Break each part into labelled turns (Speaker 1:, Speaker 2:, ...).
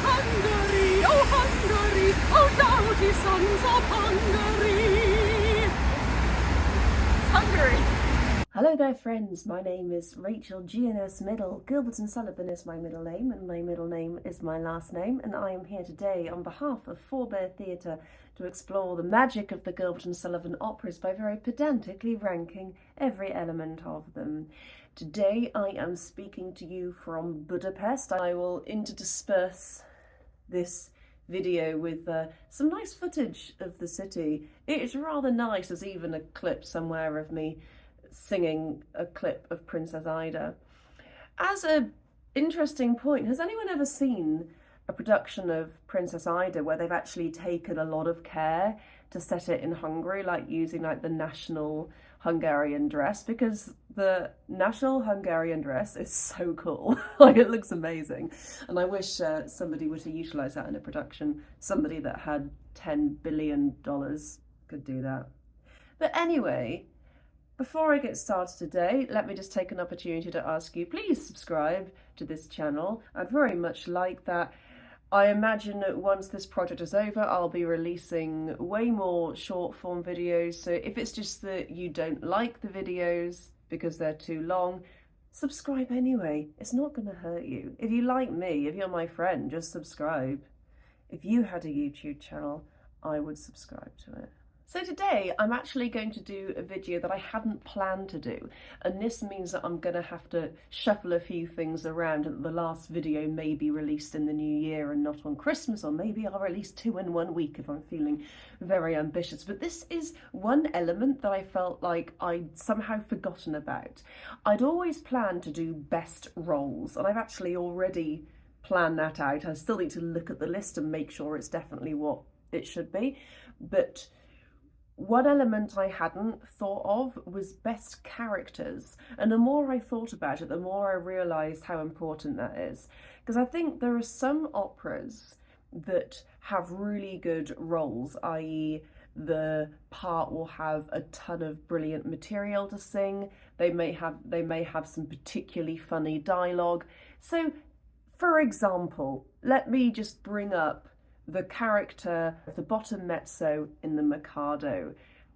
Speaker 1: Hungary, oh Hungary, oh doughty sons of Hungary. Hungary. Hello there friends, my name is Rachel G.N.S. Middle. Gilbert and Sullivan is my middle name and my middle name is my last name, and I am here today on behalf of Forbear Theatre to explore the magic of the Gilbert and Sullivan operas by very pedantically ranking every element of them. Today I am speaking to you from Budapest. I will interdisperse this video with some nice footage of the city. It's rather nice. There's even a clip somewhere of me singing a clip of Princess Ida. As an interesting point, has anyone ever seen a production of Princess Ida where they've actually taken a lot of care to set it in Hungary, like using like the national Hungarian dress? Because the national Hungarian dress is so cool. Like, it looks amazing, and I wish somebody were to utilize that in a production. Somebody that had $10 billion could do that. But anyway, before I get started today, let me just take an opportunity to ask you, please subscribe to this channel. I'd very much like that. I imagine that once this project is over, I'll be releasing way more short form videos. So if it's just that you don't like the videos because they're too long, subscribe anyway. It's not going to hurt you. If you like me, if you're my friend, just subscribe. If you had a YouTube channel, I would subscribe to it. So today I'm actually going to do a video that I hadn't planned to do, and this means that I'm going to have to shuffle a few things around, and the last video may be released in the new year and not on Christmas, or maybe I'll release 2 in 1 week if I'm feeling very ambitious. But this is one element that I felt like I'd somehow forgotten about. I'd always planned to do best roles, and I've actually already planned that out. I still need to look at the list and make sure it's definitely what it should be, but one element I hadn't thought of was best characters, and the more I thought about it, the more I realised how important that is. Because I think there are some operas that have really good roles, i.e. the part will have a ton of brilliant material to sing, they may have some particularly funny dialogue. So, for example, let me just bring up the character of the bottom mezzo in the Mikado.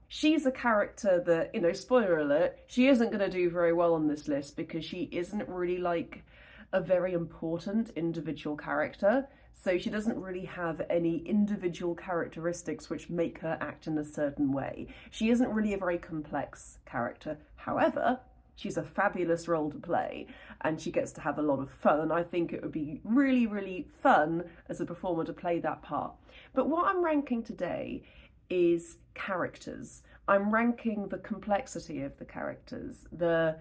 Speaker 1: She's a character that, you know, spoiler alert, she isn't going to do very well on this list because she isn't really like a very important individual character. So she doesn't really have any individual characteristics which make her act in a certain way. She isn't really a very complex character. However, she's a fabulous role to play, and she gets to have a lot of fun, and I think it would be really, really fun as a performer to play that part. But what I'm ranking today is characters. I'm ranking the complexity of the characters, their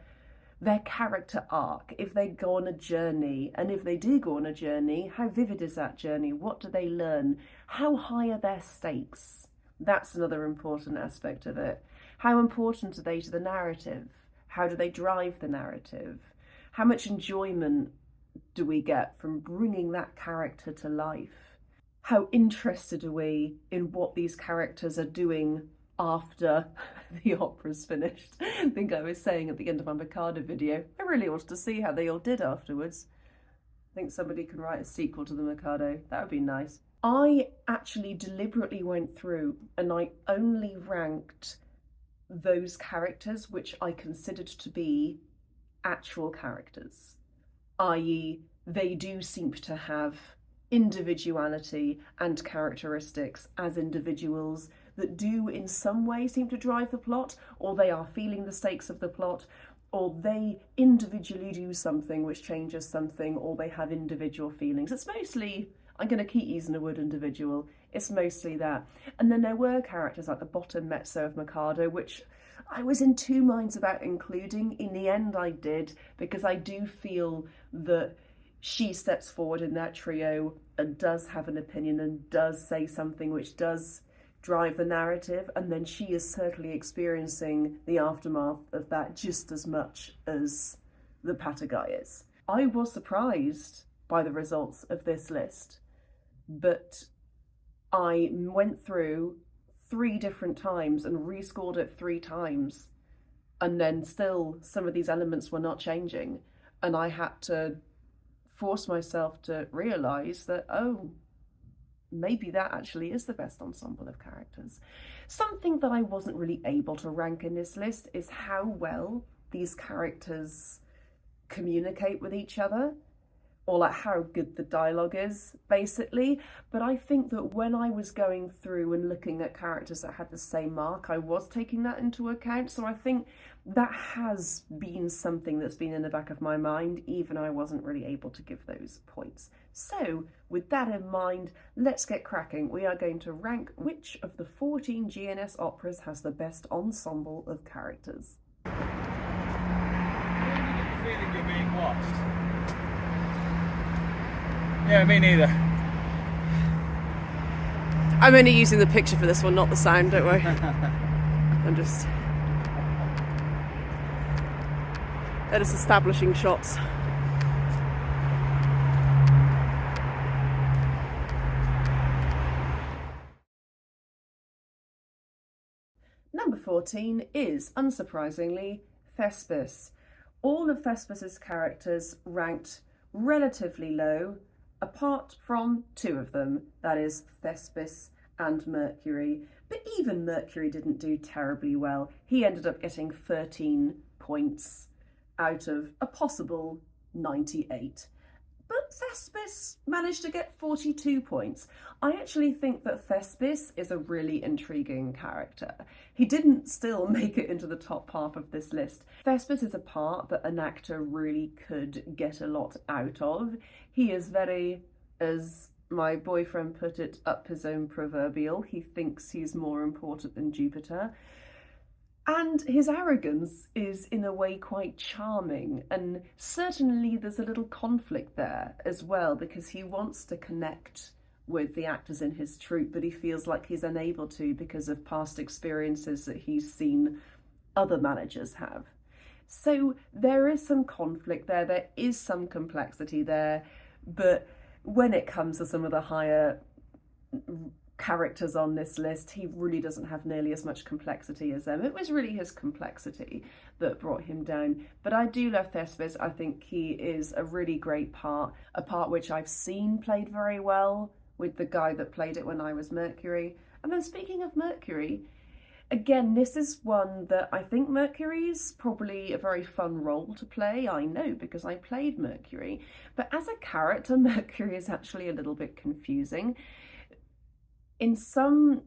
Speaker 1: character arc, if they go on a journey, and if they do go on a journey, how vivid is that journey? What do they learn? How high are their stakes? That's another important aspect of it. How important are they to the narrative? How do they drive the narrative? How much enjoyment do we get from bringing that character to life? How interested are we in what these characters are doing after the opera's finished? I think I was saying at the end of my Mikado video, I really wanted to see how they all did afterwards. I think somebody can write a sequel to the Mikado. That would be nice. I actually deliberately went through and I only ranked those characters which I considered to be actual characters, i.e. they do seem to have individuality and characteristics as individuals that do in some way seem to drive the plot, or they are feeling the stakes of the plot, or they individually do something which changes something, or they have individual feelings. It's mostly, I'm going to keep using the word individual, it's mostly that. And then there were characters like the bottom mezzo of Mikado, which I was in 2 minds about including. In the end I did, because I do feel that she steps forward in that trio and does have an opinion and does say something which does drive the narrative, and then she is certainly experiencing the aftermath of that just as much as the Patagai is. I was surprised by the results of this list, but I went through 3 different times and rescored it 3 times, and then still some of these elements were not changing, and I had to force myself to realise that, oh, maybe that actually is the best ensemble of characters. Something that I wasn't really able to rank in this list is how well these characters communicate with each other, or like how good the dialogue is, basically. But I think that when I was going through and looking at characters that had the same mark, I was taking that into account. So I think that has been something that's been in the back of my mind, even I wasn't really able to give those points. So with that in mind, let's get cracking. We are going to rank which of the 14 GNS operas has the best ensemble of characters.
Speaker 2: When do you get the feeling you're being watched? Yeah, me neither.
Speaker 1: I'm only using the picture for this one, not the sound, don't worry. I'm just establishing shots. Number 14 is, unsurprisingly, THESPIS. All of THESPIS's characters ranked relatively low, apart from two of them, that is Thespis and Mercury. But even Mercury didn't do terribly well. He ended up getting 13 points out of a possible 98. But Thespis managed to get 42 points. I actually think that Thespis is a really intriguing character. He didn't still make it into the top half of this list. Thespis is a part that an actor really could get a lot out of. He is very, as my boyfriend put it, up his own proverbial. He thinks he's more important than Jupiter. And his arrogance is in a way quite charming, and certainly there's a little conflict there as well, because he wants to connect with the actors in his troupe, but he feels like he's unable to because of past experiences that he's seen other managers have. So there is some conflict there, there is some complexity there, but when it comes to some of the higher characters on this list, he really doesn't have nearly as much complexity as them. It was really his complexity that brought him down. But I do love Thespis. I think he is a really great part, a part which I've seen played very well with the guy that played it when I was Mercury. And then speaking of Mercury, again, this is one that I think Mercury is probably a very fun role to play. I know, because I played Mercury. But as a character, Mercury is actually a little bit confusing. In some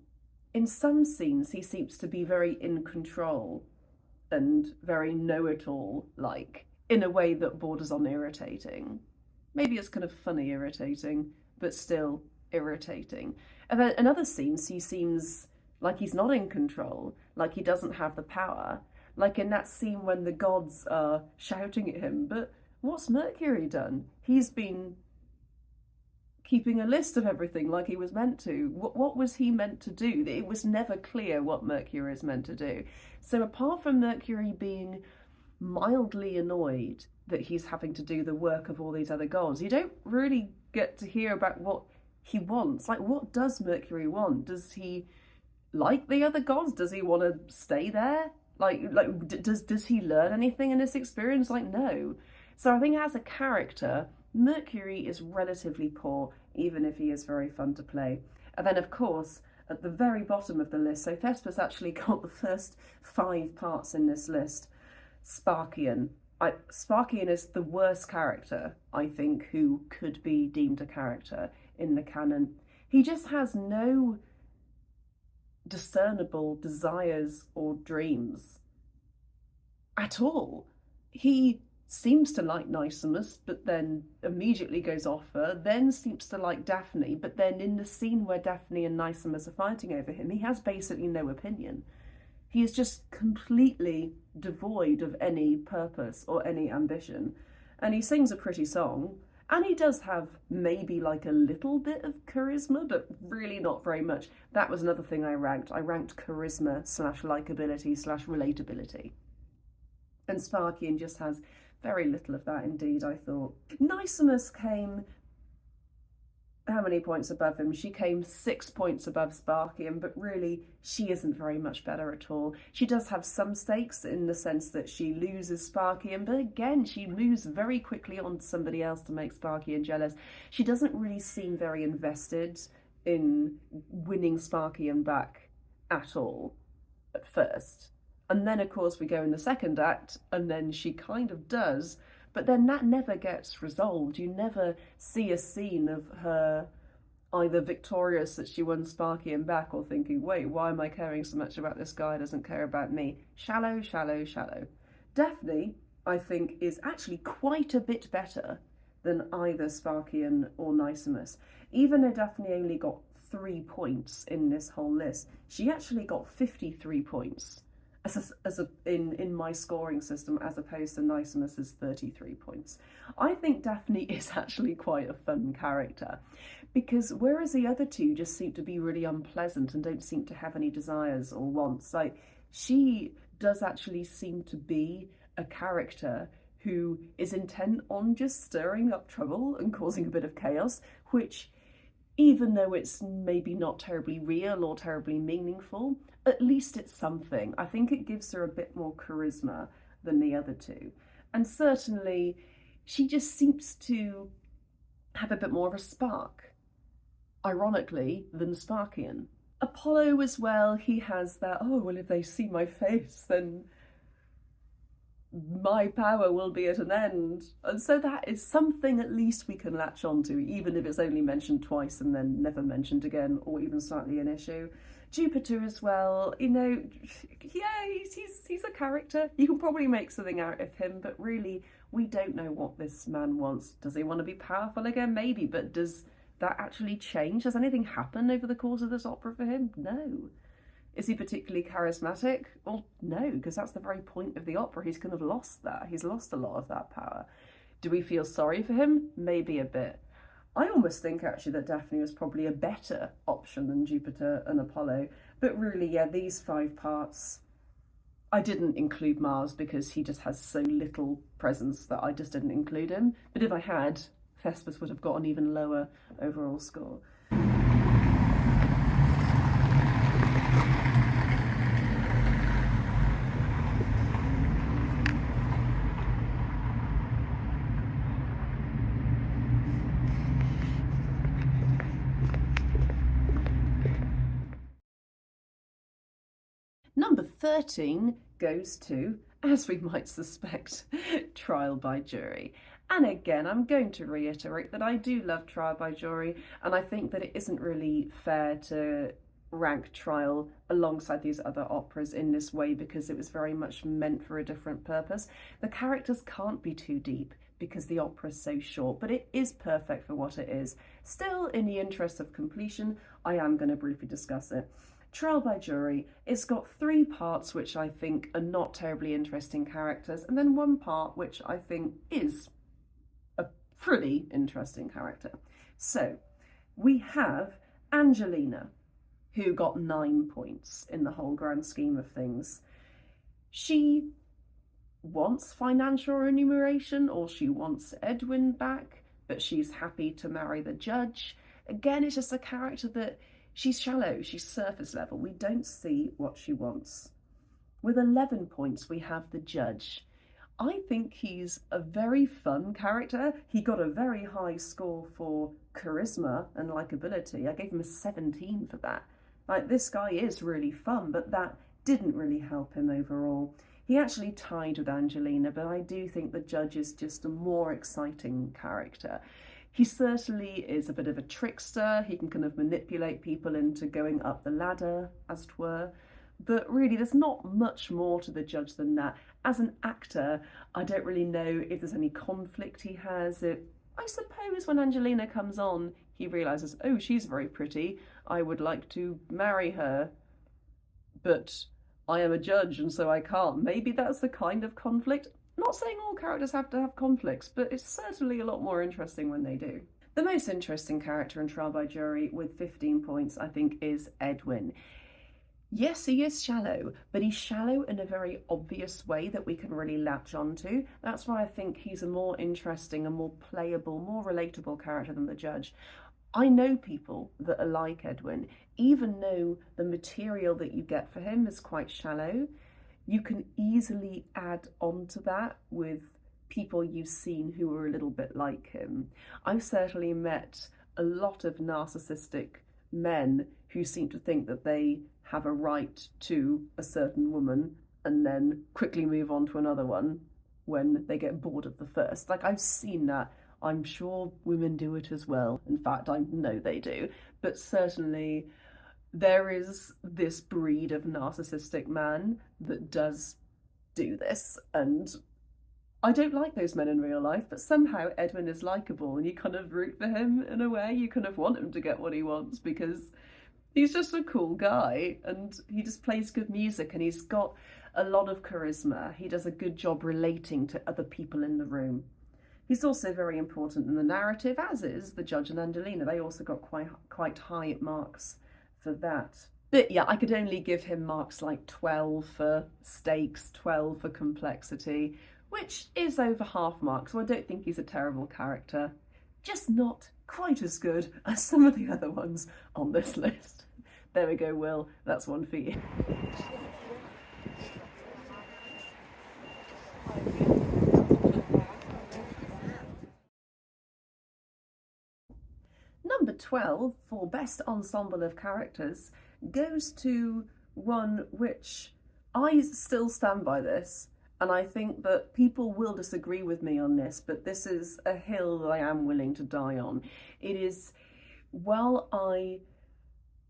Speaker 1: scenes, he seems to be very in control and very know-it-all, like, in a way that borders on irritating. Maybe it's kind of funny irritating, but still irritating. And then in other scenes, he seems like he's not in control, like he doesn't have the power. Like in that scene when the gods are shouting at him, but what's Mercury done? He's been keeping a list of everything like he was meant to. What was he meant to do? It was never clear what Mercury is meant to do. So apart from Mercury being mildly annoyed that he's having to do the work of all these other gods, you don't really get to hear about what he wants. Like, what does Mercury want? Does he like the other gods? Does he want to stay there? Does he learn anything in this experience? Like, no. So I think as a character, Mercury is relatively poor, even if he is very fun to play. And then, of course, at the very bottom of the list, so Thespis actually got the first 5 parts in this list, Sparkian. Sparkian is the worst character, I think, who could be deemed a character in the canon. He just has no discernible desires or dreams at all. He seems to like Nicemus, but then immediately goes off her, then seems to like Daphne, but then in the scene where Daphne and Nicemus are fighting over him, he has basically no opinion. He is just completely devoid of any purpose or any ambition. And he sings a pretty song, and he does have maybe like a little bit of charisma, but really not very much. That was another thing I ranked. I ranked charisma / likability / relatability. And Sparkian just has very little of that indeed, I thought. Nicemus came how many points above him? She came 6 points above Sparkian, but really she isn't very much better at all. She does have some stakes in the sense that she loses Sparkian, but again, she moves very quickly on to somebody else to make Sparkian jealous. She doesn't really seem very invested in winning Sparkian back at all at first. And then, of course, we go in the second act, and then she kind of does, but then that never gets resolved. You never see a scene of her either victorious that she won Sparkian back or thinking, wait, why am I caring so much about this guy who doesn't care about me? Shallow, shallow, shallow. Daphne, I think, is actually quite a bit better than either Sparkian or Nicemus. Even though Daphne only got 3 points in this whole list, she actually got 53 points. In my scoring system, as opposed to Nicemus's 33 points. I think Daphne is actually quite a fun character, because whereas the other two just seem to be really unpleasant and don't seem to have any desires or wants, like, she does actually seem to be a character who is intent on just stirring up trouble and causing a bit of chaos, which, even though it's maybe not terribly real or terribly meaningful, at least it's something. I think it gives her a bit more charisma than the other two. And certainly, she just seems to have a bit more of a spark, ironically, than Sparkian. Apollo as well, he has that, oh, well, if they see my face, then my power will be at an end. And so that is something at least we can latch onto, even if it's only mentioned twice and then never mentioned again, or even slightly an issue. Jupiter as well, you know, yeah, he's a character. You can probably make something out of him, but really, we don't know what this man wants. Does he want to be powerful again? Maybe, but does that actually change? Has anything happened over the course of this opera for him? No. Is he particularly charismatic? Well, no, because that's the very point of the opera. He's kind of lost that. He's lost a lot of that power. Do we feel sorry for him? Maybe a bit. I almost think, actually, that Daphne was probably a better option than Jupiter and Apollo. But really, yeah, these 5 parts, I didn't include Mars because he just has so little presence that I just didn't include him. But if I had, THESPIS would have got an even lower overall score. Number 13 goes to, as we might suspect, Trial by Jury. And again, I'm going to reiterate that I do love Trial by Jury, and I think that it isn't really fair to rank Trial alongside these other operas in this way, because it was very much meant for a different purpose. The characters can't be too deep because the opera is so short, but it is perfect for what it is. Still, in the interest of completion, I am going to briefly discuss it. Trial by Jury, it's got 3 parts which I think are not terribly interesting characters, and then 1 part which I think is a pretty interesting character. So, we have Angelina, who got 9 points in the whole grand scheme of things. She wants financial remuneration, or she wants Edwin back, but she's happy to marry the judge. Again, it's just a character that she's shallow, she's surface level. We don't see what she wants. With 11 points, we have the judge. I think he's a very fun character. He got a very high score for charisma and likability. I gave him a 17 for that. Like, this guy is really fun, but that didn't really help him overall. He actually tied with Angelina, but I do think the judge is just a more exciting character. He certainly is a bit of a trickster. He can kind of manipulate people into going up the ladder, as it were. But really, there's not much more to the judge than that. As an actor, I don't really know if there's any conflict he has. I suppose when Angelina comes on, he realises, oh, she's very pretty. I would like to marry her. But I am a judge, and so I can't. Maybe that's the kind of conflict. Not saying all characters have to have conflicts, but it's certainly a lot more interesting when they do. The most interesting character in Trial by Jury, with 15 points, I think, is Edwin. Yes, he is shallow, but he's shallow in a very obvious way that we can really latch onto. That's why I think he's a more interesting, a more playable, more relatable character than the judge. I know people that are like Edwin. Even though the material that you get for him is quite shallow, you can easily add on to that with people you've seen who are a little bit like him. I've certainly met a lot of narcissistic men who seem to think that they have a right to a certain woman and then quickly move on to another one when they get bored of the first. Like, I've seen that. I'm sure women do it as well. In fact, I know they do. But certainly there is this breed of narcissistic man that does do this, and I don't like those men in real life, but somehow Edwin is likeable and you kind of root for him in a way. You kind of want him to get what he wants because he's just a cool guy and he just plays good music and he's got a lot of charisma. He does a good job relating to other people in the room. He's also very important in the narrative, as is the judge and Angelina. They also got quite high marks for that. But yeah, I could only give him marks like 12 for stakes, 12 for complexity, which is over half marks, so I don't think he's a terrible character. Just not quite as good as some of the other ones on this list. There we go, Will. That's one for you. Number 12 for Best Ensemble of Characters goes to one which I still stand by this, and I think that people will disagree with me on this, but this is a hill that I am willing to die on. It is, while I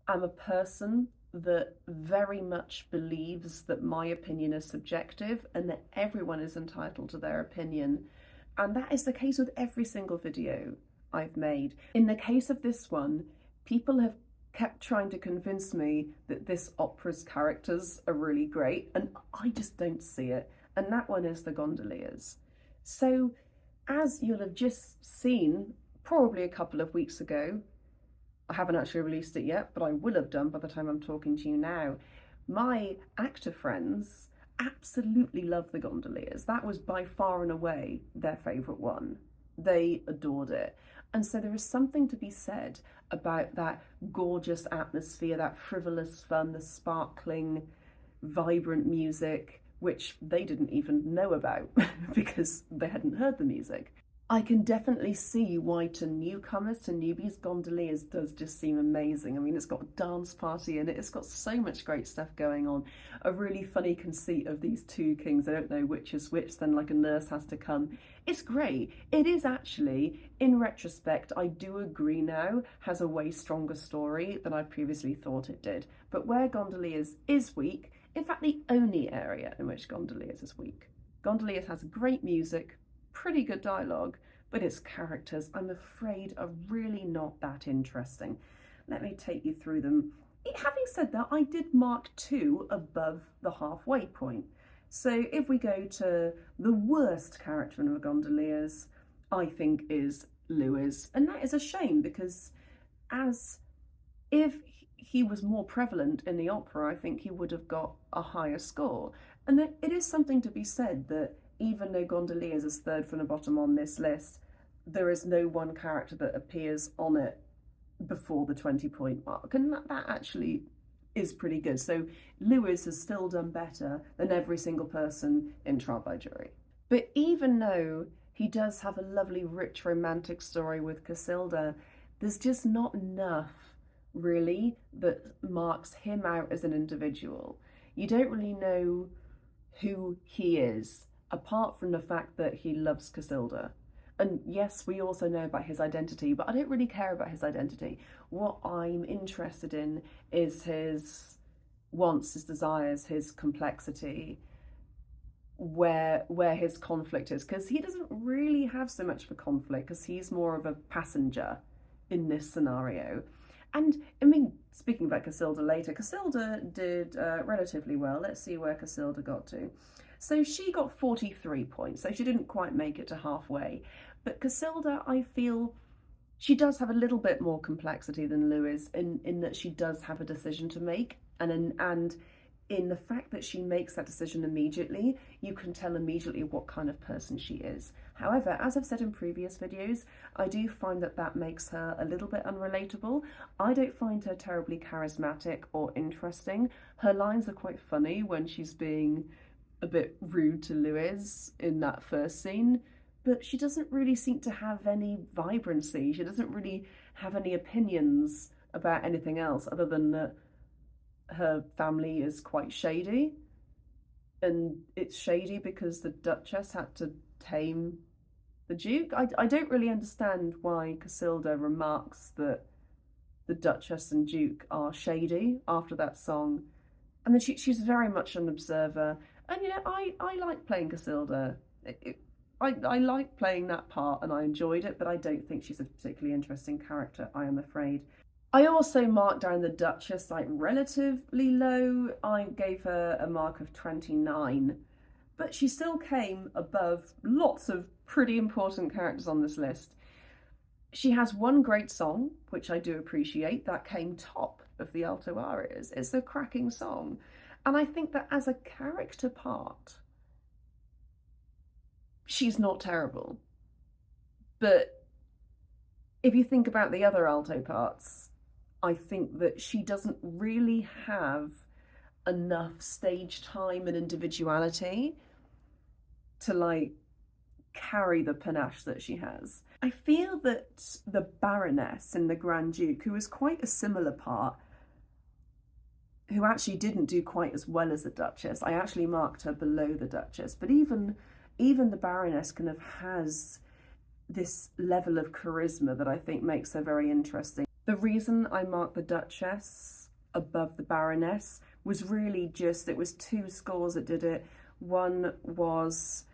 Speaker 1: am a person that very much believes that my opinion is subjective and that everyone is entitled to their opinion, and that is the case with every single video I've made. In the case of this one, people have kept trying to convince me that this opera's characters are really great, and I just don't see it. And that one is the Gondoliers. So, as you'll have just seen, probably a couple of weeks ago, I haven't actually released it yet, but I will have done by the time I'm talking to you now, my actor friends absolutely love the Gondoliers. That was by far and away their favourite one. They adored it. And so there is something to be said about that gorgeous atmosphere, that frivolous fun, the sparkling, vibrant music, which they didn't even know about because they hadn't heard the music. I can definitely see why to newcomers, to newbies, Gondoliers does just seem amazing. I mean, it's got a dance party in it, it's got so much great stuff going on. A really funny conceit of these two kings, I don't know which is which, then like a nurse has to come. It's great. It is actually, in retrospect, I do agree now, has a way stronger story than I previously thought it did. But where Gondoliers is weak, in fact the only area in which Gondoliers is weak. Gondoliers has great music, pretty good dialogue, but its characters, I'm afraid, are really not that interesting. Let me take you through them. Having said that, I did mark 2 above the halfway point. So if we go to the worst character in the Gondoliers, I think is Lewis, and that is a shame because as if he was more prevalent in the opera, I think he would have got a higher score. And it is something to be said that even though Gondoliers is third from the bottom on this list, there is no one character that appears on it before the 20-point mark, and that actually is pretty good. So Lewis has still done better than every single person in Trial by Jury. But even though he does have a lovely, rich, romantic story with Casilda, there's just not enough, really, that marks him out as an individual. You don't really know who he is, apart from the fact that he loves Casilda. And yes, we also know about his identity, but I don't really care about his identity. What I'm interested in is his wants, his desires, his complexity, where his conflict is, because he doesn't really have so much of a conflict, because he's more of a passenger in this scenario. And I mean, speaking about Casilda later, Casilda did relatively well. Let's see where Casilda got to. So she got 43 points, so she didn't quite make it to halfway. But Casilda, I feel, she does have a little bit more complexity than Lewis in that she does have a decision to make, and in the fact that she makes that decision immediately, you can tell immediately what kind of person she is. However, as I've said in previous videos, I do find that that makes her a little bit unrelatable. I don't find her terribly charismatic or interesting. Her lines are quite funny when she's being a bit rude to Louis in that first scene, but she doesn't really seem to have any vibrancy. She doesn't really have any opinions about anything else other than that her family is quite shady. And it's shady because the Duchess had to tame the Duke. I don't really understand why Casilda remarks that the Duchess and Duke are shady after that song. And then she's very much an observer. And, you know, I like playing Casilda. I like playing that part and I enjoyed it, but I don't think she's a particularly interesting character, I am afraid. I also marked down the Duchess like relatively low. I gave her a mark of 29, but she still came above lots of pretty important characters on this list. She has one great song, which I do appreciate, that came top of the alto arias. It's a cracking song. And I think that as a character part, she's not terrible. But if you think about the other alto parts, I think that she doesn't really have enough stage time and individuality to like carry the panache that she has. I feel that the Baroness in the Grand Duke, who was quite a similar part, who actually didn't do quite as well as the Duchess, I actually marked her below the Duchess, but even the Baroness kind of has this level of charisma that I think makes her very interesting. The reason I marked the Duchess above the Baroness was really just, it was two scores that did it. One was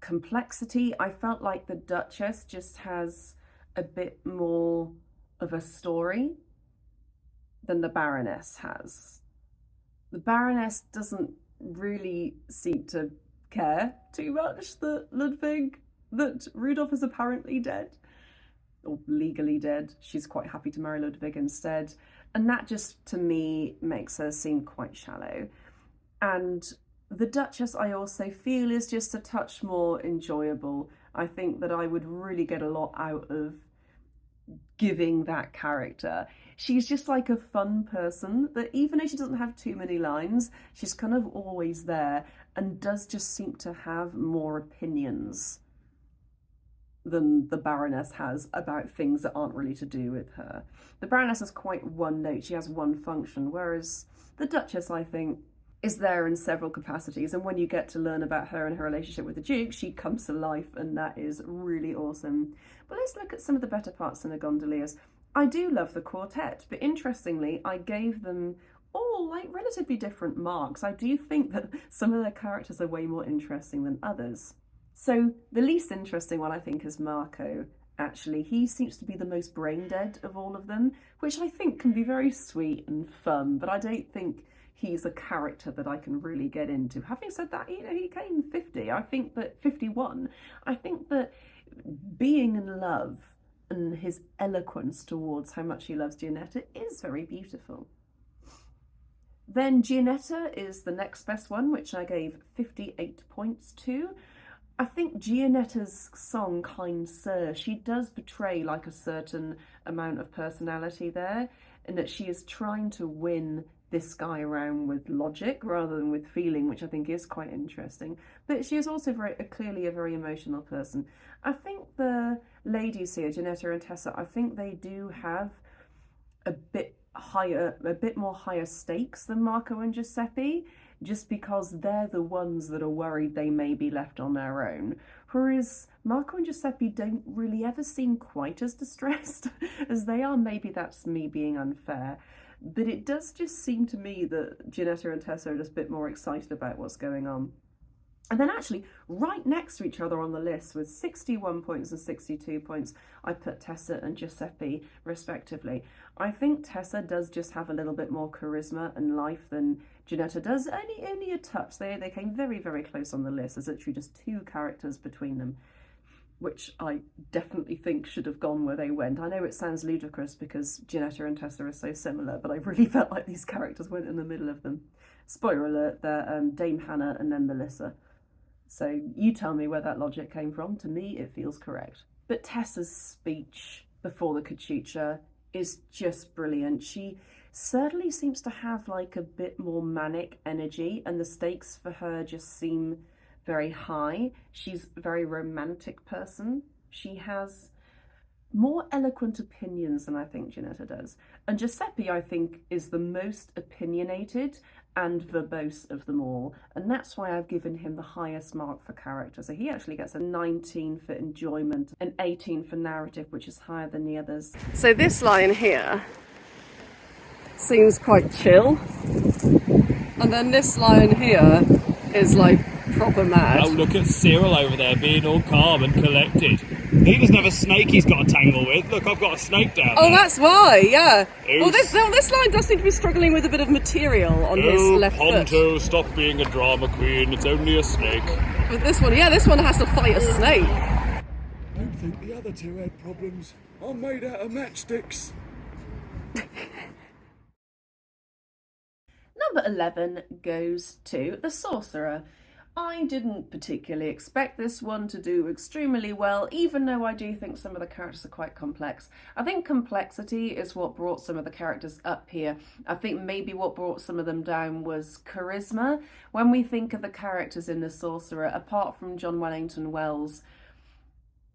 Speaker 1: complexity. I felt like the Duchess just has a bit more of a story than the Baroness has. The Baroness doesn't really seem to care too much that Rudolph is apparently dead, or legally dead. She's quite happy to marry Ludwig instead. And that just, to me, makes her seem quite shallow. And the Duchess, I also feel, is just a touch more enjoyable. I think that I would really get a lot out of giving that character. She's just like a fun person that even if she doesn't have too many lines, she's kind of always there and does just seem to have more opinions than the Baroness has about things that aren't really to do with her. The Baroness is quite one note, she has one function, whereas the Duchess, I think, is there in several capacities, and when you get to learn about her and her relationship with the Duke, she comes to life, and that is really awesome. But let's look at some of the better parts in the Gondoliers. I do love the quartet, but interestingly, I gave them all like relatively different marks. I do think that some of their characters are way more interesting than others. So the least interesting one, I think, is Marco. Actually, he seems to be the most brain dead of all of them, which I think can be very sweet and fun, but I don't think he's a character that I can really get into. Having said that, you know, he came 50. I think that 51. I think that being in love and his eloquence towards how much he loves Gianetta is very beautiful. Then Gianetta is the next best one, which I gave 58 points to. I think Gianetta's song, Kind Sir, she does betray like a certain amount of personality there, in that she is trying to win this guy around with logic rather than with feeling, which I think is quite interesting. But she is also clearly a very emotional person. I think the ladies here, Gianetta and Tessa, I think they do have a bit more higher stakes than Marco and Giuseppe, just because they're the ones that are worried they may be left on their own. Whereas Marco and Giuseppe don't really ever seem quite as distressed as they are. Maybe that's me being unfair. But it does just seem to me that Gianetta and Tessa are just a bit more excited about what's going on. And then actually, right next to each other on the list with 61 points and 62 points, I put Tessa and Giuseppe, respectively. I think Tessa does just have a little bit more charisma and life than Gianetta does. Only a touch. They came very, very close on the list. There's literally just two characters between them, which I definitely think should have gone where they went. I know it sounds ludicrous because Gianetta and Tessa are so similar, but I really felt like these characters went in the middle of them. Spoiler alert, they're Dame Hannah and then Melissa. So you tell me where that logic came from. To me, it feels correct. But Tessa's speech before the cachucha is just brilliant. She certainly seems to have like a bit more manic energy, and the stakes for her just seem very high. She's a very romantic person. She has more eloquent opinions than I think Ginetta does. And Giuseppe, I think, is the most opinionated and verbose of them all. And that's why I've given him the highest mark for character. So he actually gets a 19 for enjoyment, an 18 for narrative, which is higher than the others. So this line here seems quite chill. And then this line here is like proper mad.
Speaker 2: Oh, look at Cyril over there being all calm and collected. He doesn't have a snake he's got to tangle with. Look, I've got a snake down there.
Speaker 1: Oh, that's why, yeah.
Speaker 2: Well,
Speaker 1: this line does seem to be struggling with a bit of material on his left foot.
Speaker 2: Ponto, stop being a drama queen. It's only a snake.
Speaker 1: With this one, yeah, this one has to fight a snake.
Speaker 2: I don't think the other two had problems. I'm made out of matchsticks.
Speaker 1: Number 11 goes to The Sorcerer. I didn't particularly expect this one to do extremely well, even though I do think some of the characters are quite complex. I think complexity is what brought some of the characters up here. I think maybe what brought some of them down was charisma. When we think of the characters in The Sorcerer, apart from John Wellington Wells,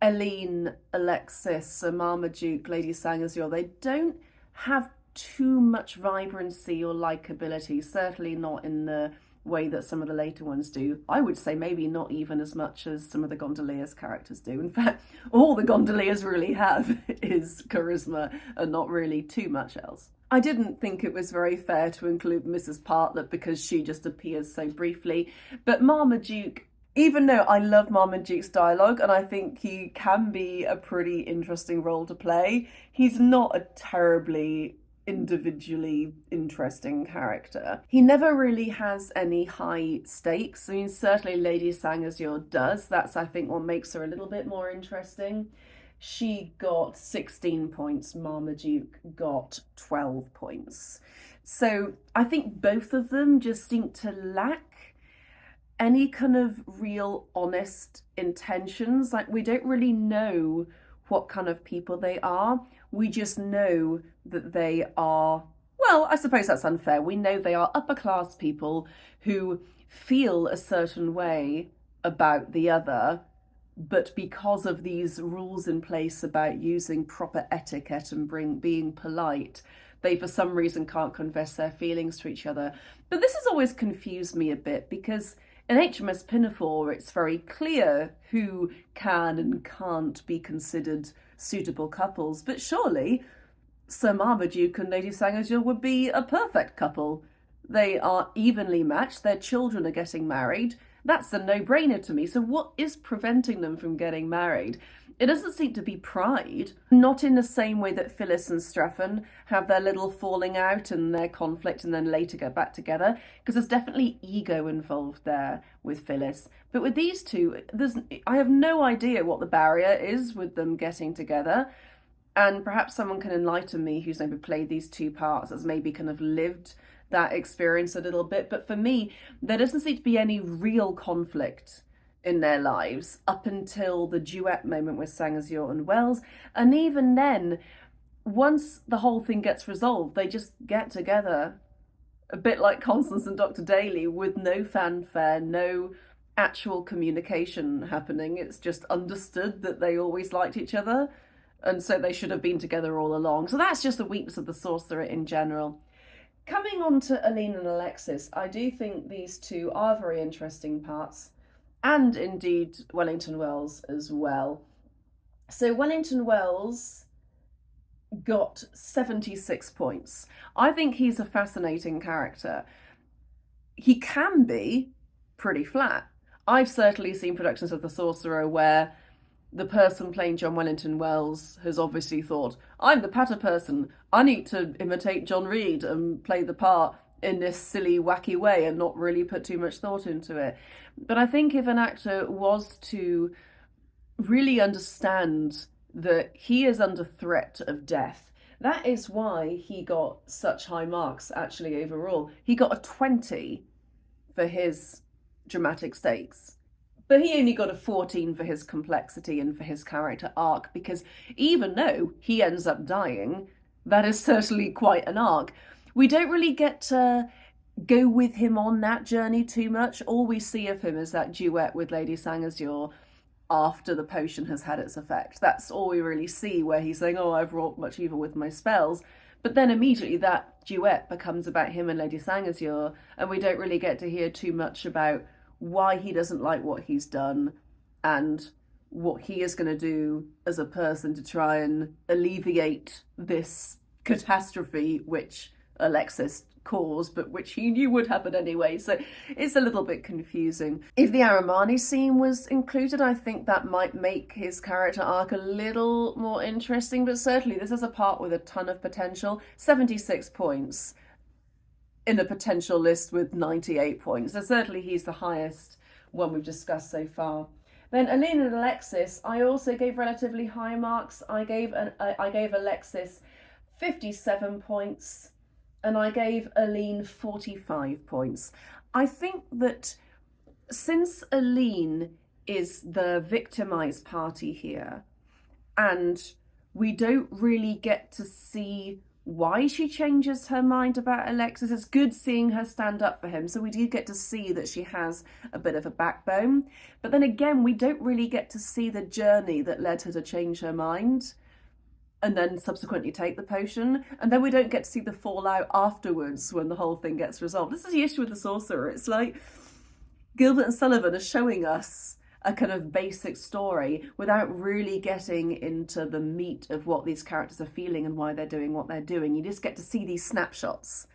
Speaker 1: Aline, Alexis, Sir Marmaduke, Lady Sangazure, they don't have too much vibrancy or likability, certainly not in the way that some of the later ones do. I would say maybe not even as much as some of the Gondoliers characters do. In fact, all the Gondoliers really have is charisma and not really too much else. I didn't think it was very fair to include Mrs. Partlet because she just appears so briefly, but Marmaduke, even though I love Marmaduke's dialogue and I think he can be a pretty interesting role to play, he's not a terribly individually interesting character. He never really has any high stakes. I mean, certainly Lady Sangazure does. That's, I think, what makes her a little bit more interesting. She got 16 points, Marmaduke got 12 points. So I think both of them just seem to lack any kind of real honest intentions. Like, we don't really know what kind of people they are. We just know that they are, well, I suppose that's unfair. We know they are upper class people who feel a certain way about the other, but because of these rules in place about using proper etiquette and being polite, they for some reason can't confess their feelings to each other. But this has always confused me a bit because in HMS Pinafore, it's very clear who can and can't be considered suitable couples, but surely Sir Marmaduke and Lady Sangazure would be a perfect couple. They are evenly matched, their children are getting married. That's a no-brainer to me. So what is preventing them from getting married? It doesn't seem to be pride, not in the same way that Phyllis and Strephon have their little falling out and their conflict and then later get back together, because there's definitely ego involved there with Phyllis. But with these two, I have no idea what the barrier is with them getting together, and perhaps someone can enlighten me who's maybe played these two parts, that's maybe kind of lived that experience a little bit. But for me, there doesn't seem to be any real conflict in their lives up until the duet moment with Sangazure and Wells, and even then, once the whole thing gets resolved, they just get together, a bit like Constance and Dr. Daly, with no fanfare, no actual communication happening. It's just understood that they always liked each other, and so they should have been together all along. So that's just the weakness of the Sorcerer in general. Coming on to Aline and Alexis, I do think these two are very interesting parts, and indeed Wellington Wells as well. So Wellington Wells got 76 points. I think he's a fascinating character. He can be pretty flat. I've certainly seen productions of The Sorcerer where the person playing John Wellington Wells has obviously thought, I'm the patter person, I need to imitate John Reed and play the part in this silly, wacky way and not really put too much thought into it. But I think if an actor was to really understand that he is under threat of death, that is why he got such high marks actually overall. He got a 20 for his dramatic stakes, But he only got a 14 for his complexity and for his character arc, because even though he ends up dying, that is certainly quite an arc. We don't really get to go with him on that journey too much. All we see of him is that duet with Lady Sangazure after the potion has had its effect. That's all we really see, where he's saying, oh, I've wrought much evil with my spells. But then immediately that duet becomes about him and Lady Sangazure, and we don't really get to hear too much about why he doesn't like what he's done and what he is going to do as a person to try and alleviate this catastrophe which Alexis caused, but which he knew would happen anyway. So it's a little bit confusing. If the Aramani scene was included, I think that might make his character arc a little more interesting, but certainly this is a part with a ton of potential. 76 points in the potential list with 98 points. So certainly he's the highest one we've discussed so far. Then Aline and Alexis, I also gave relatively high marks. I gave Alexis 57 points and I gave Aline 45 points. I think that since Aline is the victimized party here, and we don't really get to see why she changes her mind about Alexis. It's good seeing her stand up for him, so we do get to see that she has a bit of a backbone. But then again, we don't really get to see the journey that led her to change her mind and then subsequently take the potion. And then we don't get to see the fallout afterwards when the whole thing gets resolved. This is the issue with the Sorcerer. It's like Gilbert and Sullivan are showing us a kind of basic story without really getting into the meat of what these characters are feeling and why they're doing what they're doing. You just get to see these snapshots.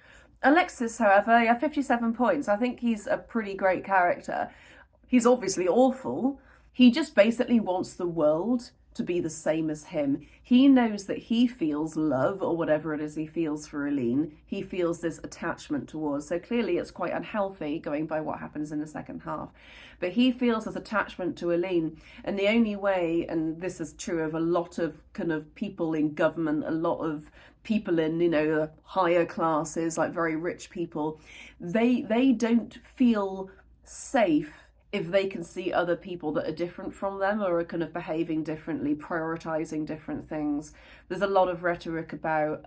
Speaker 1: Alexis, however, yeah, 57 points. I think he's a pretty great character. He's obviously awful. He just basically wants the world to be the same as him. He knows that he feels love, or whatever it is he feels for Aline. He feels this attachment towards. So clearly it's quite unhealthy, going by what happens in the second half. But he feels this attachment to Aline. And the only way, and this is true of a lot of kind of people in government, a lot of people in, you know, the higher classes, like very rich people, they don't feel safe if they can see other people that are different from them or are kind of behaving differently, prioritizing different things. There's a lot of rhetoric about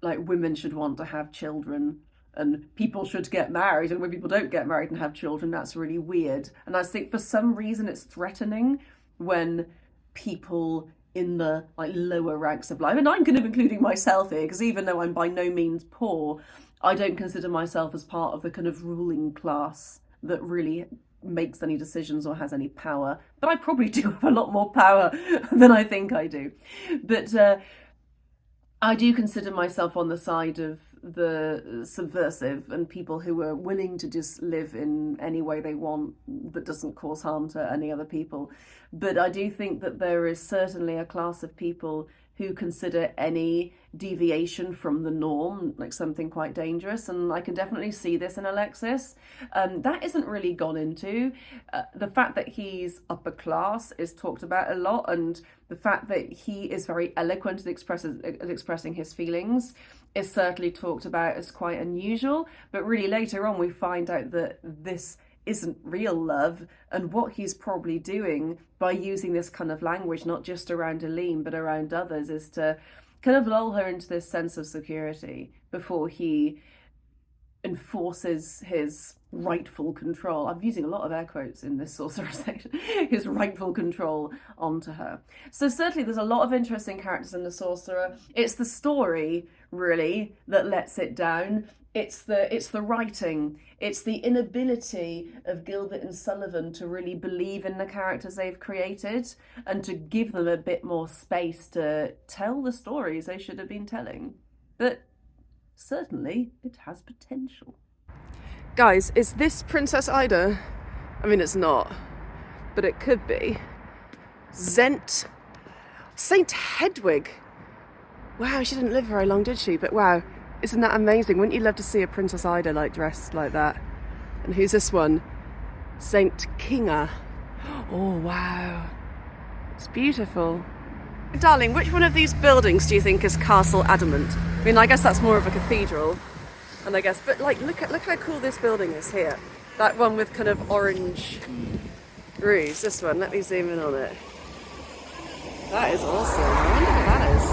Speaker 1: like women should want to have children and people should get married, and when people don't get married and have children, that's really weird. And I think for some reason it's threatening when people in the like lower ranks of life, and I'm kind of including myself here, because even though I'm by no means poor, I don't consider myself as part of the kind of ruling class that really makes any decisions or has any power. But I probably do have a lot more power than I think I do. But I do consider myself on the side of the subversive and people who are willing to just live in any way they want that doesn't cause harm to any other people. But I do think that there is certainly a class of people who consider any deviation from the norm like something quite dangerous, and I can definitely see this in Alexis. That isn't really gone into. The fact that he's upper class is talked about a lot, and the fact that he is very eloquent at expressing his feelings is certainly talked about as quite unusual. But really later on we find out that this isn't real love, and what he's probably doing by using this kind of language, not just around Aline but around others, is to kind of lull her into this sense of security before he enforces his rightful control. I'm using a lot of air quotes in this Sorcerer section. His rightful control onto her. So certainly there's a lot of interesting characters in the Sorcerer. It's the story really that lets it down. It's the writing. It's the inability of Gilbert and Sullivan to really believe in the characters they've created and to give them a bit more space to tell the stories they should have been telling. But certainly it has potential. Guys, is this Princess Ida? I mean, it's not, but it could be. St. Hedwig. Wow, she didn't live very long, did she? But wow. Isn't that amazing? Wouldn't you love to see a Princess Ida like dressed like that? And who's this one? Saint Kinga. Oh wow, it's beautiful. Darling, which one of these buildings do you think is Castle Adamant? I mean, I guess that's more of a cathedral, and I guess, but like, look how cool this building is here. That one with kind of orange Ruse, this one, let me zoom in on it. That is awesome. I wonder what that is.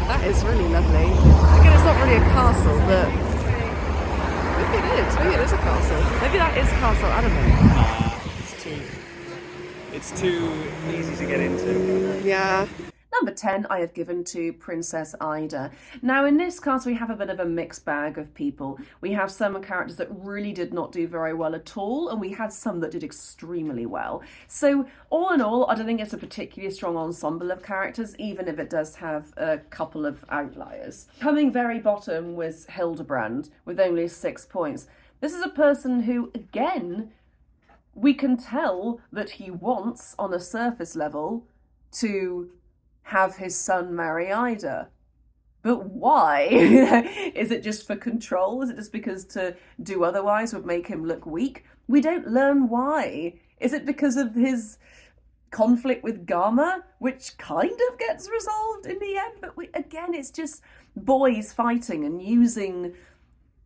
Speaker 1: That is really lovely. Again, it's not really a castle, but maybe it is. Maybe it is a castle. Maybe that is Castle Adamant.
Speaker 2: It's too easy to get into.
Speaker 1: Yeah. Number 10 I have given to Princess Ida. Now in this cast we have a bit of a mixed bag of people. We have some characters that really did not do very well at all, and we had some that did extremely well. So all in all, I don't think it's a particularly strong ensemble of characters, even if it does have a couple of outliers. Coming very bottom was Hildebrand with only 6 points. This is a person who, again, we can tell that he wants, on a surface level, to have his son marry Ida. But why? Is it just for control? Is it just because to do otherwise would make him look weak? We don't learn why. Is it because of his conflict with Gama, which kind of gets resolved in the end? But again, it's just boys fighting and using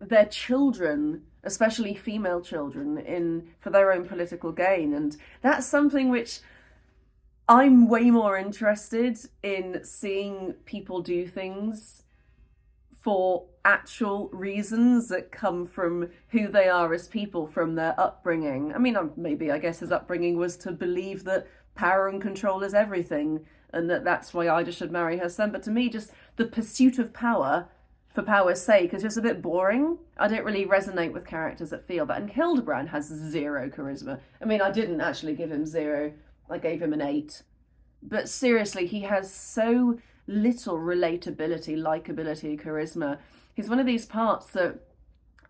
Speaker 1: their children, especially female children, for their own political gain. And that's something which I'm way more interested in seeing people do things for actual reasons that come from who they are as people, from their upbringing. I mean, maybe I guess his upbringing was to believe that power and control is everything, and that's why Ida should marry her son. But to me, just the pursuit of power for power's sake is just a bit boring. I don't really resonate with characters that feel that. And Hildebrand has 0 charisma. I mean, I didn't actually give him 0. I gave him an 8. But seriously, he has so little relatability, likability, charisma. He's one of these parts that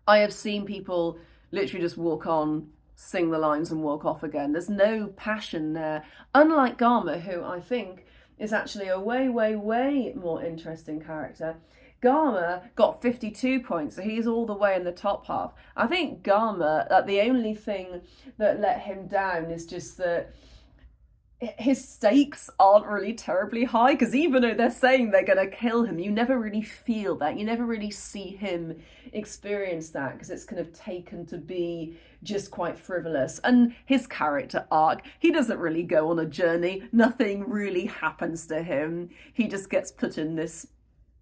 Speaker 1: I have seen people literally just walk on, sing the lines and walk off again. There's no passion there. Unlike Gama, who I think is actually a way, way, way more interesting character. Gama got 52 points, so he's all the way in the top half. I think Gama, the only thing that let him down is just that his stakes aren't really terribly high, because even though they're saying they're going to kill him, you never really feel that. You never really see him experience that, because it's kind of taken to be just quite frivolous. And his character arc, he doesn't really go on a journey. Nothing really happens to him. He just gets put in this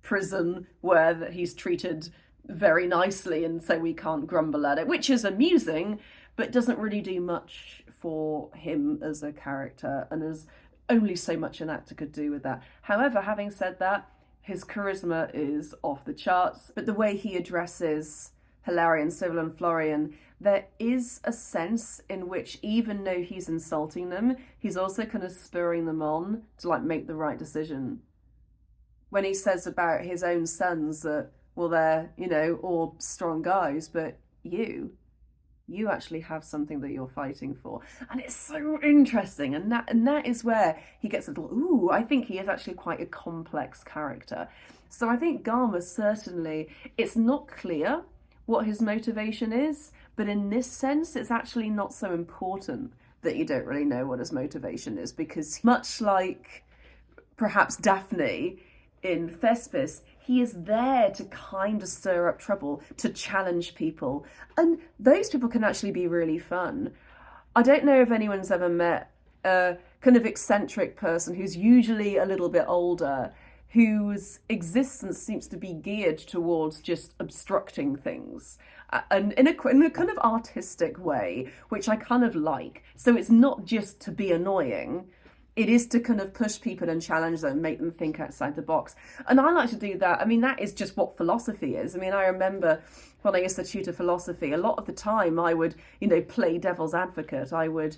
Speaker 1: prison where he's treated very nicely, and so we can't grumble at it, which is amusing, but doesn't really do much for him as a character, and there's only so much an actor could do with that. However, having said that, his charisma is off the charts, but the way he addresses Hilarion, Cyril and Florian, there is a sense in which, even though he's insulting them, he's also kind of spurring them on to like make the right decision. When he says about his own sons that, well, they're, you know, all strong guys, but you actually have something that you're fighting for. And it's so interesting. And that is where he gets a little, ooh, I think he is actually quite a complex character. So I think Gama, certainly, it's not clear what his motivation is, but in this sense, it's actually not so important that you don't really know what his motivation is, because much like perhaps Daphne in THESPIS, he is there to kind of stir up trouble, to challenge people. And those people can actually be really fun. I don't know if anyone's ever met a kind of eccentric person who's usually a little bit older, whose existence seems to be geared towards just obstructing things. And in a kind of artistic way, which I kind of like. So it's not just to be annoying. It is to kind of push people and challenge them, make them think outside the box. And I like to do that. I mean, that is just what philosophy is. I mean, I remember when I used to tutor philosophy, a lot of the time I would, you know, play devil's advocate. I would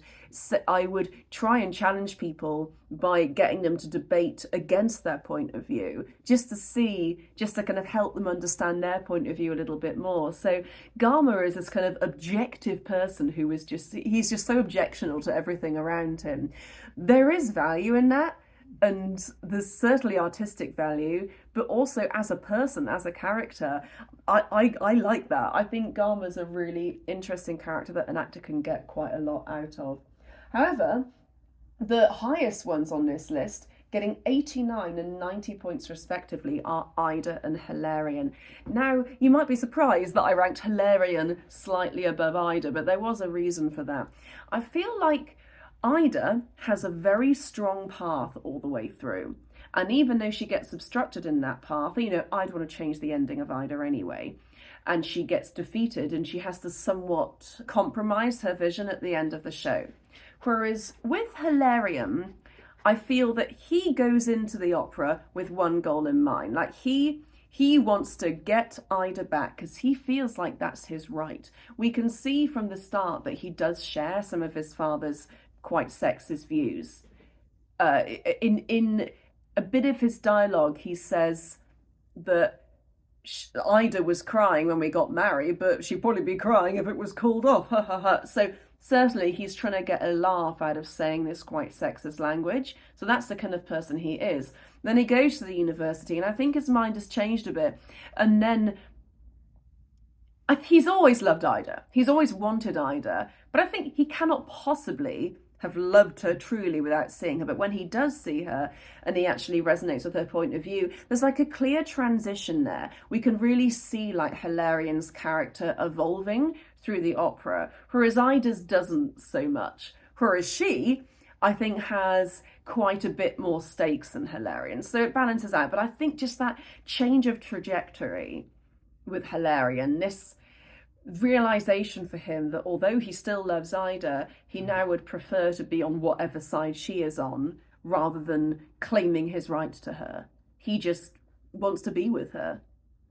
Speaker 1: try and challenge people by getting them to debate against their point of view, just to kind of help them understand their point of view a little bit more. So Gama is this kind of objective person who is he's just so objectional to everything around him. There is value in that, and there's certainly artistic value, but also as a person, as a character, I like that. I think Gama's a really interesting character that an actor can get quite a lot out of. However, the highest ones on this list Getting 89 and 90 points respectively are Ida and Hilarion. Now, you might be surprised that I ranked Hilarion slightly above Ida, but there was a reason for that. I feel like Ida has a very strong path all the way through. And even though she gets obstructed in that path, you know, I'd want to change the ending of Ida anyway. And she gets defeated and she has to somewhat compromise her vision at the end of the show. Whereas with Hilarion, I feel that he goes into the opera with one goal in mind. Like he wants to get Ida back because he feels like that's his right. We can see from the start that he does share some of his father's quite sexist views. In a bit of his dialogue, he says that Ida was crying when we got married, but she'd probably be crying if it was called off. So certainly he's trying to get a laugh out of saying this quite sexist language. So that's the kind of person he is. Then he goes to the university, and I think his mind has changed a bit. And then he's always loved Ida. He's always wanted Ida. But I think he cannot possibly have loved her truly without seeing her. But when he does see her and he actually resonates with her point of view, there's like a clear transition there. We can really see like Hilarion's character evolving through the opera, whereas Ida's doesn't so much. Whereas she, I think, has quite a bit more stakes than Hilarion. So it balances out. But I think just that change of trajectory with Hilarion, this realization for him that although he still loves Ida, he now would prefer to be on whatever side she is on rather than claiming his right to her. He just wants to be with her,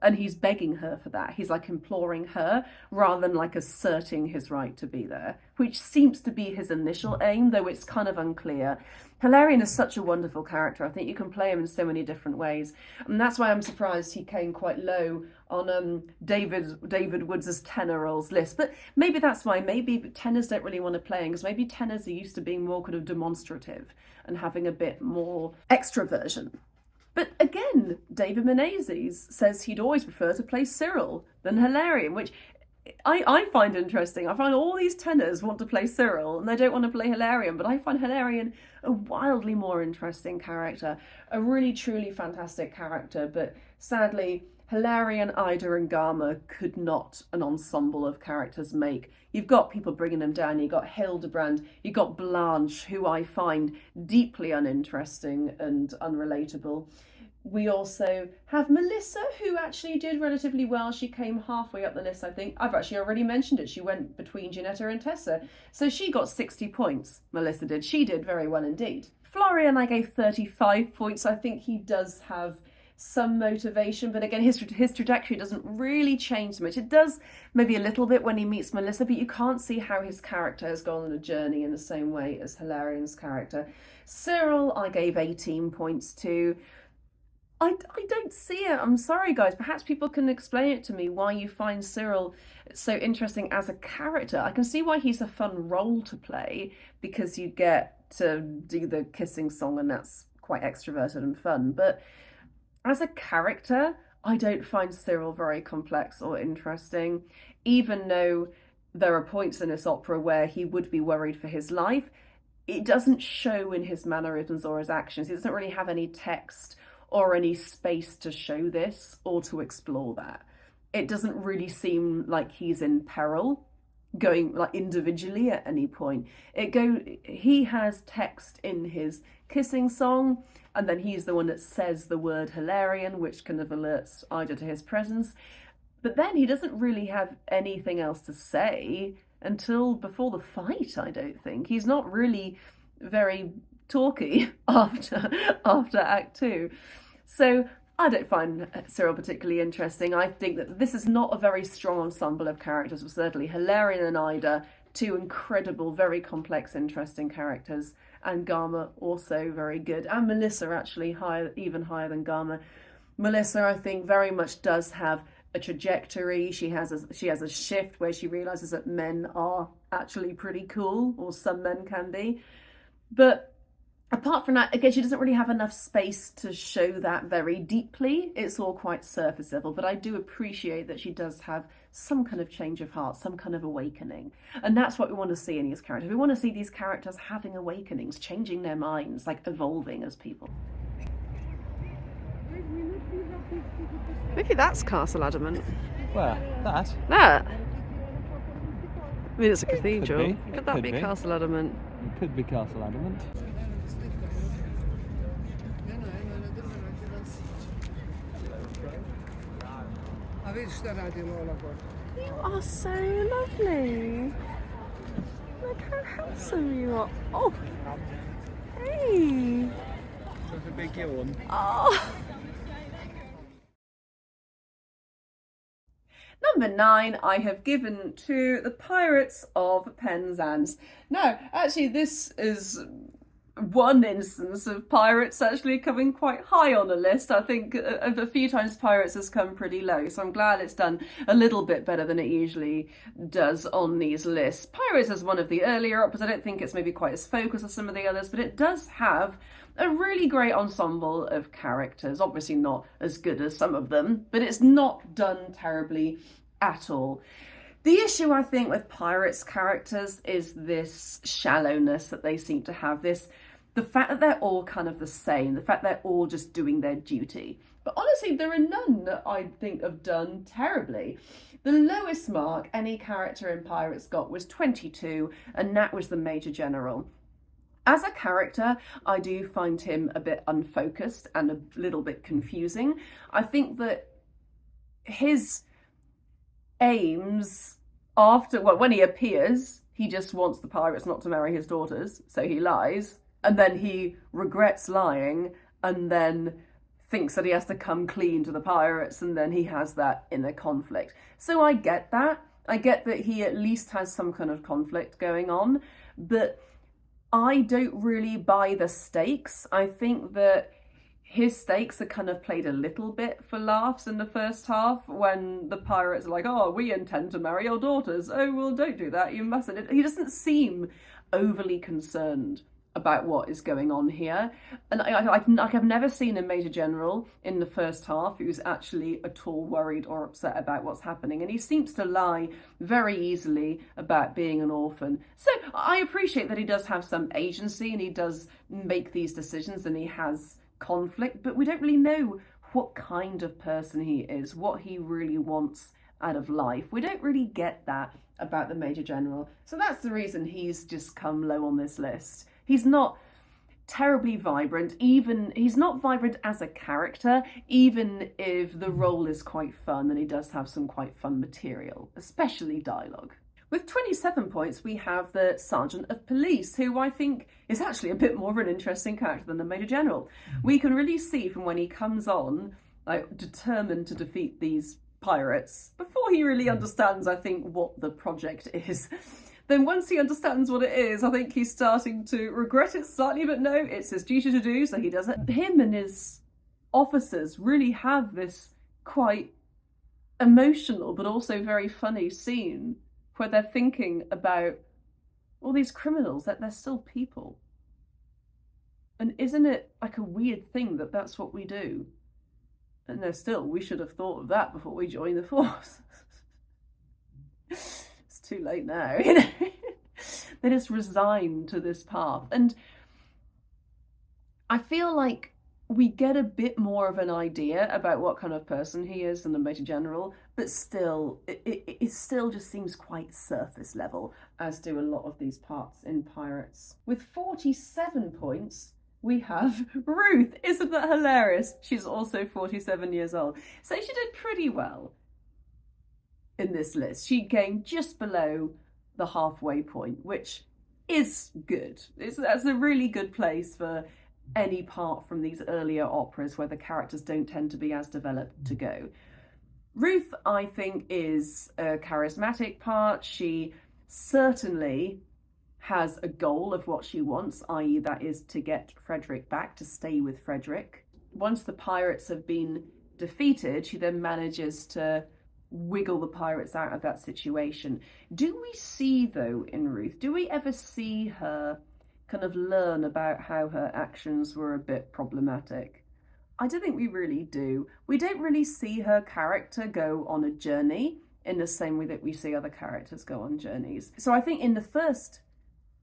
Speaker 1: and he's begging her for that. He's like imploring her rather than like asserting his right to be there, which seems to be his initial aim, though it's kind of unclear. Hilarion is such a wonderful character. I think you can play him in so many different ways, and that's why I'm surprised he came quite low on David Woods' tenor roles list. But maybe that's why. Maybe tenors don't really want to play him, because maybe tenors are used to being more kind of demonstrative and having a bit more extroversion. But again, David Menezes says he'd always prefer to play Cyril than Hilarion, which I find interesting. I find all these tenors want to play Cyril and they don't want to play Hilarion, but I find Hilarion a wildly more interesting character, a really truly fantastic character. But sadly, Hilarion, Ida and Gama could not an ensemble of characters make. You've got people bringing them down. You've got Hildebrand, you've got Blanche, who I find deeply uninteresting and unrelatable. We also have Melissa, who actually did relatively well. She came halfway up the list, I think. I've actually already mentioned it. She went between Ginetta and Tessa. So she got 60 points, Melissa did. She did very well indeed. Florian, I gave 35 points. I think he does have some motivation, but again, his trajectory doesn't really change so much. It does maybe a little bit when he meets Melissa, but you can't see how his character has gone on a journey in the same way as Hilarion's character. Cyril, I gave 18 points to. I don't see it. I'm sorry, guys. Perhaps people can explain it to me why you find Cyril so interesting as a character. I can see why he's a fun role to play, because you get to do the kissing song and that's quite extroverted and fun. But as a character, I don't find Cyril very complex or interesting, even though there are points in this opera where he would be worried for his life. It doesn't show in his mannerisms or his actions. He doesn't really have any text or any space to show this or to explore that. It doesn't really seem like he's in peril going like individually at any point. He has text in his kissing song, and then he's the one that says the word Hilarion, which kind of alerts Ida to his presence. But then he doesn't really have anything else to say until before the fight, I don't think. He's not really very talky after Act 2. So I don't find Cyril particularly interesting. I think that this is not a very strong ensemble of characters, but certainly Hilarion and Ida, two incredible, very complex, interesting characters, and Gama also very good, and Melissa actually even higher than Gama. Melissa, I think, very much does have a trajectory. She has a shift where she realizes that men are actually pretty cool, or some men can be. But apart from that, again, she doesn't really have enough space to show that very deeply. It's all quite surface level, but I do appreciate that she does have some kind of change of heart, some kind of awakening. And that's what we want to see in these characters. We want to see these characters having awakenings, changing their minds, like evolving as people. Maybe that's Castle Adamant.
Speaker 2: Where? That?
Speaker 1: That? I mean, it's a cathedral. Could that be Castle Adamant?
Speaker 2: It could be Castle Adamant.
Speaker 1: You are so lovely. Look how handsome you are. Oh, hey.
Speaker 2: That's a big yawn.
Speaker 1: Oh. Number 9, I have given to the Pirates of Penzance. Now, actually, this is one instance of pirates actually coming quite high on the list. I think a few times pirates has come pretty low, so I'm glad it's done a little bit better than it usually does on these lists. Pirates is one of the earlier operas. I don't think it's maybe quite as focused as some of the others, but it does have a really great ensemble of characters. Obviously not as good as some of them, but it's not done terribly at all. The issue, I think, with pirates characters is this shallowness that they seem to have, the fact that they're all kind of the same, the fact they're all just doing their duty. But honestly, there are none that I think have done terribly. The lowest mark any character in Pirates got was 22, and that was the Major General. As a character, I do find him a bit unfocused and a little bit confusing. I think that his aims after, well, when he appears, he just wants the pirates not to marry his daughters, so he lies, and then he regrets lying, and then thinks that he has to come clean to the pirates, and then he has that inner conflict. So I get that. I get that he at least has some kind of conflict going on, but I don't really buy the stakes. I think that his stakes are kind of played a little bit for laughs in the first half when the pirates are like, oh, we intend to marry your daughters. Oh, well, don't do that. You mustn't. He doesn't seem overly concerned about what is going on here. And I've never seen a Major General in the first half who's actually at all worried or upset about what's happening. And he seems to lie very easily about being an orphan. So I appreciate that he does have some agency and he does make these decisions and he has conflict, but we don't really know what kind of person he is, what he really wants out of life. We don't really get that about the Major General. So that's the reason he's just come low on this list. He's not terribly vibrant, he's not vibrant as a character, even if the role is quite fun and he does have some quite fun material, especially dialogue. With 27 points, we have the Sergeant of Police, who I think is actually a bit more of an interesting character than the Major General. We can really see from when he comes on, like, determined to defeat these pirates, before he really understands, I think, what the project is. Then once he understands what it is, I think he's starting to regret it slightly, but no, it's his duty to do, so he does it. Him and his officers really have this quite emotional, but also very funny scene where they're thinking about all these criminals, that they're still people. And isn't it like a weird thing that that's what we do? And they're still, we should have thought of that before we joined the force. It's too late now, you know. They're just resigned to this path. And I feel like we get a bit more of an idea about what kind of person he is than the Major General, but still, it still just seems quite surface level, as do a lot of these parts in Pirates. With 47 points, we have Ruth. Isn't that hilarious? She's also 47 years old. So she did pretty well in this list. She came just below the halfway point, which is good. That's a really good place for any part from these earlier operas where the characters don't tend to be as developed to go. Ruth, I think, is a charismatic part. She certainly has a goal of what she wants, i.e. that is to get Frederick back, to stay with Frederick. Once the pirates have been defeated, she then manages to wiggle the pirates out of that situation. Do we see, though, in Ruth, do we ever see her kind of learn about how her actions were a bit problematic? I don't think we really do. We don't really see her character go on a journey in the same way that we see other characters go on journeys. So I think in the first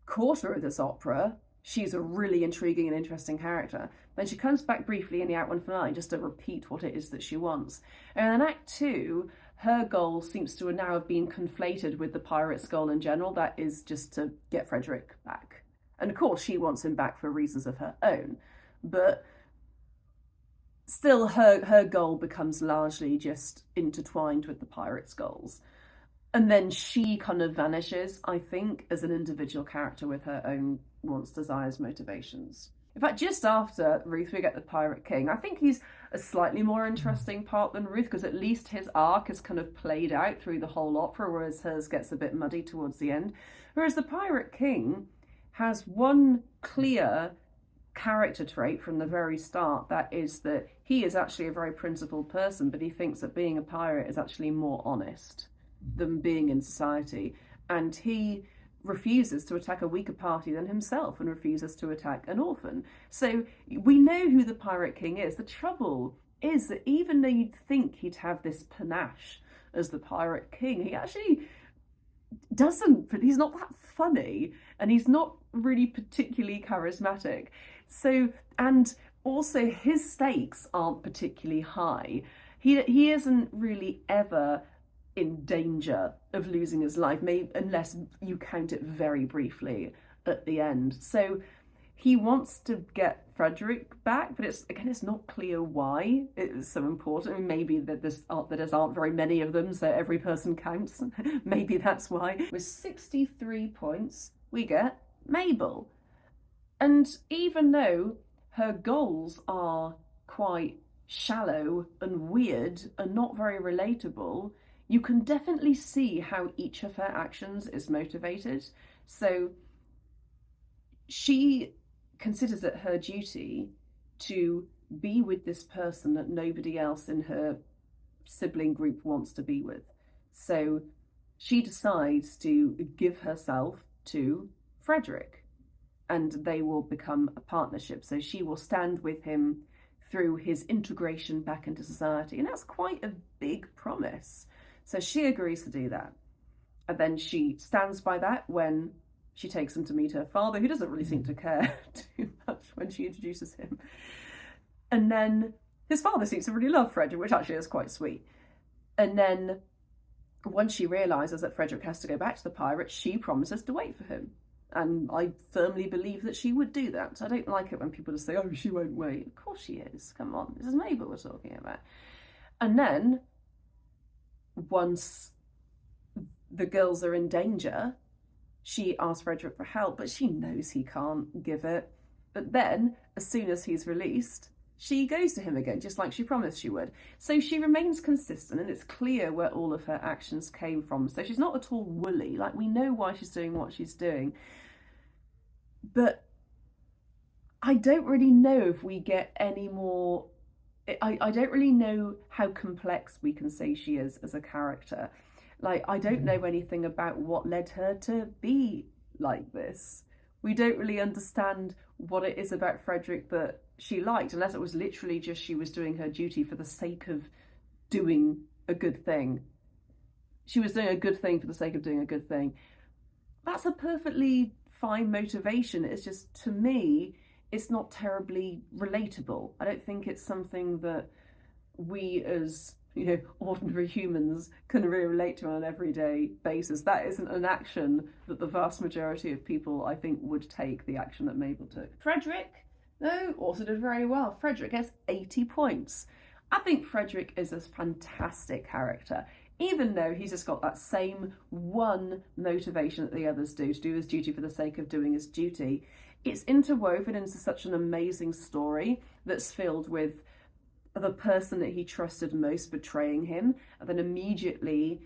Speaker 1: quarter of this opera, she's a really intriguing and interesting character. Then she comes back briefly in the Act 1 finale just to repeat what it is that she wants. And in Act 2, her goal seems to now have been conflated with the pirate's goal in general. That is just to get Frederick back. And of course, she wants him back for reasons of her own. But still, her goal becomes largely just intertwined with the pirate's goals. And then she kind of vanishes, I think, as an individual character with her own wants, desires, motivations. In fact, just after Ruth, we get the Pirate King. I think he's a slightly more interesting part than Ruth, because at least his arc is kind of played out through the whole opera, whereas hers gets a bit muddy towards the end. Whereas the Pirate King has one clear character trait from the very start, that is that he is actually a very principled person, but he thinks that being a pirate is actually more honest than being in society, and he refuses to attack a weaker party than himself and refuses to attack an orphan. So we know who the Pirate King is. The trouble is that even though you'd think he'd have this panache as the Pirate King, he actually doesn't. But he's not that funny, and he's not really particularly charismatic. So, and also his stakes aren't particularly high. He isn't really ever in danger of losing his life, maybe unless you count it very briefly at the end. So he wants to get Frederick back, but it's not clear why it's so important. Maybe that there aren't very many of them, so every person counts. Maybe that's why. With 63 points, we get Mabel. And even though her goals are quite shallow and weird and not very relatable, you can definitely see how each of her actions is motivated. So she considers it her duty to be with this person that nobody else in her sibling group wants to be with. So she decides to give herself to Frederick, and they will become a partnership. So she will stand with him through his integration back into society. And that's quite a big promise. So she agrees to do that. And then she stands by that when she takes him to meet her father, who doesn't really seem to care too much when she introduces him. And then his father seems to really love Frederick, which actually is quite sweet. And then once she realises that Frederick has to go back to the pirates, she promises to wait for him. And I firmly believe that she would do that. So I don't like it when people just say, oh, she won't wait. Of course she is. Come on. This is Mabel we're talking about. And then once the girls are in danger, she asks Frederick for help, but she knows he can't give it. But then, as soon as he's released, she goes to him again, just like she promised she would. So she remains consistent, and it's clear where all of her actions came from. So she's not at all woolly. Like, we know why she's doing what she's doing. But I don't really know if we get any more... I don't really know how complex we can say she is as a character. Like, I don't know anything about what led her to be like this. We don't really understand what it is about Frederick that she liked, unless it was literally just she was doing her duty for the sake of doing a good thing. She was doing a good thing for the sake of doing a good thing. That's a perfectly fine motivation. It's just, to me, it's not terribly relatable. I don't think it's something that we as, ordinary humans can really relate to on an everyday basis. That isn't an action that the vast majority of people, I think, would take, the action that Mabel took. Frederick, though, also did very well. Frederick gets 80 points. I think Frederick is a fantastic character, even though he's just got that same one motivation that the others do, to do his duty for the sake of doing his duty. It's interwoven into such an amazing story that's filled with the person that he trusted most betraying him, and then immediately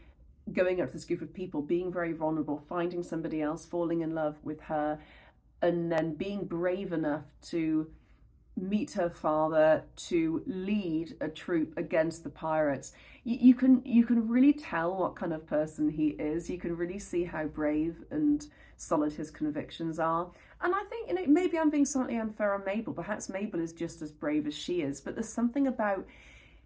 Speaker 1: going up to this group of people, being very vulnerable, finding somebody else, falling in love with her, and then being brave enough to meet her father, to lead a troop against the pirates. You can really tell what kind of person he is. You can really see how brave and solid his convictions are. And I think, you know, maybe I'm being slightly unfair on Mabel. Perhaps Mabel is just as brave as she is, but there's something about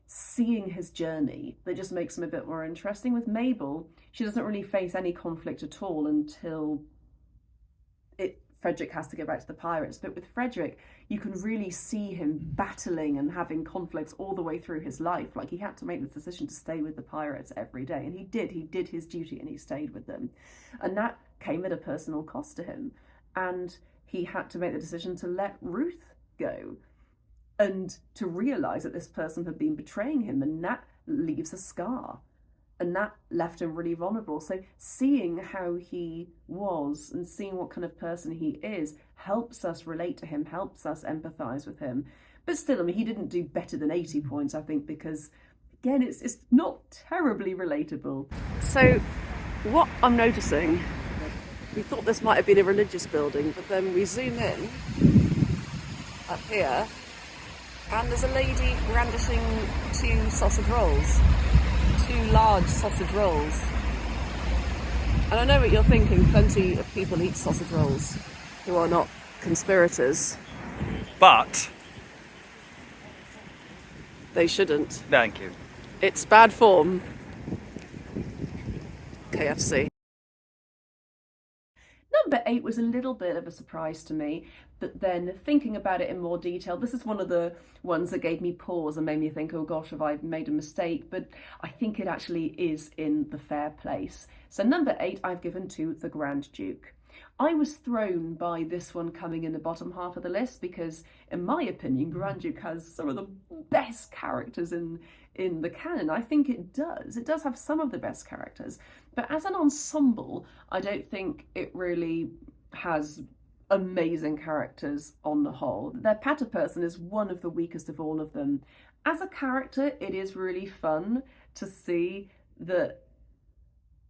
Speaker 1: seeing his journey that just makes him a bit more interesting. With Mabel, she doesn't really face any conflict at all until Frederick has to go back to the pirates. But with Frederick, you can really see him battling and having conflicts all the way through his life. Like, he had to make the decision to stay with the pirates every day, and he did his duty, and he stayed with them, and that came at a personal cost to him. And he had to make the decision to let Ruth go, and to realise that this person had been betraying him, and that leaves a scar. And that left him really vulnerable. So seeing how he was and seeing what kind of person he is helps us relate to him, helps us empathise with him. But still, I mean, he didn't do better than 80 points, I think, because, again, it's not terribly relatable. So what I'm noticing, we thought this might have been a religious building, but then we zoom in up here, and there's a lady brandishing 2 sausage rolls. 2 large sausage rolls. And I know what you're thinking, plenty of people eat sausage rolls who are not conspirators.
Speaker 2: But
Speaker 1: they shouldn't.
Speaker 2: Thank you.
Speaker 1: It's bad form. KFC. Number 8 was a little bit of a surprise to me, but then thinking about it in more detail, this is one of the ones that gave me pause and made me think, oh gosh, have I made a mistake? But I think it actually is in the fair place. So number 8, I've given to the Grand Duke. I was thrown by this one coming in the bottom half of the list because, in my opinion, Grand Duke has some of the best characters in the canon. I think it does. It does have some of the best characters. But as an ensemble, I don't think it really has amazing characters on the whole. Their patter person is one of the weakest of all of them. As a character, it is really fun to see that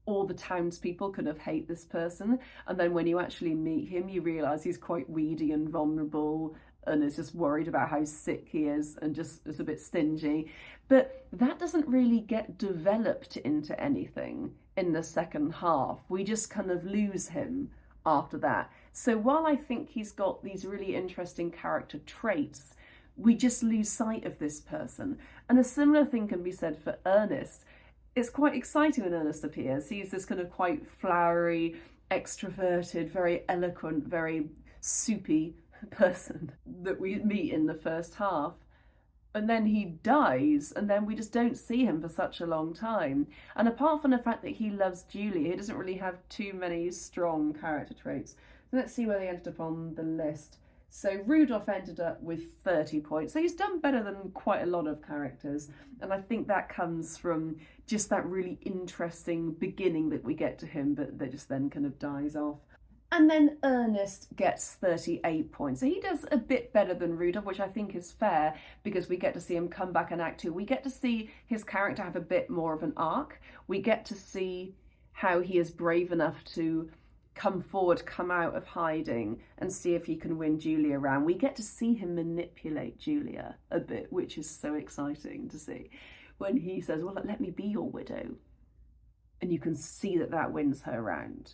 Speaker 1: all the townspeople kind of hate this person, and then when you actually meet him, you realise he's quite weedy and vulnerable and is just worried about how sick he is and just is a bit stingy. But that doesn't really get developed into anything in the second half. We just kind of lose him after that. So while I think he's got these really interesting character traits, we just lose sight of this person. And a similar thing can be said for Ernest. It's quite exciting when Ernest appears. He's this kind of quite flowery, extroverted, very eloquent, very soupy person that we meet in the first half. And then he dies, and then we just don't see him for such a long time. And apart from the fact that he loves Julia, he doesn't really have too many strong character traits. So let's see where they ended up on the list. So Rudolph ended up with 30 points. So he's done better than quite a lot of characters. And I think that comes from just that really interesting beginning that we get to him, but that just then kind of dies off. And then Ernest gets 38 points. So he does a bit better than Rudolph, which I think is fair, because we get to see him come back in Act 2. We get to see his character have a bit more of an arc. We get to see how he is brave enough to come forward, come out of hiding, and see if he can win Julia around. We get to see him manipulate Julia a bit, which is so exciting to see. When he says, well, let me be your widow. And you can see that that wins her round.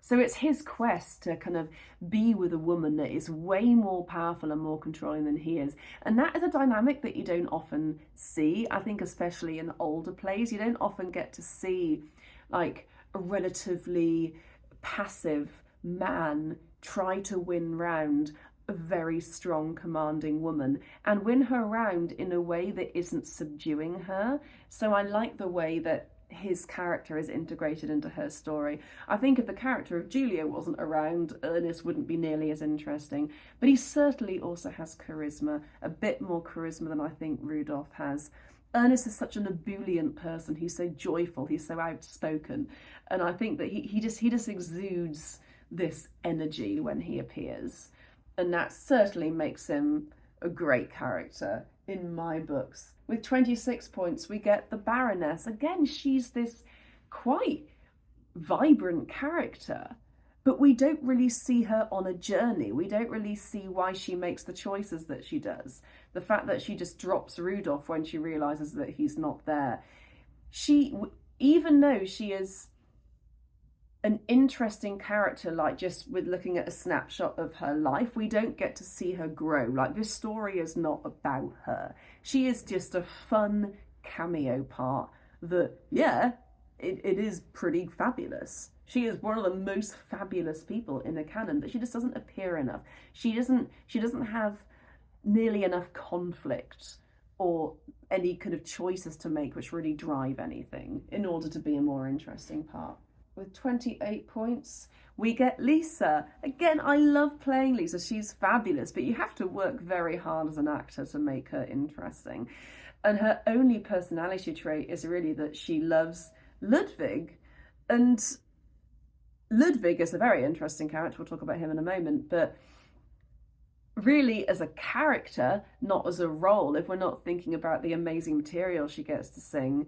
Speaker 1: So it's his quest to kind of be with a woman that is way more powerful and more controlling than he is. And that is a dynamic that you don't often see. I think especially in older plays, you don't often get to see like a relatively passive man try to win round a very strong, commanding woman and win her round in a way that isn't subduing her. So I like the way that his character is integrated into her story. I think if the character of Julia wasn't around, Ernest wouldn't be nearly as interesting, but he certainly also has charisma, a bit more charisma than I think Rudolph has. Ernest is such an ebullient person. He's so joyful, he's so outspoken, and I think that he just exudes this energy when he appears, and that certainly makes him a great character in my books. With 26 points, we get the Baroness. Again, she's this quite vibrant character. but we don't really see her on a journey. We don't really see why she makes the choices that she does. The fact that she just drops Rudolph when she realises that he's not there. Even though she is an interesting character, like just with looking at a snapshot of her life, we don't get to see her grow. Like, this story is not about her. She is just a fun cameo part that, yeah, it is pretty fabulous. She is one of the most fabulous people in the canon, but she just doesn't appear enough. She doesn't have nearly enough conflict or any kind of choices to make which really drive anything in order to be a more interesting part. With 28 points, we get Lisa. Again, I love playing Lisa. She's fabulous, but you have to work very hard as an actor to make her interesting. And her only personality trait is really that she loves Ludwig. And Ludwig is a very interesting character. We'll talk about him in a moment, but really as a character, not as a role, if we're not thinking about the amazing material she gets to sing,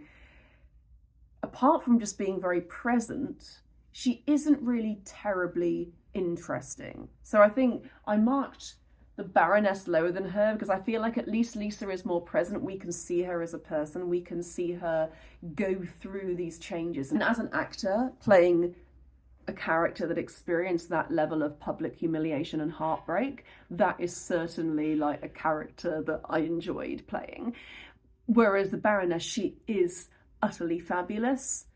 Speaker 1: apart from just being very present, she isn't really terribly interesting. So I think I marked the Baroness lower than her because I feel like at least Lisa is more present. We can see her as a person. We can see her go through these changes. And as an actor playing a character that experienced that level of public humiliation and heartbreak, that is certainly like a character that I enjoyed playing. Whereas the Baroness, she is utterly fabulous,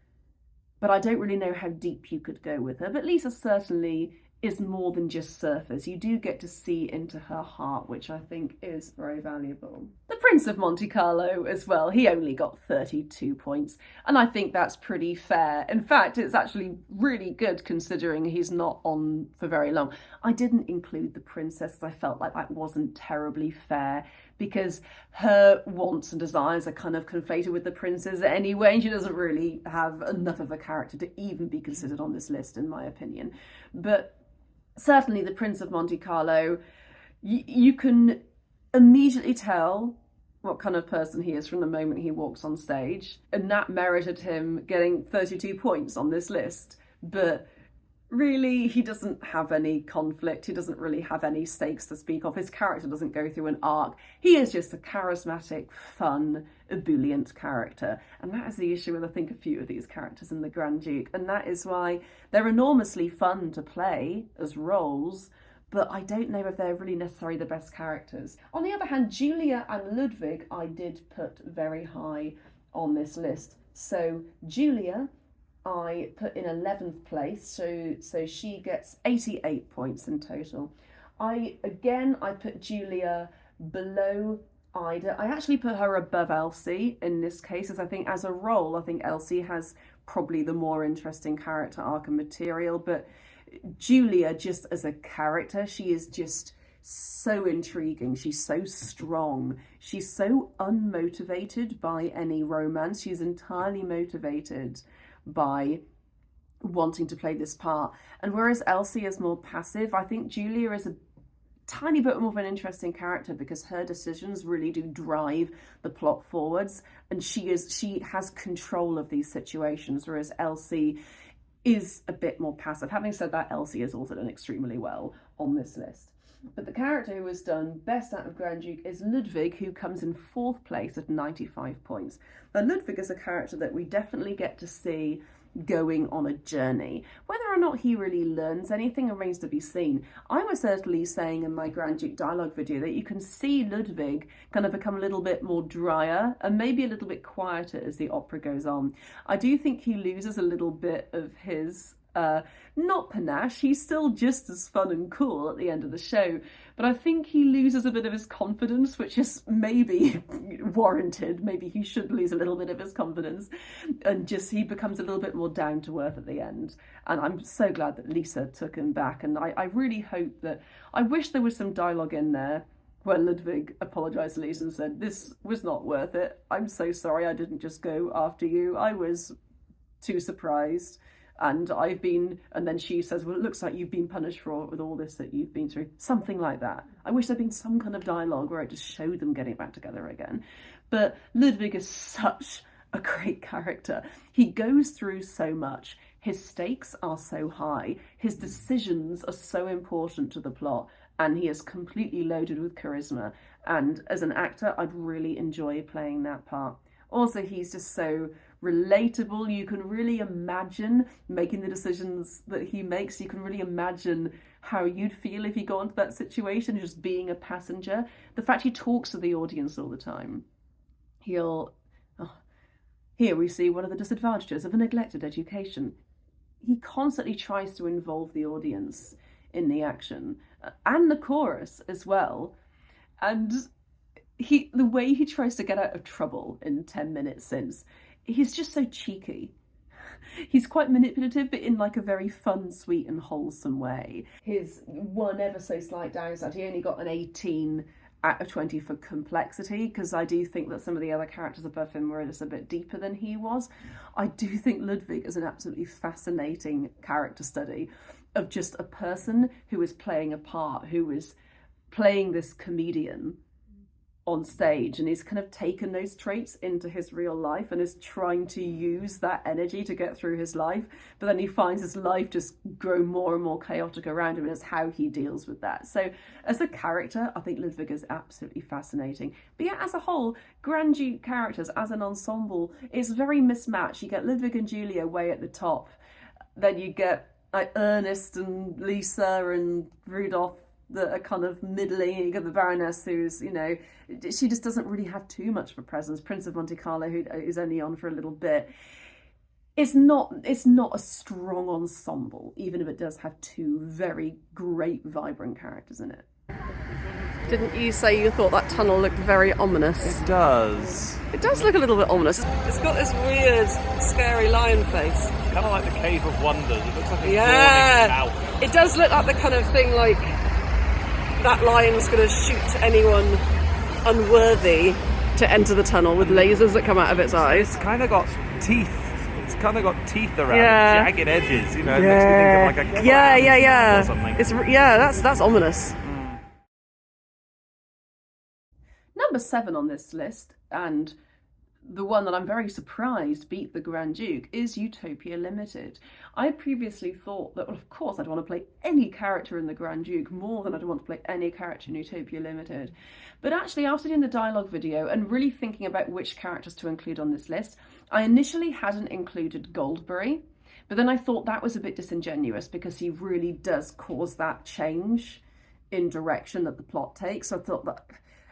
Speaker 1: but I don't really know how deep you could go with her. But Lisa certainly is more than just surface. You do get to see into her heart, which I think is very valuable. The Prince of Monte Carlo as well, he only got 32 points, and I think that's pretty fair. In fact, it's actually really good considering he's not on for very long. I didn't include the princess, I felt like that wasn't terribly fair, because her wants and desires are kind of conflated with the prince's anyway, and she doesn't really have enough of a character to even be considered on this list, in my opinion. But certainly the Prince of Monte Carlo, you can immediately tell what kind of person he is from the moment he walks on stage, and that merited him getting 32 points on this list. But really, he doesn't have any conflict. He doesn't really have any stakes to speak of. His character doesn't go through an arc. He is just a charismatic, fun, ebullient character. And that is the issue with, I think, a few of these characters in the Grand Duke. And that is why they're enormously fun to play as roles, but I don't know if they're really necessarily the best characters. On the other hand, Julia and Ludwig, I did put very high on this list. So Julia, I put in 11th place, so she gets 88 points in total. I put Julia below Ida. I actually put her above Elsie in this case, as I think as a role, I think Elsie has probably the more interesting character arc and material, but Julia, just as a character, she is just so intriguing. She's so strong. She's so unmotivated by any romance. She's entirely motivated by wanting to play this part. And whereas Elsie is more passive, I think Julia is a tiny bit more of an interesting character because her decisions really do drive the plot forwards, and she has control of these situations, whereas Elsie is a bit more passive. Having said that, Elsie has also done extremely well on this list. But the character who has done best out of Grand Duke is Ludwig, who comes in 4th place at 95 points. Now, Ludwig is a character that we definitely get to see going on a journey. Whether or not he really learns anything remains to be seen. I was certainly saying in my Grand Duke dialogue video that you can see Ludwig kind of become a little bit more drier and maybe a little bit quieter as the opera goes on. I do think he loses a little bit of his not panache. He's still just as fun and cool at the end of the show, but I think he loses a bit of his confidence, which is maybe warranted. Maybe he should lose a little bit of his confidence, and just he becomes a little bit more down to earth at the end. And I'm so glad that Lisa took him back, and I really hope that, I wish there was some dialogue in there where Ludwig apologised to Lisa and said, "This was not worth it. I'm so sorry I didn't just go after you. I was too surprised. And then she says, well, it looks like you've been punished with all this that you've been through." Something like that. I wish there'd been some kind of dialogue where it just showed them getting back together again. But Ludwig is such a great character. He goes through so much. His stakes are so high. His decisions are so important to the plot, and he is completely loaded with charisma. And as an actor, I'd really enjoy playing that part. Also, he's just so relatable. You can really imagine making the decisions that he makes. You can really imagine how you'd feel if you got into that situation, just being a passenger. The fact he talks to the audience all the time. Here we see one of the disadvantages of a neglected education. He constantly tries to involve the audience in the action, and the chorus as well. And the way he tries to get out of trouble in 10 minutes since, he's just so cheeky. He's quite manipulative, but in like a very fun, sweet and wholesome way. His one ever so slight downside, he only got an 18 out of 20 for complexity, because I do think that some of the other characters above him were just a bit deeper than he was. I do think Ludwig is an absolutely fascinating character study of just a person who is playing a part, who is playing this comedian on stage, and he's kind of taken those traits into his real life and is trying to use that energy to get through his life, but then he finds his life just grow more and more chaotic around him, and it's how he deals with that. So as a character, I think Ludwig is absolutely fascinating. But yeah, as a whole, Grand Duke characters as an ensemble is very mismatched. You get Ludwig and Julia way at the top, then you get like Ernest and Lisa and Rudolph that are kind of middling. You get the Baroness, who's, you know, she just doesn't really have too much of a presence. Prince of Monte Carlo, who is only on for a little bit. It's not a strong ensemble, even if it does have two very great, vibrant characters in it. Didn't you say you thought that tunnel looked very ominous?
Speaker 2: It does.
Speaker 1: It does look a little bit ominous. It's got this weird, scary lion face.
Speaker 2: It's kind of like the Cave of Wonders. It looks like a
Speaker 1: yawning
Speaker 2: mouth.
Speaker 1: It does look like the kind of thing like that lion's going to shoot anyone unworthy to enter the tunnel with lasers that come out of its eyes.
Speaker 2: It's kind of got teeth. It's kind of got teeth around it, jagged edges, you know. It makes me think of like a clown or something.
Speaker 1: That's ominous. Number 7 on this list, and the one that I'm very surprised beat the Grand Duke, is Utopia Limited. I previously thought that, well, of course I'd want to play any character in the Grand Duke more than I'd want to play any character in Utopia Limited. But actually, after doing the dialogue video and really thinking about which characters to include on this list, I initially hadn't included Goldberry, but then I thought that was a bit disingenuous because he really does cause that change in direction that the plot takes. So I thought that,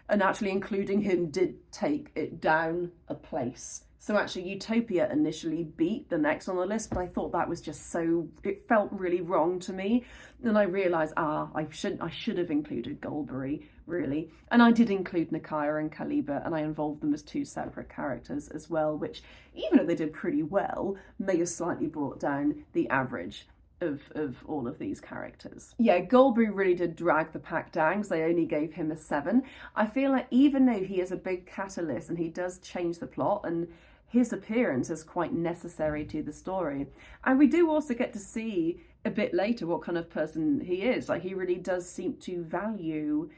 Speaker 1: and actually including him did take it down a place. So actually Utopia initially beat the next on the list, but I thought that was just so, it felt really wrong to me. And I realised, I should have included Goldberry, really. And I did include Nakia and Kaliba, and I involved them as 2 separate characters as well, which, even if they did pretty well, may have slightly brought down the average of all of these characters. Yeah, Goldberry really did drag the pack down because they only gave him a 7. I feel like even though he is a big catalyst and he does change the plot, and his appearance is quite necessary to the story, and we do also get to see a bit later what kind of person he is. Like, he really does seem to value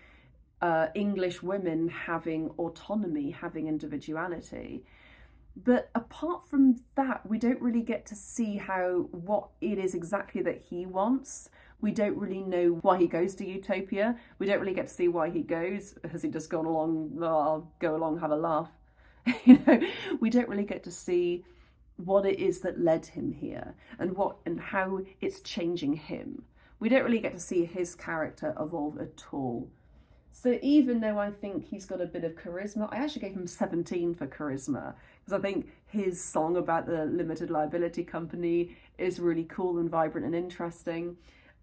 Speaker 1: English women having autonomy, having individuality. But apart from that, we don't really get to see what it is exactly that he wants. We don't really know why he goes to Utopia. We don't really get to see why he goes. Has he just gone along, oh, I'll go along, have a laugh? You know, we don't really get to see what it is that led him here and how it's changing him. We don't really get to see his character evolve at all. So even though I think he's got a bit of charisma, I actually gave him 17 for charisma, because I think his song about the limited liability company is really cool and vibrant and interesting.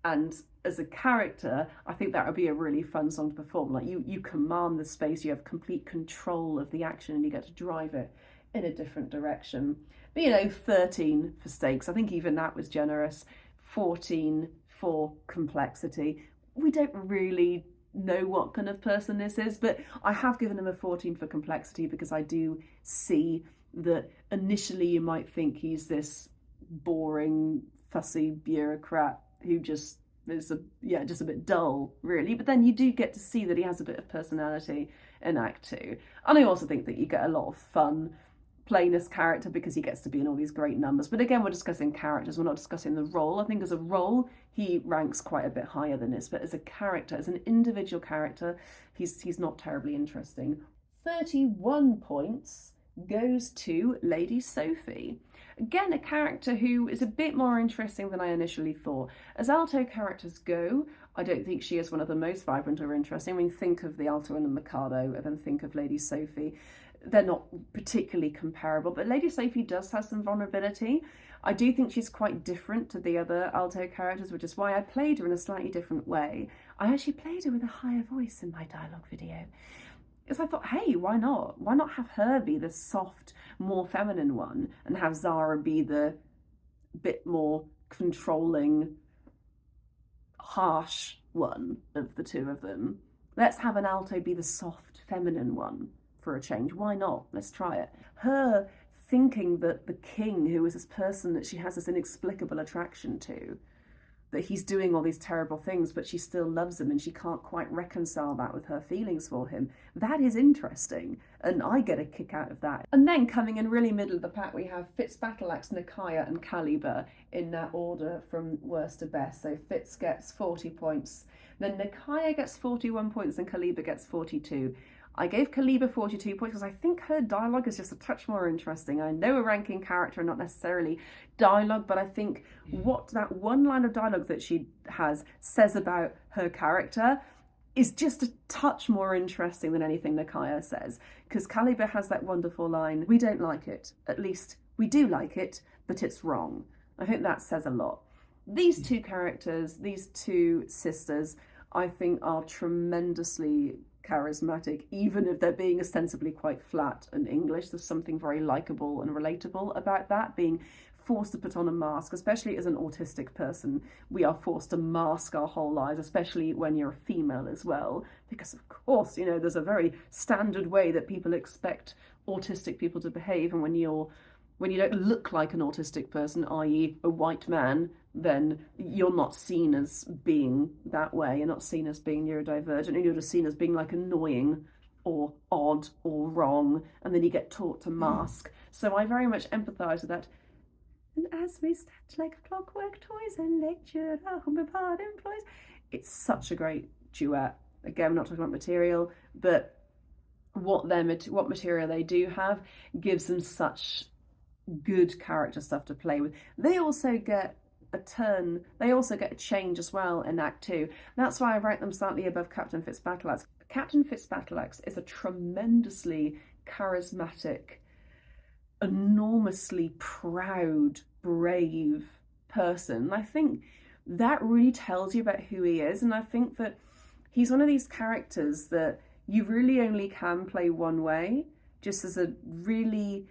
Speaker 1: And as a character, I think that would be a really fun song to perform. Like, you command the space, you have complete control of the action, and you get to drive it in a different direction. But, you know, 13 for stakes. I think even that was generous. 14 for complexity. We don't really know what kind of person this is, but I have given him a 14 for complexity because I do see that initially you might think he's this boring, fussy bureaucrat who just is just a bit dull, really. But then you do get to see that he has a bit of personality in Act 2. And I also think that you get a lot of fun playing this character because he gets to be in all these great numbers. But again, we're discussing characters, we're not discussing the role. I think as a role, he ranks quite a bit higher than this, but as a character, as an individual character, he's not terribly interesting. 31 points goes to Lady Sophie. Again, a character who is a bit more interesting than I initially thought. As alto characters go, I don't think she is one of the most vibrant or interesting. I mean, think of the alto and the Mikado, and then think of Lady Sophie. They're not particularly comparable, but Lady Sophie does have some vulnerability. I do think she's quite different to the other alto characters, which is why I played her in a slightly different way. I actually played her with a higher voice in my dialogue video. Because I thought, hey, why not? Why not have her be the soft, more feminine one, and have Zara be the bit more controlling, harsh one of the two of them? Let's have an alto be the soft, feminine one for a change. Why not? Let's try it. Her thinking that the king, who is this person that she has this inexplicable attraction to, that he's doing all these terrible things, but she still loves him and she can't quite reconcile that with her feelings for him. That is interesting, and I get a kick out of that. And then coming in really middle of the pack, we have Fitz, Battleaxe, Nakia and Caliber in that order from worst to best. So Fitz gets 40 points, then Nakia gets 41 points and Caliber gets 42. I gave Caliber 42 points because I think her dialogue is just a touch more interesting. I know a ranking character, not necessarily dialogue, but I think what that one line of dialogue that she has says about her character is just a touch more interesting than anything Nakia says. Because Caliber has that wonderful line, "We don't like it. At least we do like it, but it's wrong." I think that says a lot. These two characters, these two sisters, I think are tremendously charismatic, even if they're being ostensibly quite flat and English. There's something very likable and relatable about that, being forced to put on a mask, especially as an autistic person. We are forced to mask our whole lives, especially when you're a female as well, because of course, you know, there's a very standard way that people expect autistic people to behave, and when you don't look like an autistic person, i.e. a white man, then you're not seen as being that way. You're not seen as being neurodivergent, and you're just seen as being like annoying or odd or wrong, and then you get taught to mask. So I very much empathise with that. And as we stand like clockwork toys and lecture our humble part employs. It's such a great duet. Again, we're not talking about material, but what material they do have gives them such good character stuff to play with. They also get a turn, they also get a change as well in Act 2. That's why I rank them slightly above Captain Fitz Battleaxe. Captain Fitz Battleaxe is a tremendously charismatic, enormously proud, brave person. I think that really tells you about who he is, and I think that he's one of these characters that you really only can play one way, just as a really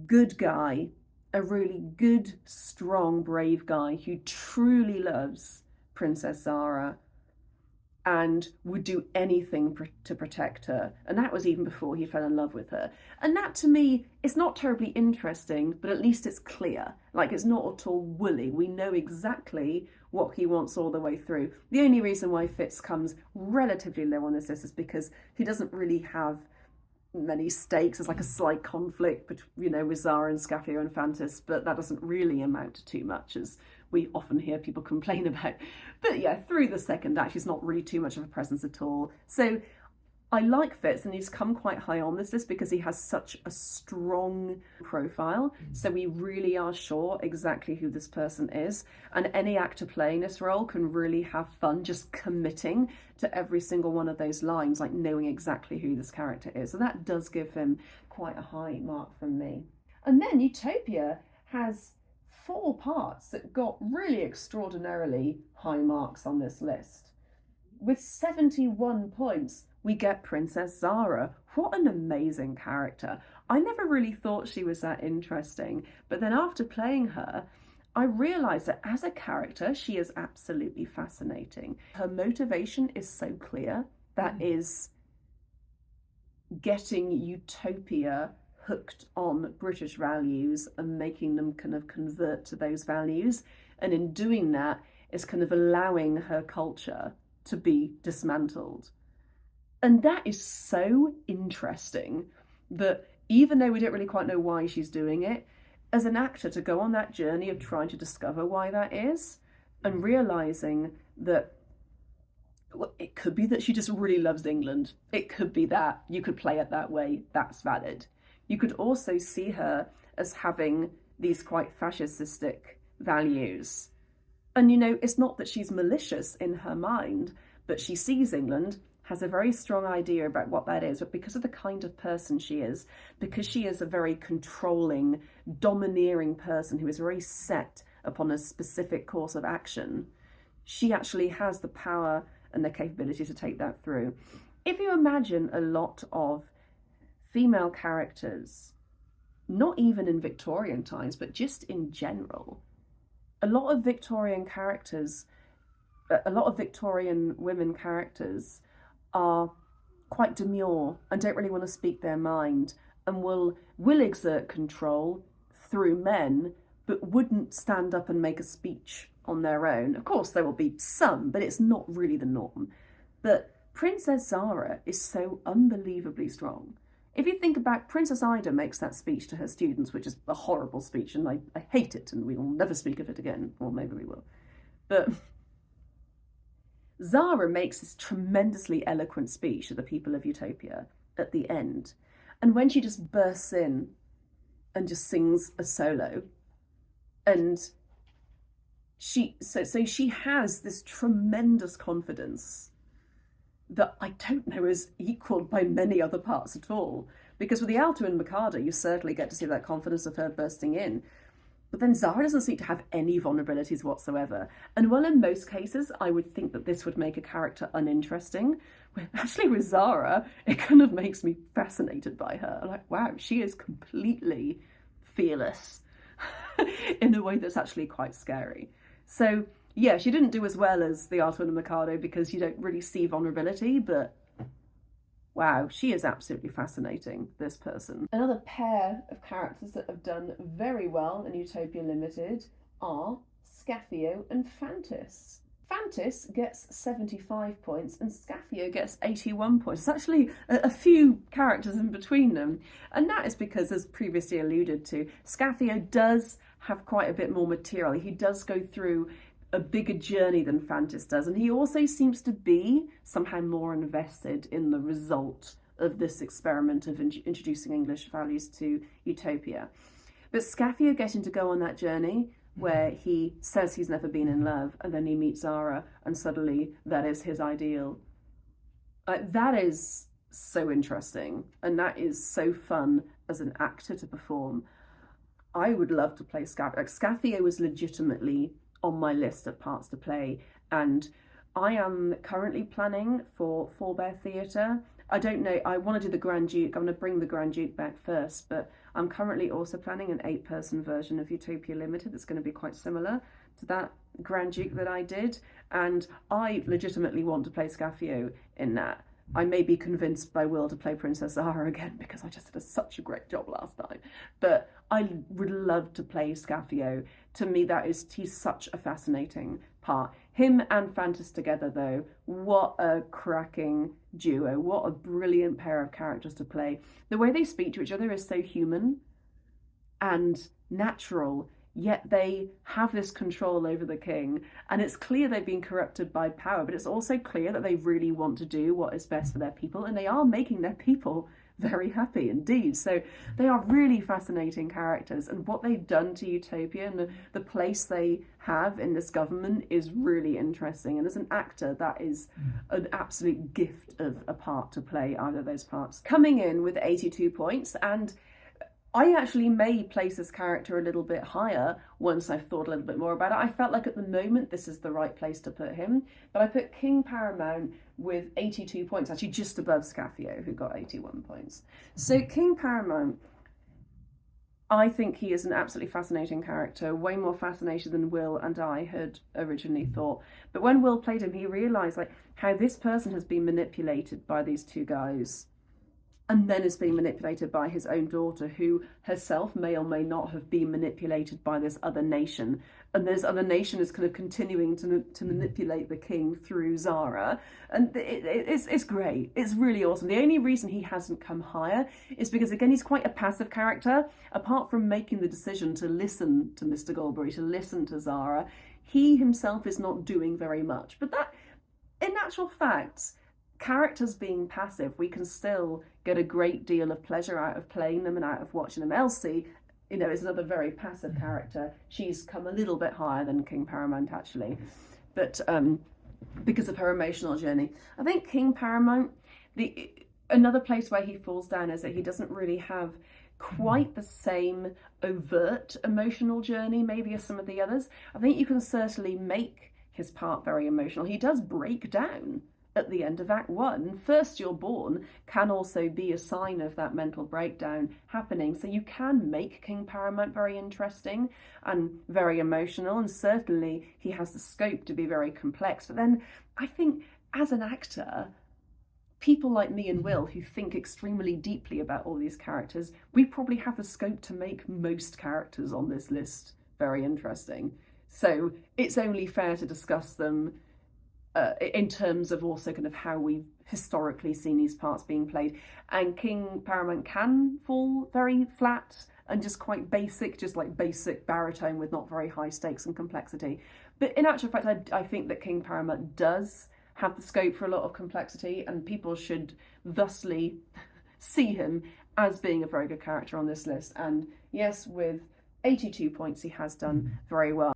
Speaker 1: good guy, a really good, strong, brave guy who truly loves Princess Zara and would do anything to protect her. And that was even before he fell in love with her. And that, to me, is not terribly interesting, but at least it's clear. Like, it's not at all woolly. We know exactly what he wants all the way through. The only reason why Fitz comes relatively low on this list is because he doesn't really have many stakes. There's like a slight conflict between, you know, with Zara and Scapio and Fantis, but that doesn't really amount to too much, as we often hear people complain about. But yeah, through the second act, he's not really too much of a presence at all. So I like Fitz, and he's come quite high on this list because he has such a strong profile. So we really are sure exactly who this person is. And any actor playing this role can really have fun just committing to every single one of those lines, like knowing exactly who this character is. So that does give him quite a high mark from me. And then Utopia has 4 parts that got really extraordinarily high marks on this list. With 71 points, we get Princess Zara. What an amazing character. I never really thought she was that interesting, but then after playing her, I realised that as a character, she is absolutely fascinating. Her motivation is so clear. That is getting Utopia hooked on British values and making them kind of convert to those values. And in doing that, is kind of allowing her culture to be dismantled. And that is so interesting that even though we don't really quite know why she's doing it, as an actor to go on that journey of trying to discover why that is, and realising that it could be that she just really loves England. It could be that. You could play it that way. That's valid. You could also see her as having these quite fascistic values. And, you know, it's not that she's malicious in her mind, but she sees England, has a very strong idea about what that is, but because of the kind of person she is, because she is a very controlling, domineering person who is very set upon a specific course of action, she actually has the power and the capability to take that through. If you imagine a lot of female characters, not even in Victorian times, but just in general, a lot of Victorian characters, a lot of Victorian women characters are quite demure and don't really want to speak their mind, and will exert control through men, but wouldn't stand up and make a speech on their own. Of course, there will be some, but it's not really the norm. But Princess Zara is so unbelievably strong. If you think about, Princess Ida makes that speech to her students, which is a horrible speech, and I hate it, and we will never speak of it again, or maybe we will. But Zara makes this tremendously eloquent speech to the people of Utopia at the end. And when she just bursts in and just sings a solo, and she has this tremendous confidence that I don't know is equalled by many other parts at all. Because with the alto and Mikado, you certainly get to see that confidence of her bursting in. But then Zara doesn't seem to have any vulnerabilities whatsoever. And while in most cases, I would think that this would make a character uninteresting, actually with Zara, it kind of makes me fascinated by her. I'm like, wow, she is completely fearless in a way that's actually quite scary. So yeah, she didn't do as well as the Alto and the Mikado because you don't really see vulnerability, but wow, she is absolutely fascinating, this person. Another pair of characters that have done very well in Utopia Limited are Scaphio and Phantis. Phantis gets 75 points and Scaphio gets 81 points. It's actually a few characters in between them. And that is because, as previously alluded to, Scaphio does have quite a bit more material. He does go through a bigger journey than Phantis does, and he also seems to be somehow more invested in the result of this experiment of introducing English values to Utopia. But Scaphio getting to go on that journey where he says he's never been in love, and then he meets Zara, and suddenly that is his ideal. That is so interesting, and that is so fun as an actor to perform. I would love to play Scaphio. Scaphio was legitimately on my list of parts to play, and I am currently planning for Forbear Theatre. I don't know, I want to do the Grand Duke. I'm going to bring the Grand Duke back first, but I'm currently also planning an 8-person version of Utopia Limited that's going to be quite similar to that Grand Duke that I did, and I legitimately want to play Scaphio in that. I may be convinced by Will to play Princess Zara again because I just did such a great job last time, but I would love to play Scaphio. To me, he's such a fascinating part. Him and Phantis together, though, what a cracking duo. What a brilliant pair of characters to play. The way they speak to each other is so human and natural, yet they have this control over the king, and it's clear they've been corrupted by power, but it's also clear that they really want to do what is best for their people, and they are making their people very happy indeed. So they are really fascinating characters, and what they've done to Utopia and the place they have in this government is really interesting. And as an actor, that is an absolute gift of a part to play either of those parts. Coming in with 82 points, and I actually may place this character a little bit higher once I've thought a little bit more about it. I felt like at the moment this is the right place to put him, but I put King Paramount with 82 points, actually just above Scaphio, who got 81 points. So King Paramount, I think he is an absolutely fascinating character, way more fascinating than Will and I had originally thought. But when Will played him, he realised like how this person has been manipulated by these two guys and then is being manipulated by his own daughter, who herself may or may not have been manipulated by this other nation. And this other nation is kind of continuing to manipulate the king through Zara. And it's great. It's really awesome. The only reason he hasn't come higher is because, again, he's quite a passive character. Apart from making the decision to listen to Mr. Goldberry, to listen to Zara, he himself is not doing very much. But that, in actual fact, characters being passive, we can still get a great deal of pleasure out of playing them and out of watching them. Elsie, you know, is another very passive character. She's come a little bit higher than King Paramount, actually, but because of her emotional journey. I think King Paramount, another place where he falls down is that he doesn't really have quite the same overt emotional journey maybe as some of the others. I think you can certainly make his part very emotional. He does break down at the end of Act 1. First You're Born can also be a sign of that mental breakdown happening. So you can make King Paramount very interesting and very emotional, and certainly he has the scope to be very complex. But then I think as an actor, people like me and Will, who think extremely deeply about all these characters, we probably have the scope to make most characters on this list very interesting. So it's only fair to discuss them in terms of also kind of how we've historically seen these parts being played. And King Paramount can fall very flat and just quite basic, just like basic baritone with not very high stakes and complexity. But in actual fact, I think that King Paramount does have the scope for a lot of complexity, and people should thusly see him as being a very good character on this list. And yes, with 82 points, he has done very well.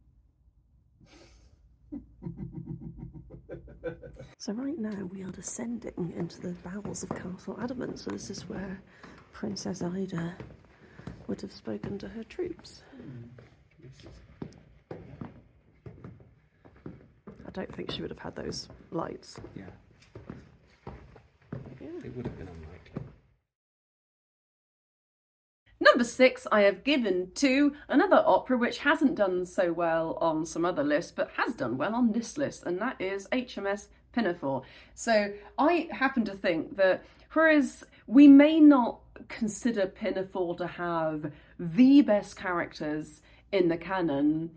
Speaker 1: So right now we are descending into the bowels of Castle Adamant. So this is where Princess Ida would have spoken to her troops. I don't think she would have had those lights.
Speaker 2: Yeah. It would have been unlikely.
Speaker 1: Number 6, I have given to another opera which hasn't done so well on some other lists, but has done well on this list, and that is HMS Pinafore. So I happen to think that whereas we may not consider Pinafore to have the best characters in the canon,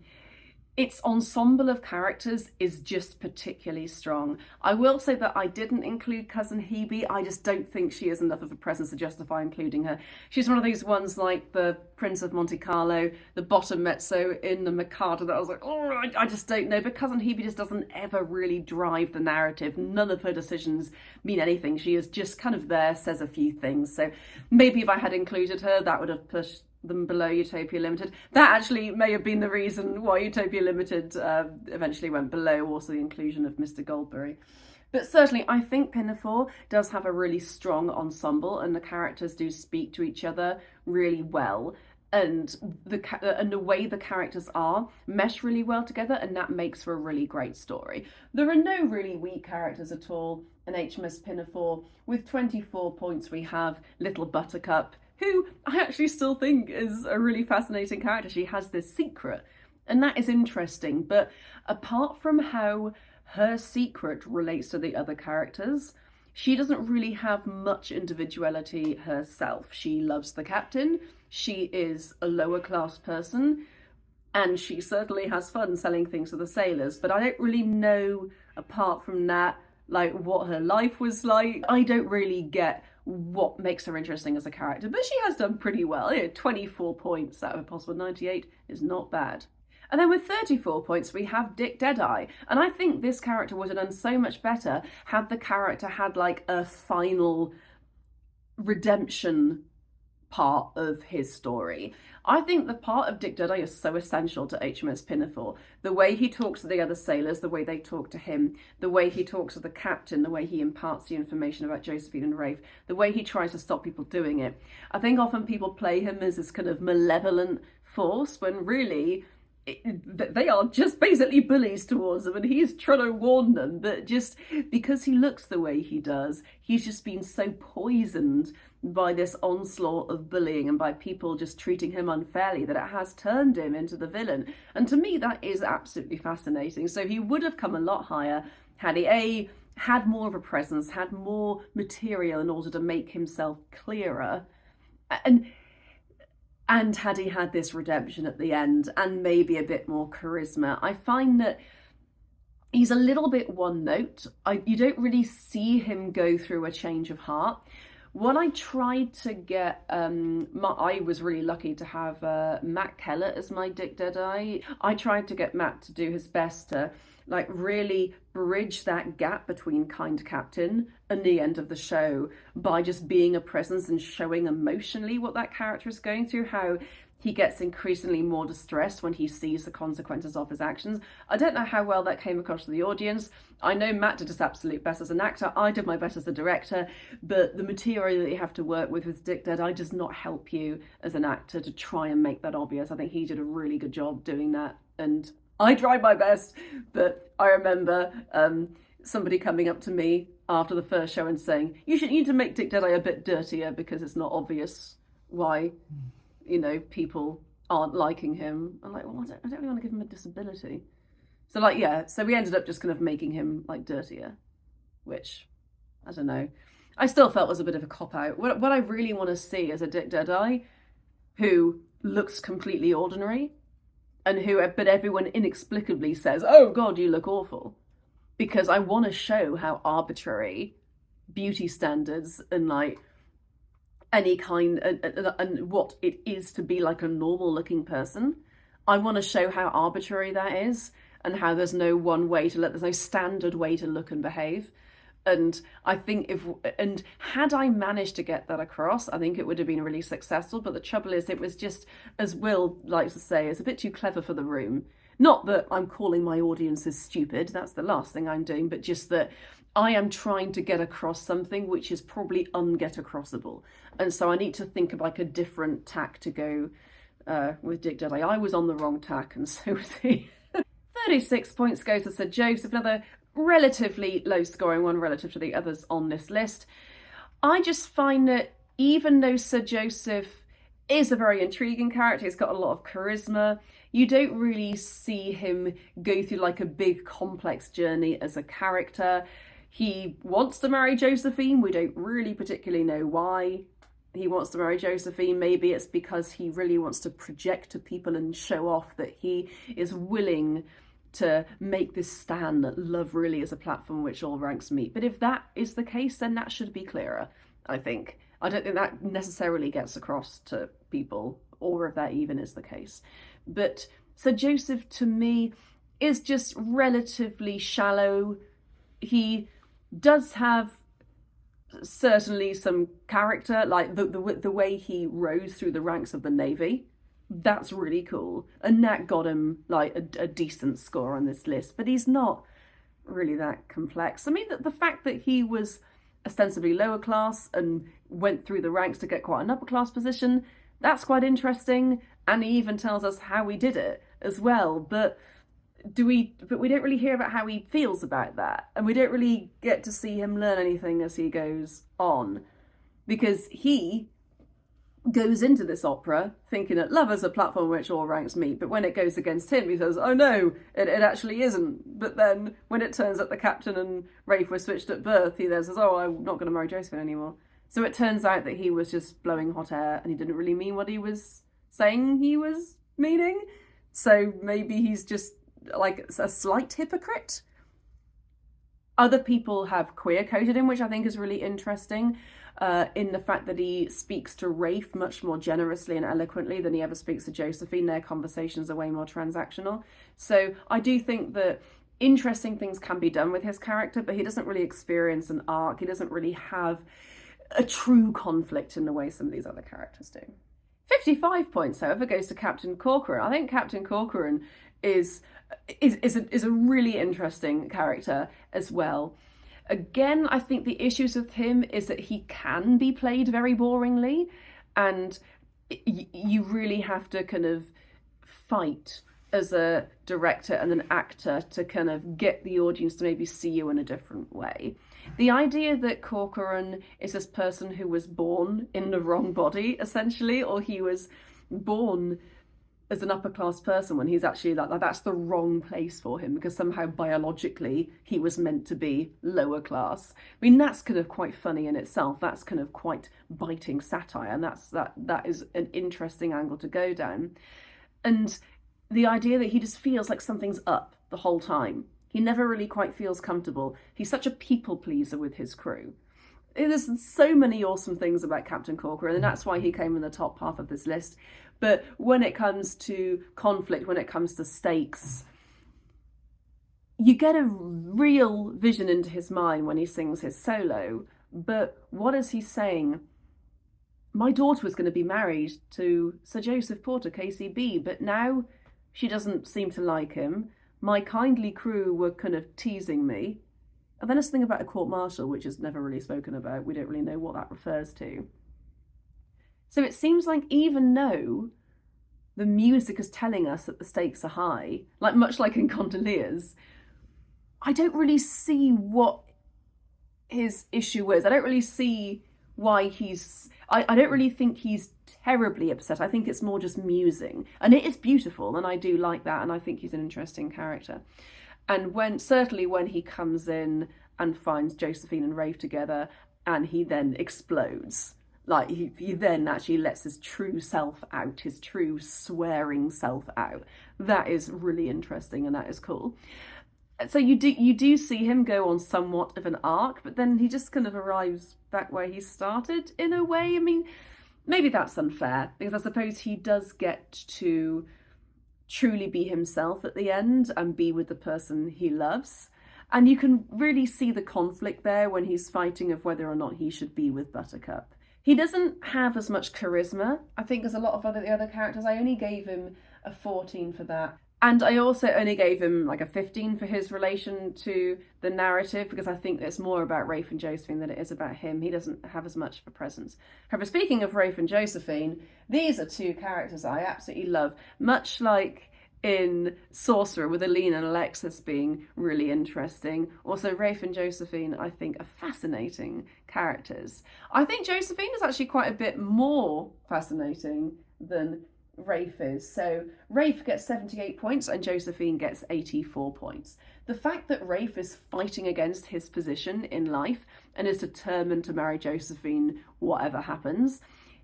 Speaker 1: its ensemble of characters is just particularly strong. I will say that I didn't include Cousin Hebe. I just don't think she is enough of a presence to justify including her. She's one of these ones like the Prince of Monte Carlo, the bottom mezzo in the Mikado that I was like, oh, I just don't know. But Cousin Hebe just doesn't ever really drive the narrative. None of her decisions mean anything. She is just kind of there, says a few things. So maybe if I had included her, that would have pushed them below Utopia Limited. That actually may have been the reason why Utopia Limited eventually went below also the inclusion of Mr. Goldberry. But certainly I think Pinafore does have a really strong ensemble, and the characters do speak to each other really well, and the way the characters are mesh really well together, and that makes for a really great story. There are no really weak characters at all in HMS Pinafore. With 24 points we have Little Buttercup, who I actually still think is a really fascinating character. She has this secret, and that is interesting. But apart from how her secret relates to the other characters, she doesn't really have much individuality herself. She loves the captain, she is a lower class person, and she certainly has fun selling things to the sailors. But I don't really know, apart from that, like what her life was like. I don't really get what makes her interesting as a character, but she has done pretty well. 24 points out of a possible 98 is not bad. And then with 34 points we have Dick Deadeye, and I think this character would have done so much better had the character had like a final redemption part of his story. I think the part of Dick Deadeye is so essential to HMS Pinafore. The way he talks to the other sailors, the way they talk to him, the way he talks to the captain, the way he imparts the information about Josephine and Rafe, the way he tries to stop people doing it. I think often people play him as this kind of malevolent force when really they are just basically bullies towards him, and he's trying to warn them, but just because he looks the way he does, he's just been so poisoned by this onslaught of bullying and by people just treating him unfairly that it has turned him into the villain. And to me that is absolutely fascinating. So he would have come a lot higher had he A, had more of a presence, had more material in order to make himself clearer, and had he had this redemption at the end and maybe a bit more charisma. I find that he's a little bit one note. You don't really see him go through a change of heart. What I tried to get, I was really lucky to have Matt Keller as my Dick Deadeye. I tried to get Matt to do his best to like really bridge that gap between Kind Captain and the end of the show by just being a presence and showing emotionally what that character is going through, how he gets increasingly more distressed when he sees the consequences of his actions. I don't know how well that came across to the audience. I know Matt did his absolute best as an actor. I did my best as a director, but the material that you have to work with Dick Deadeye does not help you as an actor to try and make that obvious. I think he did a really good job doing that, and I tried my best, but I remember somebody coming up to me after the first show and saying, you need to make Dick Deadeye a bit dirtier because it's not obvious why, you know, people aren't liking him. I'm like, well, I don't really want to give him a disability. So like, yeah, so we ended up just kind of making him like dirtier, which, I don't know. I still felt was a bit of a cop-out. What I really want to see is a Dick Deadeye who looks completely ordinary, and but everyone inexplicably says, oh God, you look awful. Because I want to show how arbitrary beauty standards and like any kind and what it is to be like a normal looking person. I want to show how arbitrary that is, and how there's no one way to there's no standard way to look and behave. And I think had I managed to get that across, I think it would have been really successful. But the trouble is, it was just, as Will likes to say, it's a bit too clever for the room. Not that I'm calling my audiences stupid, that's the last thing I'm doing, but just that I am trying to get across something which is probably unget-acrossable. And so I need to think of like a different tack to go with Dick Deadeye. I was on the wrong tack, and so was he. 36 points goes to Sir Joseph, another relatively low scoring one relative to the others on this list. I just find that even though Sir Joseph is a very intriguing character, he's got a lot of charisma, you don't really see him go through like a big complex journey as a character. He wants to marry Josephine. We don't really particularly know why he wants to marry Josephine. Maybe it's because he really wants to project to people and show off that he is willing to make this stand that love really is a platform which all ranks meet. But if that is the case, then that should be clearer, I think. I don't think that necessarily gets across to people, or if that even is the case. But Sir Joseph, to me, is just relatively shallow. He does have certainly some character, like the way he rose through the ranks of the Navy. That's really cool, and that got him like a decent score on this list, but he's not really that complex. I mean, the fact that he was ostensibly lower class and went through the ranks to get quite an upper class position, that's quite interesting, and he even tells us how he did it as well. But we don't really hear about how he feels about that, and we don't really get to see him learn anything as he goes on, because he goes into this opera thinking that love is a platform which all ranks meet, but when it goes against him, he says, oh no, it actually isn't. But then when it turns out the captain and Rafe were switched at birth, he then says, oh, I'm not going to marry Josephine anymore. So it turns out that he was just blowing hot air and he didn't really mean what he was saying he was meaning. So maybe he's just like a slight hypocrite. Other people have queer coded him, which I think is really interesting. In the fact that he speaks to Rafe much more generously and eloquently than he ever speaks to Josephine. Their conversations are way more transactional. So I do think that interesting things can be done with his character, but he doesn't really experience an arc. He doesn't really have a true conflict in the way some of these other characters do. 55 points, however, goes to Captain Corcoran. I think Captain Corcoran is a really interesting character as well. Again, I think the issues with him is that he can be played very boringly, and you really have to kind of fight as a director and an actor to kind of get the audience to maybe see you in a different way. The idea that Corcoran is this person who was born in the wrong body, essentially, or he was born as an upper class person when he's actually like that's the wrong place for him, because somehow biologically he was meant to be lower class. I mean, that's kind of quite funny in itself. That's kind of quite biting satire, and that is an interesting angle to go down. And the idea that he just feels like something's up the whole time. He never really quite feels comfortable. He's such a people pleaser with his crew. There's so many awesome things about Captain Corcoran, and that's why he came in the top half of this list. But when it comes to conflict, when it comes to stakes, you get a real vision into his mind when he sings his solo. But what is he saying? My daughter was going to be married to Sir Joseph Porter, KCB, but now she doesn't seem to like him. My kindly crew were kind of teasing me. And then there's something about a court-martial, which is never really spoken about. We don't really know what that refers to. So it seems like even though the music is telling us that the stakes are high, like much like in Gondoliers, I don't really see what his issue is. I don't really see why he's... I don't really think he's terribly upset. I think it's more just musing. And it is beautiful, and I do like that, and I think he's an interesting character. And certainly when he comes in and finds Josephine and Rafe together, and he then explodes, like he then actually lets his true self out, his true swearing self out. That is really interesting, and that is cool. So you do see him go on somewhat of an arc, but then he just kind of arrives back where he started in a way. I mean, maybe that's unfair, because I suppose he does get to truly be himself at the end and be with the person he loves. And you can really see the conflict there when he's fighting of whether or not he should be with Buttercup. He doesn't have as much charisma, I think, as a lot of the other characters. I only gave him a 14 for that. And I also only gave him like a 15 for his relation to the narrative, because I think it's more about Rafe and Josephine than it is about him. He doesn't have as much of a presence. However, speaking of Rafe and Josephine, these are two characters I absolutely love, much like in Sorcerer with Aline and Alexis being really interesting. Also, Rafe and Josephine, I think, are fascinating characters. I think Josephine is actually quite a bit more fascinating than Rafe is. So Rafe gets 78 points and Josephine gets 84 points. The fact that Rafe is fighting against his position in life and is determined to marry Josephine whatever happens,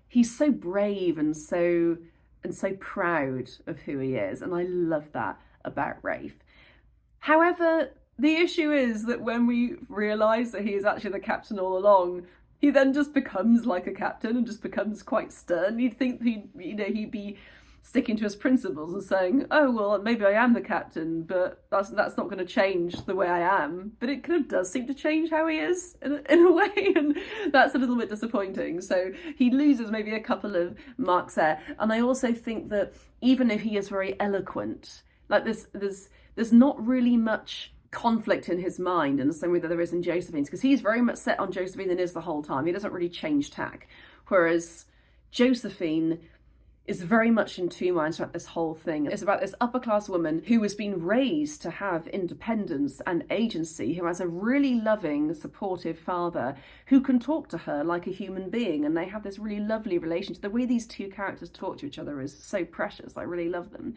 Speaker 1: he's so brave and so proud of who he is, and I love that about Rafe. However, the issue is that when we realise that he is actually the captain all along, he then just becomes like a captain and just becomes quite stern. You'd think he'd be sticking to his principles and saying, oh, well, maybe I am the captain, but that's not going to change the way I am. But it kind of does seem to change how he is in a way, and that's a little bit disappointing. So he loses maybe a couple of marks there. And I also think that even if he is very eloquent, like there's not really much conflict in his mind in the same way that there is in Josephine's, because he's very much set on Josephine and is the whole time. He doesn't really change tack. Whereas Josephine is very much in two minds about this whole thing. It's about this upper class woman who has been raised to have independence and agency, who has a really loving, supportive father who can talk to her like a human being, and they have this really lovely relationship. The way these two characters talk to each other is so precious. I really love them.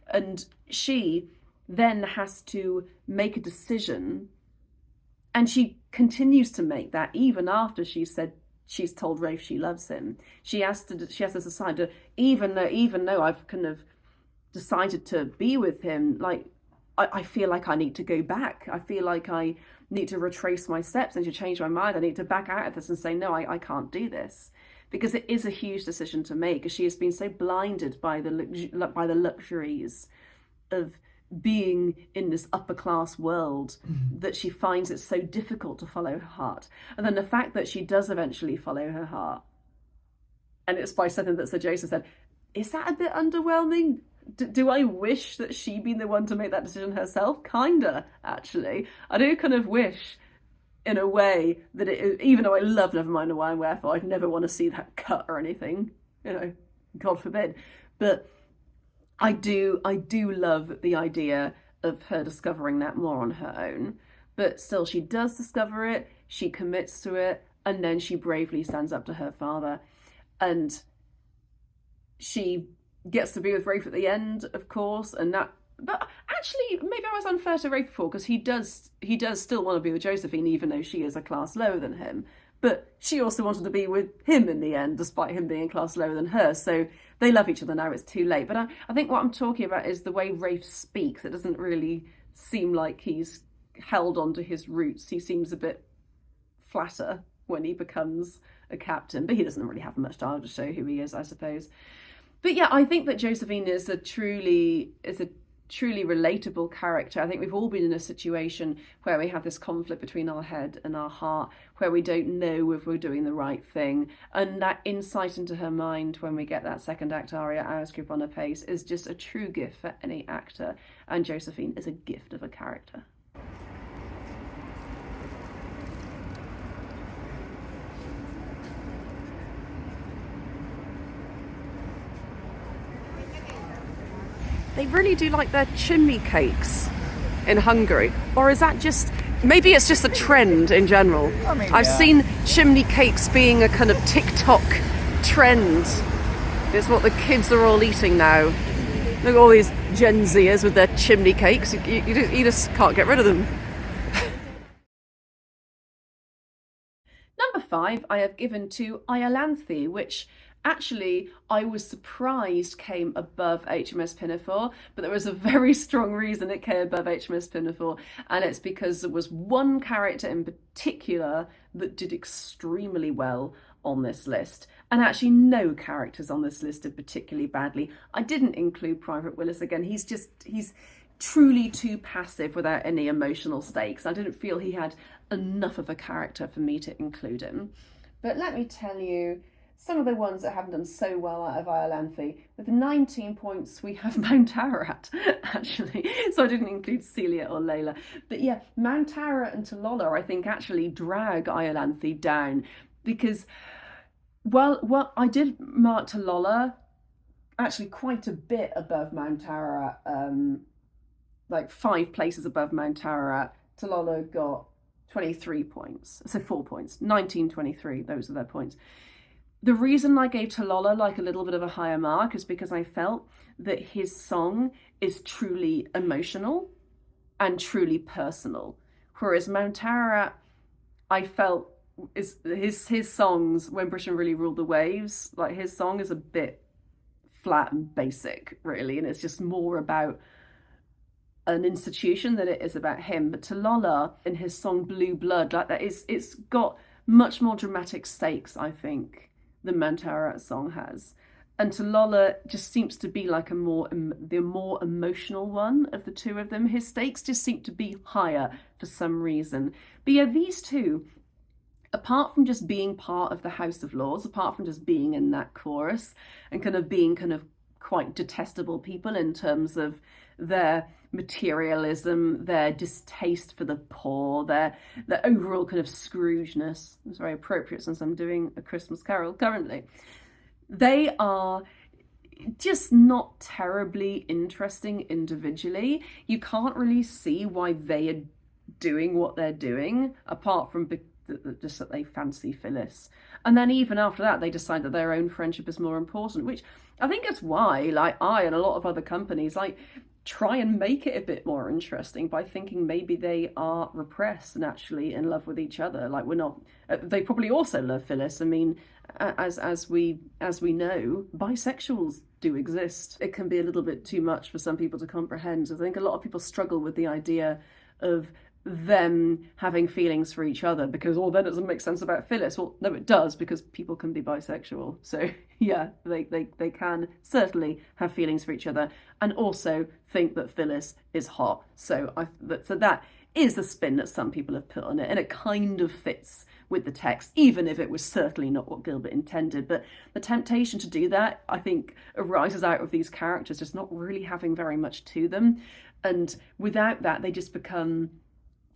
Speaker 1: And she then has to make a decision, and she continues to make that even after she's told Rafe she loves him. She has to decide to, even though I've kind of decided to be with him, like I feel like I need to go back. I feel like I need to retrace my steps and to change my mind. I need to back out of this and say, no, I can't do this. Because it is a huge decision to make, as she has been so blinded by the luxuries of being in this upper class world that she finds it so difficult to follow her heart. And then the fact that she does eventually follow her heart, and it's by something that Sir Joseph said, is that a bit underwhelming? Do I wish that she'd been the one to make that decision herself? Kinda, actually. I do kind of wish, in a way, that even though I love Nevermind the Why and Wherefore, I'd never want to see that cut or anything, God forbid. But I do love the idea of her discovering that more on her own. But still, she does discover it, she commits to it, and then she bravely stands up to her father. And she gets to be with Rafe at the end, of course, and that. But actually, maybe I was unfair to Rafe before, because he does still want to be with Josephine, even though she is a class lower than him. But she also wanted to be with him in the end, despite him being a class lower than her. So they love each other now, it's too late. But I think what I'm talking about is the way Rafe speaks. It doesn't really seem like he's held on to his roots. He seems a bit flatter when he becomes a captain, but he doesn't really have much dialogue to show who he is, I suppose. But yeah, I think that Josephine is a truly relatable character. I think we've all been in a situation where we have this conflict between our head and our heart, where we don't know if we're doing the right thing. And that insight into her mind when we get that second act aria, Ausgruppe on a pace, is just a true gift for any actor. And Josephine is a gift of a character. They really do like their chimney cakes in Hungary. Or is that just, maybe it's just a trend in general. I mean, I've seen chimney cakes being a kind of TikTok trend. It's what the kids are all eating now. Look at all these Gen Zers with their chimney cakes. You just can't get rid of them. Number 5, I have given to IOLANTHE, which actually I was surprised came above HMS Pinafore, but there was a very strong reason it came above HMS Pinafore, and it's because there was one character in particular that did extremely well on this list, and actually no characters on this list did particularly badly. I didn't include Private Willis again. He's truly too passive without any emotional stakes. I didn't feel he had enough of a character for me to include him. But let me tell you some of the ones that haven't done so well out of IOLANTHE. With 19 points, we have Mount Ararat, actually. So I didn't include Celia or Layla. But yeah, Mount Ararat and Tallulah, I think, actually drag IOLANTHE down. Because, well, I did mark Tallulah actually quite a bit above Mount Ararat, like 5 places above Mount Ararat. Tallulah got 23 points, so 4 points, 19, 23, those are their points. The reason I gave Tallulah like a little bit of a higher mark is because I felt that his song is truly emotional and truly personal. Whereas Mount Ararat, I felt is his songs, When Britain Really Ruled the Waves, like his song is a bit flat and basic, really, and it's just more about an institution than it is about him. But Tallulah, in his song Blue Blood, like that, it's got much more dramatic stakes, I think, than Mount Ararat's song has. And Tallulah just seems to be like the more emotional one of the two of them. His stakes just seem to be higher for some reason. But yeah, these two, apart from just being part of the House of Lords, apart from just being in that chorus and kind of being kind of quite detestable people in terms of their materialism, their distaste for the poor, their overall kind of Scroogeness. It's very appropriate since I'm doing A Christmas Carol currently. They are just not terribly interesting individually. You can't really see why they are doing what they're doing, apart from just that they fancy Phyllis. And then even after that, they decide that their own friendship is more important, which I think is why, like, I and a lot of other companies, like, try and make it a bit more interesting by thinking maybe they are repressed and actually in love with each other. Like, we're not, they probably also love Phyllis. I mean, as we know, bisexuals do exist. It can be a little bit too much for some people to comprehend. I think a lot of people struggle with the idea of them having feelings for each other because, oh, then it doesn't make sense about Phyllis. Well, no, it does, because people can be bisexual. So yeah, they can certainly have feelings for each other and also think that Phyllis is hot. So that is the spin that some people have put on it, and it kind of fits with the text, even if it was certainly not what Gilbert intended. But the temptation to do that, I think, arises out of these characters just not really having very much to them. And without that, they just become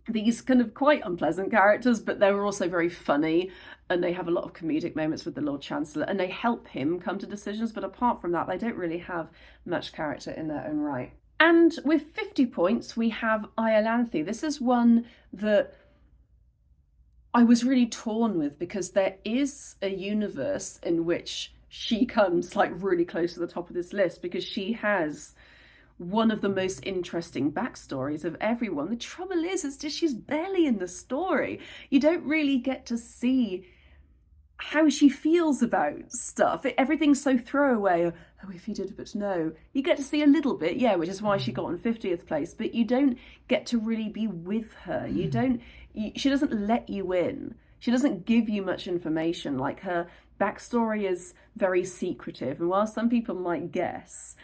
Speaker 1: these kind of quite unpleasant characters, but they're also very funny, and they have a lot of comedic moments with the Lord Chancellor, and they help him come to decisions. But apart from that, they don't really have much character in their own right. And with 50 points, we have IOLANTHE. This is one that I was really torn with, because there is a universe in which she comes like really close to the top of this list, because she has one of the most interesting backstories of everyone. The trouble is just she's barely in the story. You don't really get to see how she feels about stuff. Everything's so throwaway. Oh, if you did, but no. You get to see a little bit, yeah, which is why she got on 50th place, but you don't get to really be with her. She doesn't let you in. She doesn't give you much information. Like, her backstory is very secretive, and while some people might guess,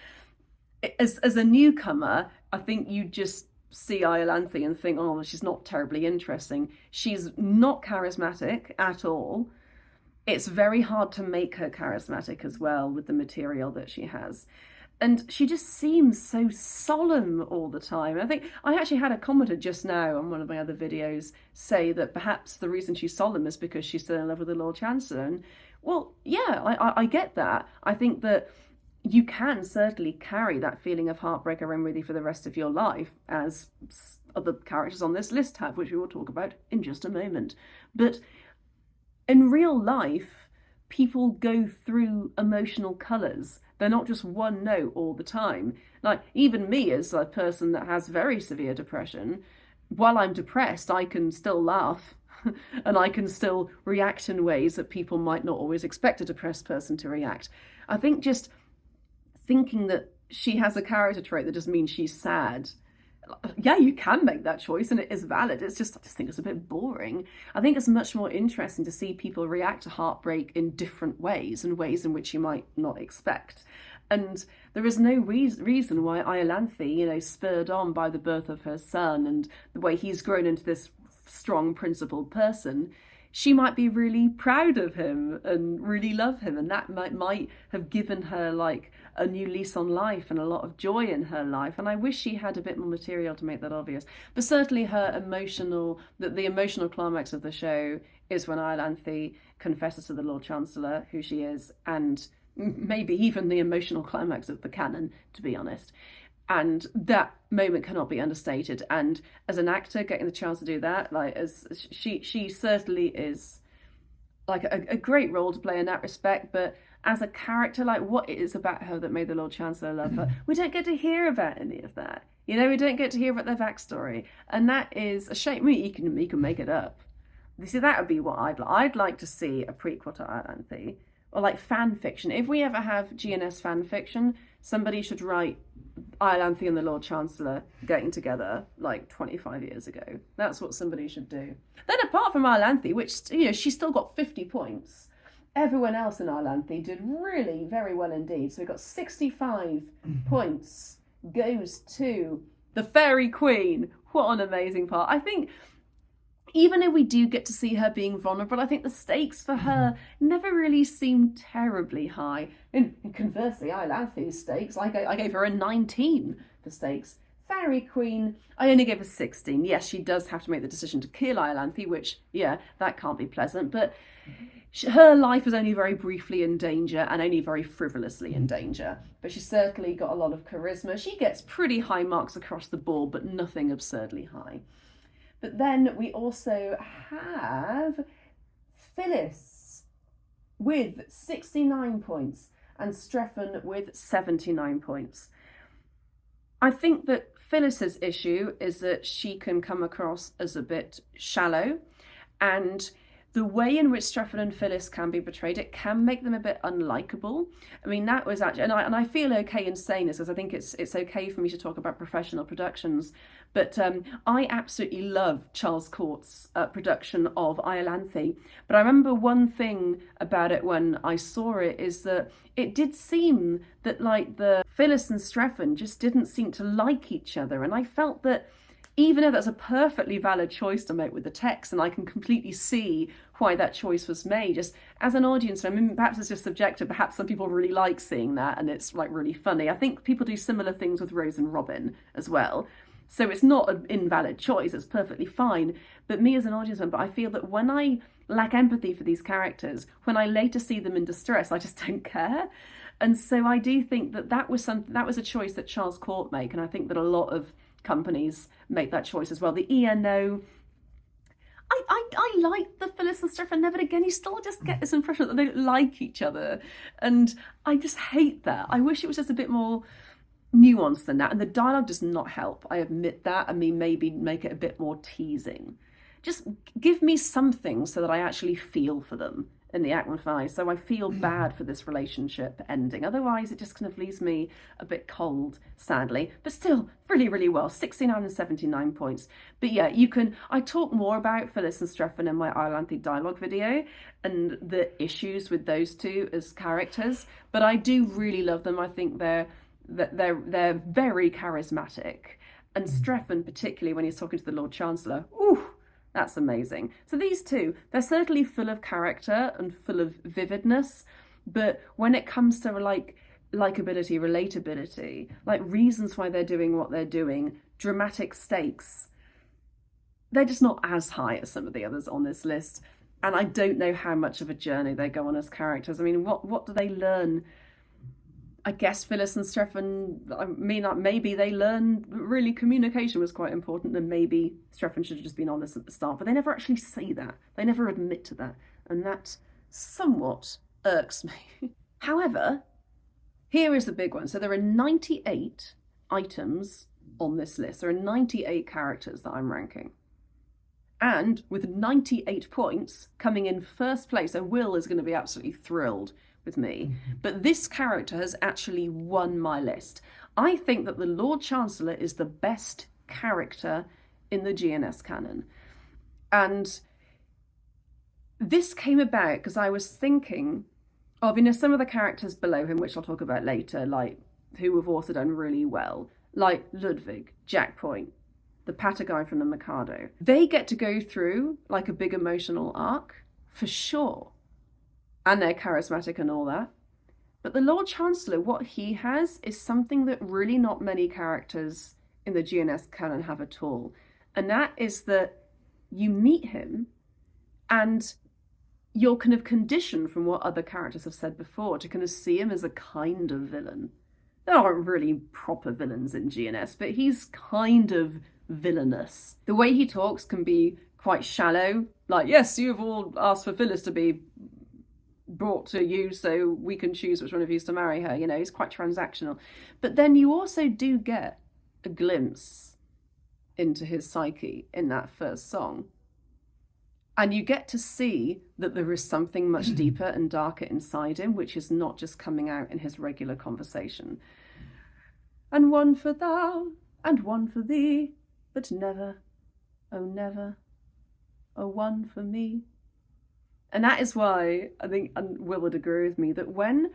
Speaker 1: as a newcomer, I think you just see IOLANTHE and think, oh, she's not terribly interesting. She's not charismatic at all. It's very hard to make her charismatic as well with the material that she has. And she just seems so solemn all the time. I think I actually had a commenter just now on one of my other videos say that perhaps the reason she's solemn is because she's still in love with the Lord Chancellor. And well, yeah, I get that. I think that you can certainly carry that feeling of heartbreak around with you for the rest of your life, as other characters on this list have, which we will talk about in just a moment. But in real life, people go through emotional colours. They're not just one note all the time. Like, even me, as a person that has very severe depression, while I'm depressed, I can still laugh and I can still react in ways that people might not always expect a depressed person to react. I think just thinking that she has a character trait that just means she's sad, yeah, you can make that choice and it is valid. It's just, I just think it's a bit boring. I think it's much more interesting to see people react to heartbreak in different ways, and ways in which you might not expect. And there is no reason why IOLANTHE, spurred on by the birth of her son and the way he's grown into this strong, principled person, she might be really proud of him and really love him, and that might have given her like a new lease on life and a lot of joy in her life. And I wish she had a bit more material to make that obvious. But certainly the emotional climax of the show is when IOLANTHE confesses to the Lord Chancellor who she is, and maybe even the emotional climax of the canon, to be honest. And that moment cannot be understated. And as an actor, getting the chance to do that, like, as she certainly is like a great role to play in that respect. But as a character, like, what it is about her that made the Lord Chancellor love her, we don't get to hear about any of that. We don't get to hear about their backstory, and that is a shame. You can make it up. You see, that would be what I'd like to see, a prequel to IOLANTHE, or like fan fiction. If we ever have GNS fan fiction, somebody should write IOLANTHE and the Lord Chancellor getting together like 25 years ago. That's what somebody should do. Then apart from IOLANTHE, which, she still got 50 points, everyone else in IOLANTHE did really very well indeed. So we got 65 points goes to the Fairy Queen. What an amazing part. I think even if we do get to see her being vulnerable, I think the stakes for her never really seem terribly high. And conversely, IOLANTHE's stakes, I gave her a 19 for stakes. Fairy Queen, I only gave her 16. Yes, she does have to make the decision to kill IOLANTHE, which, yeah, that can't be pleasant. But her life is only very briefly in danger, and only very frivolously in danger. But she's certainly got a lot of charisma. She gets pretty high marks across the board, but nothing absurdly high. But then we also have Phyllis with 69 points and Strephon with 79 points. I think that Phyllis's issue is that she can come across as a bit shallow, and the way in which Strephon and Phyllis can be portrayed, it can make them a bit unlikable. I mean, that was actually, and I feel okay in saying this, because I think it's okay for me to talk about professional productions, but I absolutely love Charles Court's production of IOLANTHE. But I remember one thing about it when I saw it is that it did seem that like the Phyllis and Strephon just didn't seem to like each other, and I felt that even though that's a perfectly valid choice to make with the text, and I can completely see why that choice was made, just as an audience, I mean, perhaps it's just subjective, perhaps some people really like seeing that and it's like really funny. I think people do similar things with Rose and Robin as well. So it's not an invalid choice, it's perfectly fine. But me as an audience member, I feel that when I lack empathy for these characters, when I later see them in distress, I just don't care. And so I do think that was a choice that Charles Court made, and I think that a lot of companies make that choice as well. The ENO, I like the Phyllis and Strephon, but again, you still just get this impression that they don't like each other. And I just hate that. I wish it was just a bit more nuanced than that. And the dialogue does not help. I admit that. I mean, maybe make it a bit more teasing. Just give me something so that I actually feel for them in the act finale. So I feel bad for this relationship ending. Otherwise, it just kind of leaves me a bit cold, sadly. But still, really, really well. 69 and 79 points. But yeah, I talk more about Phyllis and Strephon in my IOLANTHE dialogue video and the issues with those two as characters. But I do really love them. I think they're very charismatic. And Strephon, particularly when he's talking to the Lord Chancellor, ooh, that's amazing. So these two, they're certainly full of character and full of vividness, but when it comes to like likability, relatability, like reasons why they're doing what they're doing, dramatic stakes, they're just not as high as some of the others on this list. And I don't know how much of a journey they go on as characters. I mean, what do they learn? I guess Phyllis and Strephon, I mean, maybe they learned really communication was quite important, and maybe Strephon should have just been honest at the start, but they never actually say that. They never admit to that, and that somewhat irks me. However, here is the big one. So there are 98 items on this list. There are 98 characters that I'm ranking. And with 98 points, coming in first place, so Will is going to be absolutely thrilled with me, but this character has actually won my list. I think that the Lord Chancellor is the best character in the GNS canon. And this came about because I was thinking of, some of the characters below him, which I'll talk about later, like who have also done really well, like Ludwig, Jack Point, the patter guy from the Mikado. They get to go through like a big emotional arc, for sure. And they're charismatic and all that. But the Lord Chancellor, what he has is something that really not many characters in the GNS canon have at all. And that is that you meet him and you're kind of conditioned from what other characters have said before to kind of see him as a kind of villain. There aren't really proper villains in GNS, but he's kind of villainous. The way he talks can be quite shallow. Like, yes, you've all asked for Phyllis to be brought to you so we can choose which one of you is to marry her. He's quite transactional. But then you also do get a glimpse into his psyche in that first song. And you get to see that there is something much deeper and darker inside him, which is not just coming out in his regular conversation. And one for thou, and one for thee, but never, oh, one for me. And that is why I think, and Will would agree with me, that when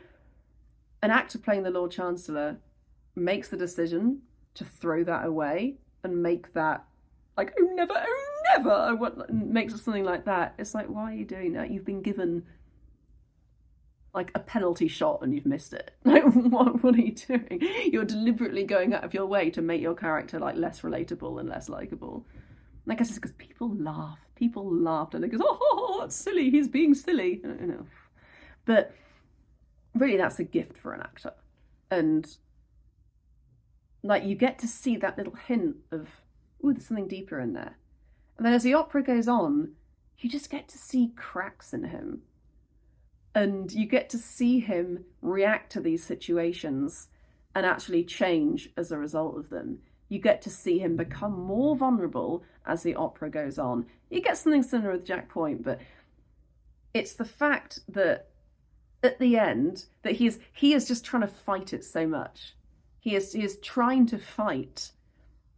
Speaker 1: an actor playing the Lord Chancellor makes the decision to throw that away and make that like, oh never, makes it something like that, it's like, why are you doing that? You've been given like a penalty shot and you've missed it. Like, what are you doing? You're deliberately going out of your way to make your character like less relatable and less likable. And I guess it's because people laughed and it goes, oh, that's silly, he's being silly, But really, that's a gift for an actor. And like, you get to see that little hint of, ooh, there's something deeper in there. And then as the opera goes on, you just get to see cracks in him. And you get to see him react to these situations and actually change as a result of them. You get to see him become more vulnerable as the opera goes on. You get something similar with Jack Point, but it's the fact that at the end, that he is just trying to fight it so much. He is trying to fight,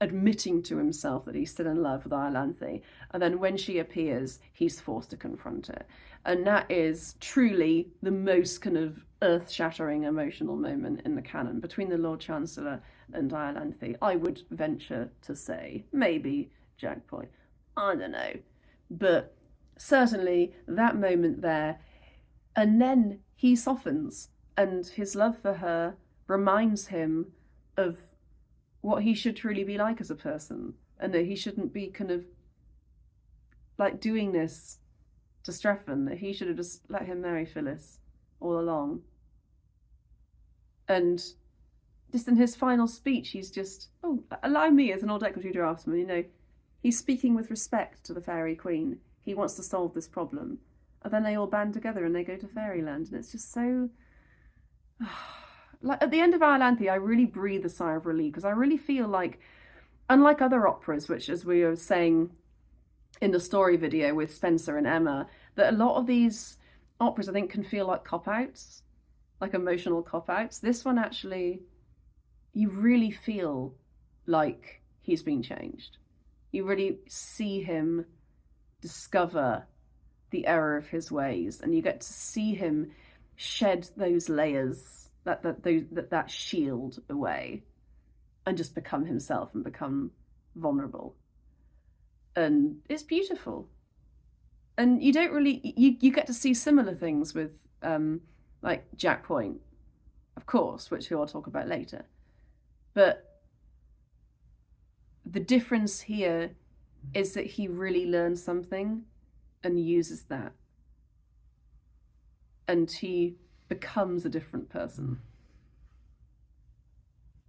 Speaker 1: admitting to himself that he's still in love with IOLANTHE. And then when she appears, he's forced to confront it. And that is truly the most kind of earth-shattering emotional moment in the canon between the Lord Chancellor and IOLANTHE. I would venture to say maybe Jack Point. I don't know. But certainly that moment there. And then he softens, and his love for her reminds him of what he should truly be like as a person, and that he shouldn't be kind of like doing this to Strephon, that he should have just let him marry Phyllis all along. And just in his final speech, he's just, oh, allow me as an old equity draftsman, He's speaking with respect to the fairy queen. He wants to solve this problem. And then they all band together and they go to fairyland. And it's just so... Like, at the end of IOLANTHE, I really breathe a sigh of relief, because I really feel like, unlike other operas, which, as we were saying in the story video with Spencer and Emma, that a lot of these operas, I think, can feel like cop-outs, like emotional cop-outs. This one, actually, you really feel like he's been changed. You really see him discover the error of his ways, and you get to see him shed those layers, that shield away, and just become himself and become vulnerable. And it's beautiful. And you don't really, you get to see similar things with like Jack Point, of course, which I'll talk about later. But the difference here is that he really learns something and uses that. And he becomes a different person.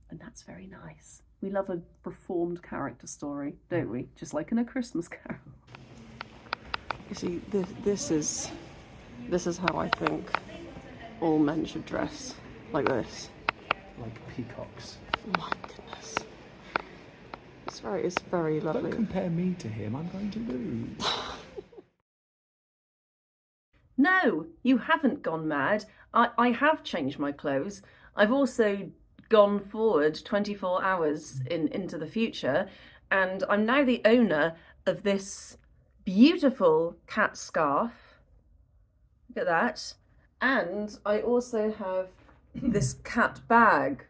Speaker 1: And that's very nice. We love a reformed character story, don't we? Just like in A Christmas Carol. You see, this is how I think all men should dress, like this.
Speaker 2: Like peacocks.
Speaker 1: My goodness. It's very lovely.
Speaker 2: Don't compare me to him, I'm going to lose.
Speaker 1: No, you haven't gone mad. I have changed my clothes. I've also gone forward 24 hours into the future, and I'm now the owner of this beautiful cat scarf. Look at that. And I also have this cat bag.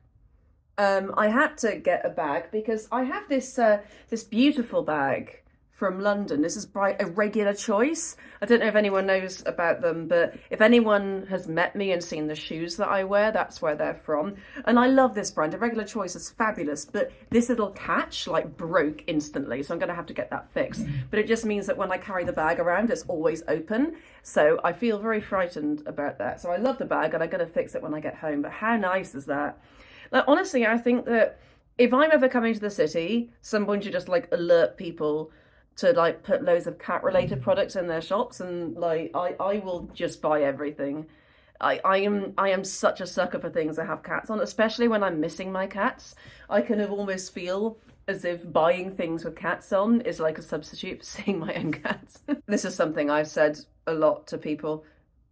Speaker 1: I had to get a bag because I have this beautiful bag from London. This is by a regular choice. I don't know if anyone knows about them, but if anyone has met me and seen the shoes that I wear, that's where they're from. And I love this brand. A regular choice is fabulous, but this little catch like broke instantly, so I'm going to have to get that fixed. But it just means that when I carry the bag around, it's always open. So I feel very frightened about that. So I love the bag and I'm going to fix it when I get home. But how nice is that? Like, honestly, I think that if I'm ever coming to the city, someone should just like alert people to like put loads of cat related products in their shops, and like I will just buy everything. I am such a sucker for things that have cats on, especially when I'm missing my cats. I kind of almost feel as if buying things with cats on is like a substitute for seeing my own cats. This is something I've said a lot to people,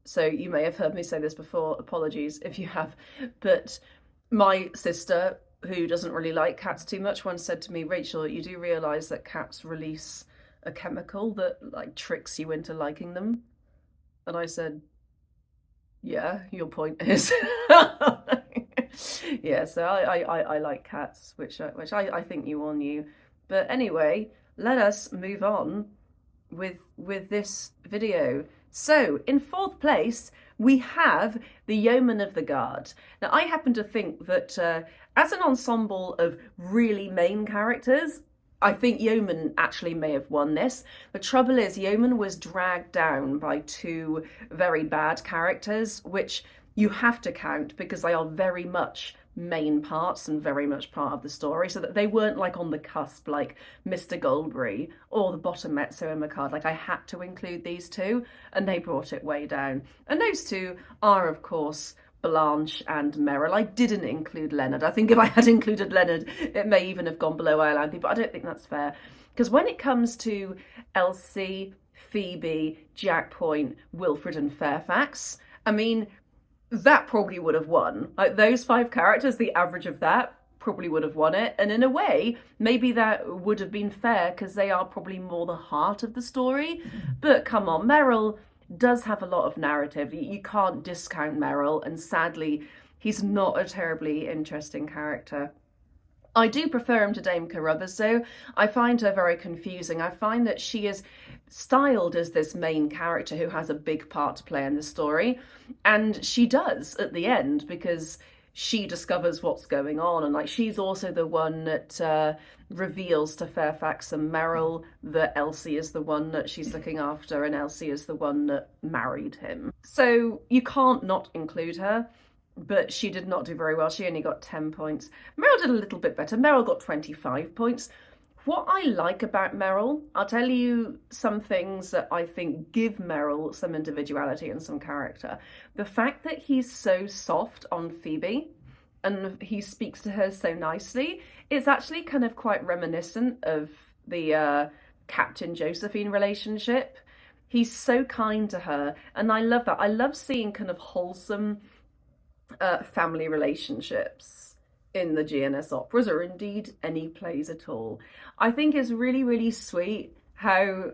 Speaker 1: so you may have heard me say this before, apologies if you have, but my sister, who doesn't really like cats too much, once said to me, Rachel, you do realise that cats release a chemical that like tricks you into liking them? And I said, yeah, your point is. Yeah, so I like cats, which I think you all knew. But anyway, let us move on with this video. So in fourth place, we have the Yeomen of the Guard. Now, I happen to think that as an ensemble of really main characters, I think Yeomen actually may have won this. The trouble is, Yeomen was dragged down by two very bad characters, which you have to count because they are very much main parts and very much part of the story, so that they weren't like on the cusp like Mr. Goldberry or the bottom mezzo and MIKADO. Like, I had to include these two and they brought it way down. And those two are, of course, Blanche and Merrill. I didn't include Leonard. I think if I had included Leonard, it may even have gone below IOLANTHE, but I don't think that's fair. Because when it comes to Elsie, Phoebe, Jack Point, Wilfred and Fairfax, I mean, that probably would have won. Like, those five characters, the average of that probably would have won it. And in a way, maybe that would have been fair because they are probably more the heart of the story. But come on, Merrill does have a lot of narrative. You can't discount Merrill, and sadly, he's not a terribly interesting character. I do prefer him to Dame Carruthers, though. I find her very confusing. I find that she is styled as this main character who has a big part to play in the story, and she does at the end because she discovers what's going on, and like she's also the one that reveals to Fairfax and Merrill that Elsie is the one that she's looking after and Elsie is the one that married him. So you can't not include her, but she did not do very well. She only got 10 points. Merrill did a little bit better. Merrill got 25 points, What I like about Merrill, I'll tell you some things that I think give Merrill some individuality and some character. The fact that he's so soft on Phoebe and he speaks to her so nicely, it's actually kind of quite reminiscent of the Captain Josephine relationship. He's so kind to her, and I love that. I love seeing kind of wholesome family relationships in the GNS operas, or indeed any plays at all. I think it's really, really sweet how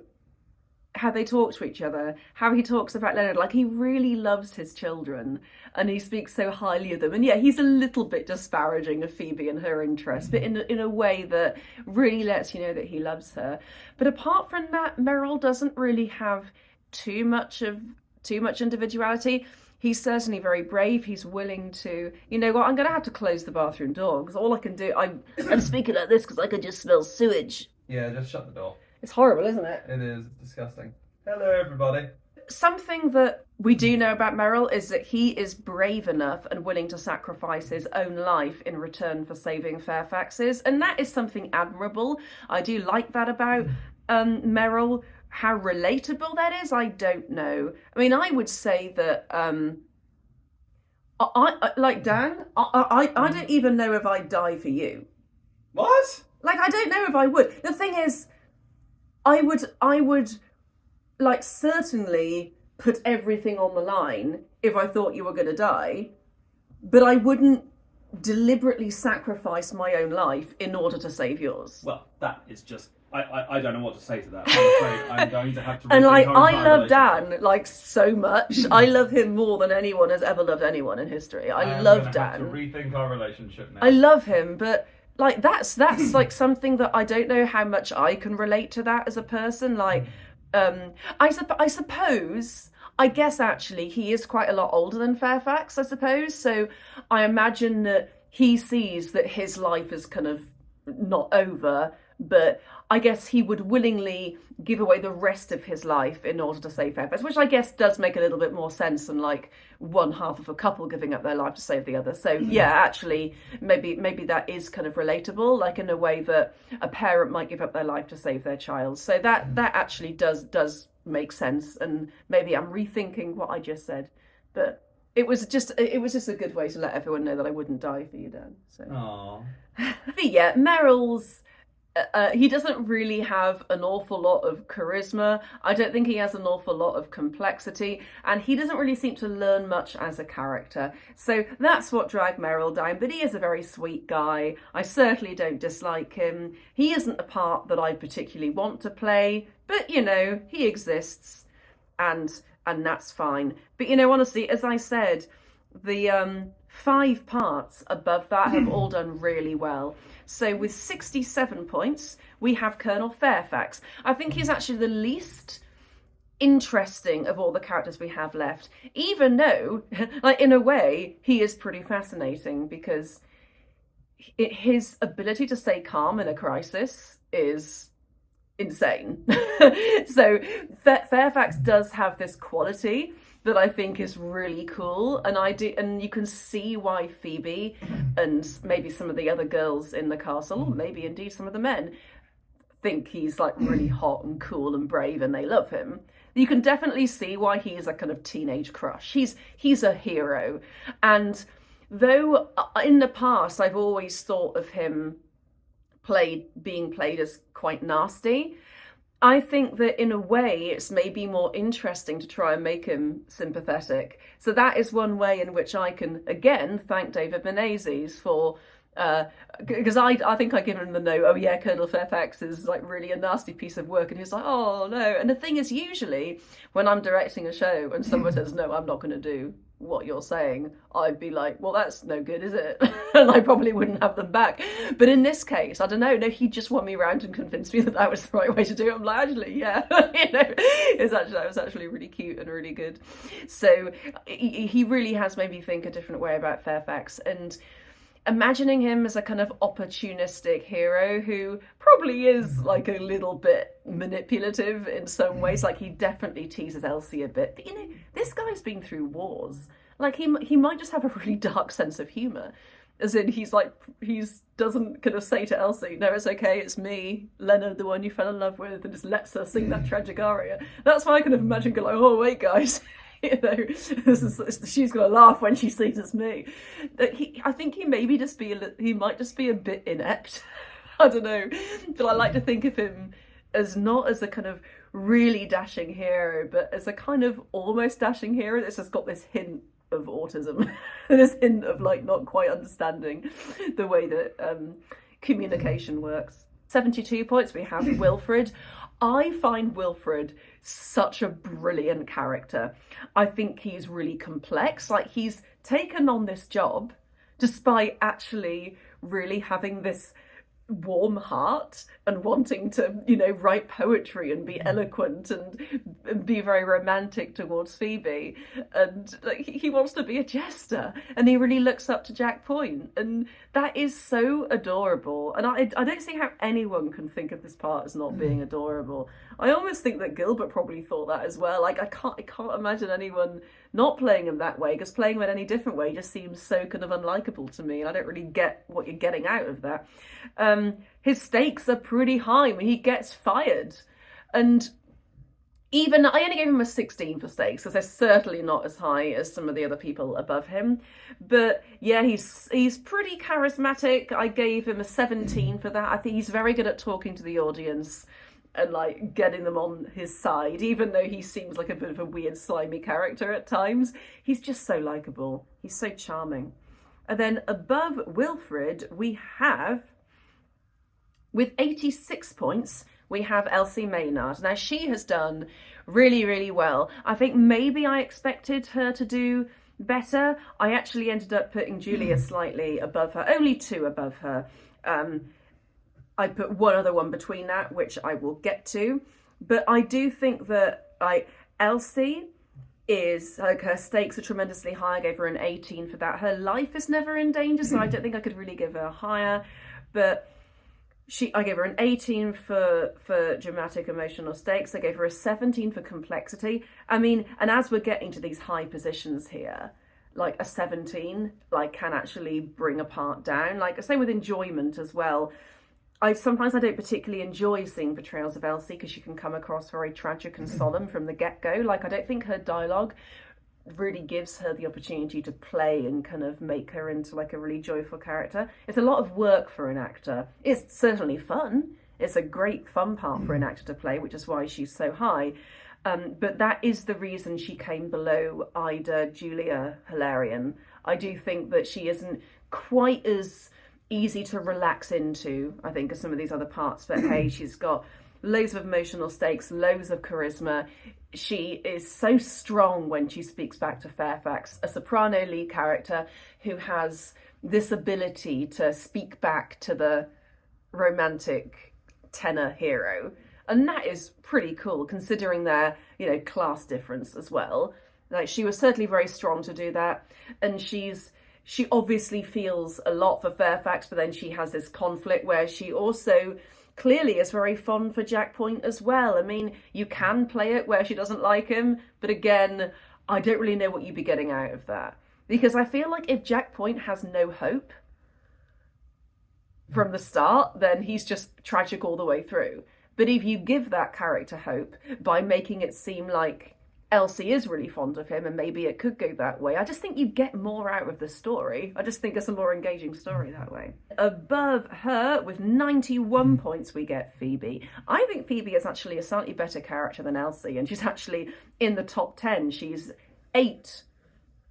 Speaker 1: they talk to each other, how he talks about Leonard, like he really loves his children and he speaks so highly of them. And yeah, he's a little bit disparaging of Phoebe and her interests, but in a way that really lets you know that he loves her. But apart from that, Merrill doesn't really have too much individuality. He's certainly very brave. He's willing to, you know what, I'm going to have to close the bathroom door because all I can do, I'm speaking like this because I can just smell sewage.
Speaker 3: Yeah, just shut the door.
Speaker 1: It's horrible, isn't it?
Speaker 3: It is. It's disgusting. Hello, everybody.
Speaker 1: Something that we do know about Merrill is that he is brave enough and willing to sacrifice his own life in return for saving Fairfax's, and that is something admirable. I do like that about Merrill. How relatable that is, I don't know. I mean, I would say that I like Dan. I don't even know if I'd die for you.
Speaker 3: What?
Speaker 1: Like, I don't know if I would. The thing is, I would like certainly put everything on the line if I thought you were going to die, but I wouldn't deliberately sacrifice my own life in order to save yours.
Speaker 3: Well, that is just... I don't know what to say to that. I'm afraid I'm going to have to...
Speaker 1: And like, I love Dan like so much. I love him more than anyone has ever loved anyone in history. I love Dan.
Speaker 3: Have to rethink our relationship now.
Speaker 1: I love him, but like that's like something that I don't know how much I can relate to that as a person. Like, I suppose. I guess actually he is quite a lot older than Fairfax, I suppose. So I imagine that he sees that his life is kind of not over, but I guess he would willingly give away the rest of his life in order to save Fairfax, which I guess does make a little bit more sense than like one half of a couple giving up their life to save the other. So yeah, actually, maybe that is kind of relatable, like in a way that a parent might give up their life to save their child. So that actually does make sense, and maybe I'm rethinking what I just said, but it was just a good way to let everyone know that I wouldn't die for you, Dan. So.
Speaker 3: Aww.
Speaker 1: But yeah, Merrill's. He doesn't really have an awful lot of charisma. I don't think he has an awful lot of complexity, and he doesn't really seem to learn much as a character. So that's what dragged Merrill down, but he is a very sweet guy. I certainly don't dislike him. He isn't the part that I particularly want to play, but you know, he exists, and that's fine. But you know, honestly, as I said, the 5 parts above that have all done really well. So with 67 points, we have Colonel Fairfax. I think he's actually the least interesting of all the characters we have left, even though, like, in a way, he is pretty fascinating because his ability to stay calm in a crisis is insane. So Fairfax does have this quality that I think is really cool, and you can see why Phoebe and maybe some of the other girls in the castle, or maybe indeed some of the men, think he's like really hot and cool and brave, and they love him. You can definitely see why he's a kind of teenage crush. He's a hero, and though in the past I've always thought of him being played as quite nasty, I think that in a way it's maybe more interesting to try and make him sympathetic. So that is one way in which I can, again, thank David Menezes for, because I think I given him the note, oh yeah, Colonel Fairfax is like really a nasty piece of work, and he's like, oh no. And the thing is, usually when I'm directing a show and someone says, no, I'm not going to do what you're saying, I'd be like, well, that's no good, is it? And I probably wouldn't have them back. But in this case, I don't know, no, he just won me round and convinced me that was the right way to do it. I'm like, actually, yeah, you know, that was actually really cute and really good. So he really has made me think a different way about Fairfax, and imagining him as a kind of opportunistic hero who probably is like a little bit manipulative in some ways. Like, he definitely teases Elsie a bit, but you know, this guy's been through wars. Like, he might just have a really dark sense of humour, As in, he doesn't kind of say to Elsie, no, it's okay, it's me, Leonard, the one you fell in love with, and just lets her sing that tragic aria. That's why I kind of imagine going, oh, wait, guys, you know, she's going to laugh when she sees it's me. I think he might just be a bit inept. I don't know. But I like to think of him as not as a kind of really dashing hero, but as a kind of almost dashing hero that's just got this hint of autism, this hint of like not quite understanding the way that communication works. 72 points, we have Wilfred. I find Wilfred such a brilliant character. I think he's really complex. Like, he's taken on this job despite actually really having this warm heart and wanting to, you know, write poetry and be eloquent and be very romantic towards Phoebe, and like he wants to be a jester, and he really looks up to Jack Point, and that is so adorable. And I don't see how anyone can think of this part as not being adorable. I almost think that Gilbert probably thought that as well. Like, I can't imagine anyone not playing him that way, because playing him in any different way just seems so kind of unlikable to me, and I don't really get what you're getting out of that. His stakes are pretty high when he gets fired, and even I only gave him a 16 for stakes, because they're certainly not as high as some of the other people above him. But yeah, he's pretty charismatic. I gave him a 17 for that. I think he's very good at talking to the audience and like getting them on his side, even though he seems like a bit of a weird, slimy character at times. He's just so likable. He's so charming. And then above Wilfred, we have, with 86 points, we have Elsie Maynard. Now, she has done really, really well. I think maybe I expected her to do better. I actually ended up putting Julia slightly above her, only 2 above her. I put one other one between that, which I will get to. But I do think that Elsie is, like, her stakes are tremendously high. I gave her an 18 for that. Her life is never in danger, so I don't think I could really give her higher. But I gave her an 18 for dramatic emotional stakes. I gave her a 17 for complexity. I mean, and as we're getting to these high positions here, like a 17 like can actually bring a part down. Like, same with enjoyment as well. Sometimes I don't particularly enjoy seeing portrayals of Elsie because she can come across very tragic and solemn from the get-go. Like, I don't think her dialogue really gives her the opportunity to play and kind of make her into like a really joyful character. It's a lot of work for an actor. It's certainly fun. It's a great fun part for an actor to play, which is why she's so high. But that is the reason she came below Ida, Julia, Hilarion. I do think that she isn't quite as easy to relax into, I think, as some of these other parts. But hey, she's got loads of emotional stakes, loads of charisma. She is so strong when she speaks back to Fairfax, a soprano lead character who has this ability to speak back to the romantic tenor hero. And that is pretty cool, considering their, you know, class difference as well. Like, she was certainly very strong to do that. And she obviously feels a lot for Fairfax, but then she has this conflict where she also clearly is very fond for Jack Point as well. I mean, you can play it where she doesn't like him, but again, I don't really know what you'd be getting out of that. Because I feel like if Jack Point has no hope from the start, then he's just tragic all the way through. But if you give that character hope by making it seem like Elsie is really fond of him and maybe it could go that way, I just think you get more out of the story. I just think it's a more engaging story that way. Above her, with 91 points, we get Phoebe. I think Phoebe is actually a slightly better character than Elsie, and she's actually in the top 10. She's 8.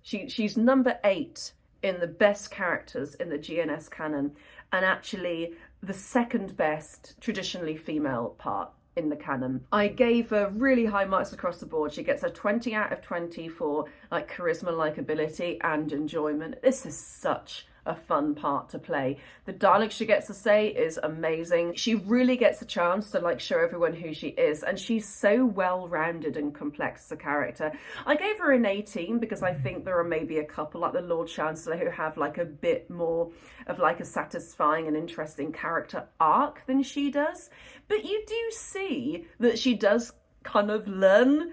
Speaker 1: She's number 8 in the best characters in the GNS canon, and actually the second best traditionally female part in the canon. I gave her really high marks across the board. She gets a 20 out of 20 for like charisma, likability and enjoyment. This is such a fun part to play. The dialogue she gets to say is amazing. She really gets a chance to like show everyone who she is, and she's so well-rounded and complex as a character. I gave her an 18 because I think there are maybe a couple like the Lord Chancellor who have like a bit more of like a satisfying and interesting character arc than she does. But you do see that she does kind of learn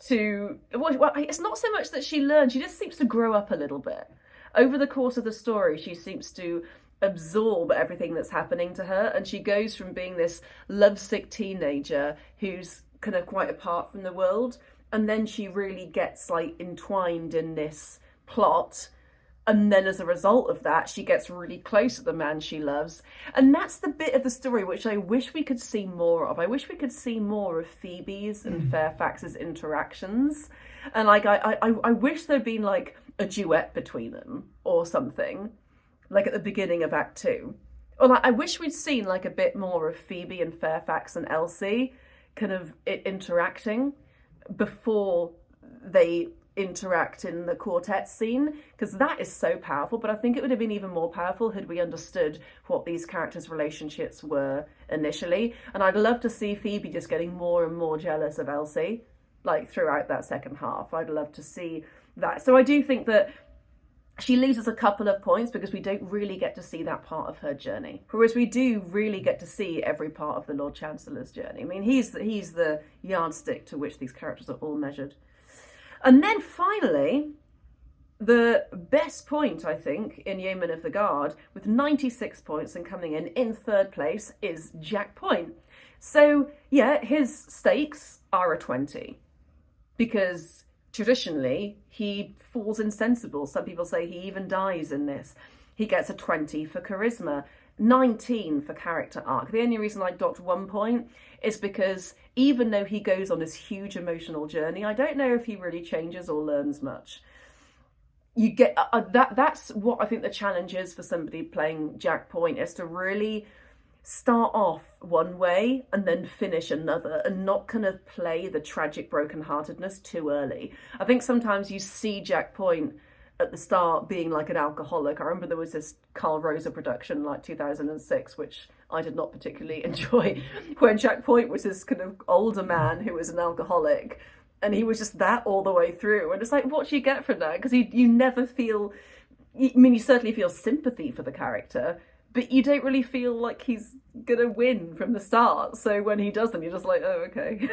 Speaker 1: to, well, it's not so much that she learns, she just seems to grow up a little bit. over the course of the story, she seems to absorb everything that's happening to her, and she goes from being this lovesick teenager who's kind of quite apart from the world, and then she really gets like entwined in this plot, and then as a result of that she gets really close to the man she loves. And that's the bit of the story which I wish we could see more of. I wish we could see more of Phoebe's and Fairfax's interactions, and like I wish there'd been like a duet between them or something, like at the beginning of Act 2. Or like, I wish we'd seen like a bit more of Phoebe and Fairfax and Elsie kind of interacting before they interact in the quartet scene, because that is so powerful. But I think it would have been even more powerful had we understood what these characters' relationships were initially. And I'd love to see Phoebe just getting more and more jealous of Elsie, like throughout that second half. I'd love to see that. So I do think that she loses a couple of points because we don't really get to see that part of her journey. Whereas we do really get to see every part of the Lord Chancellor's journey. I mean, he's the yardstick to which these characters are all measured. And then finally, the best point, I think, in Yeomen of the Guard, with 96 points and coming in third place, is Jack Point. So, yeah, his stakes are a 20. Because traditionally, he falls insensible. Some people say he even dies in this. He gets a 20 for charisma, 19 for character arc. The only reason I docked 1 point is because even though he goes on this huge emotional journey, I don't know if he really changes or learns much. You get that's what I think the challenge is for somebody playing Jack Point, is to really start off one way and then finish another, and not kind of play the tragic brokenheartedness too early. I think sometimes you see Jack Point at the start being like an alcoholic. I remember there was this Carl Rosa production like 2006, which I did not particularly enjoy, when Jack Point was this kind of older man who was an alcoholic, and he was just that all the way through. And it's like, what do you get from that? Because you never feel, I mean, you certainly feel sympathy for the character, but you don't really feel like he's gonna win from the start. So when he doesn't, you're just like, oh, okay.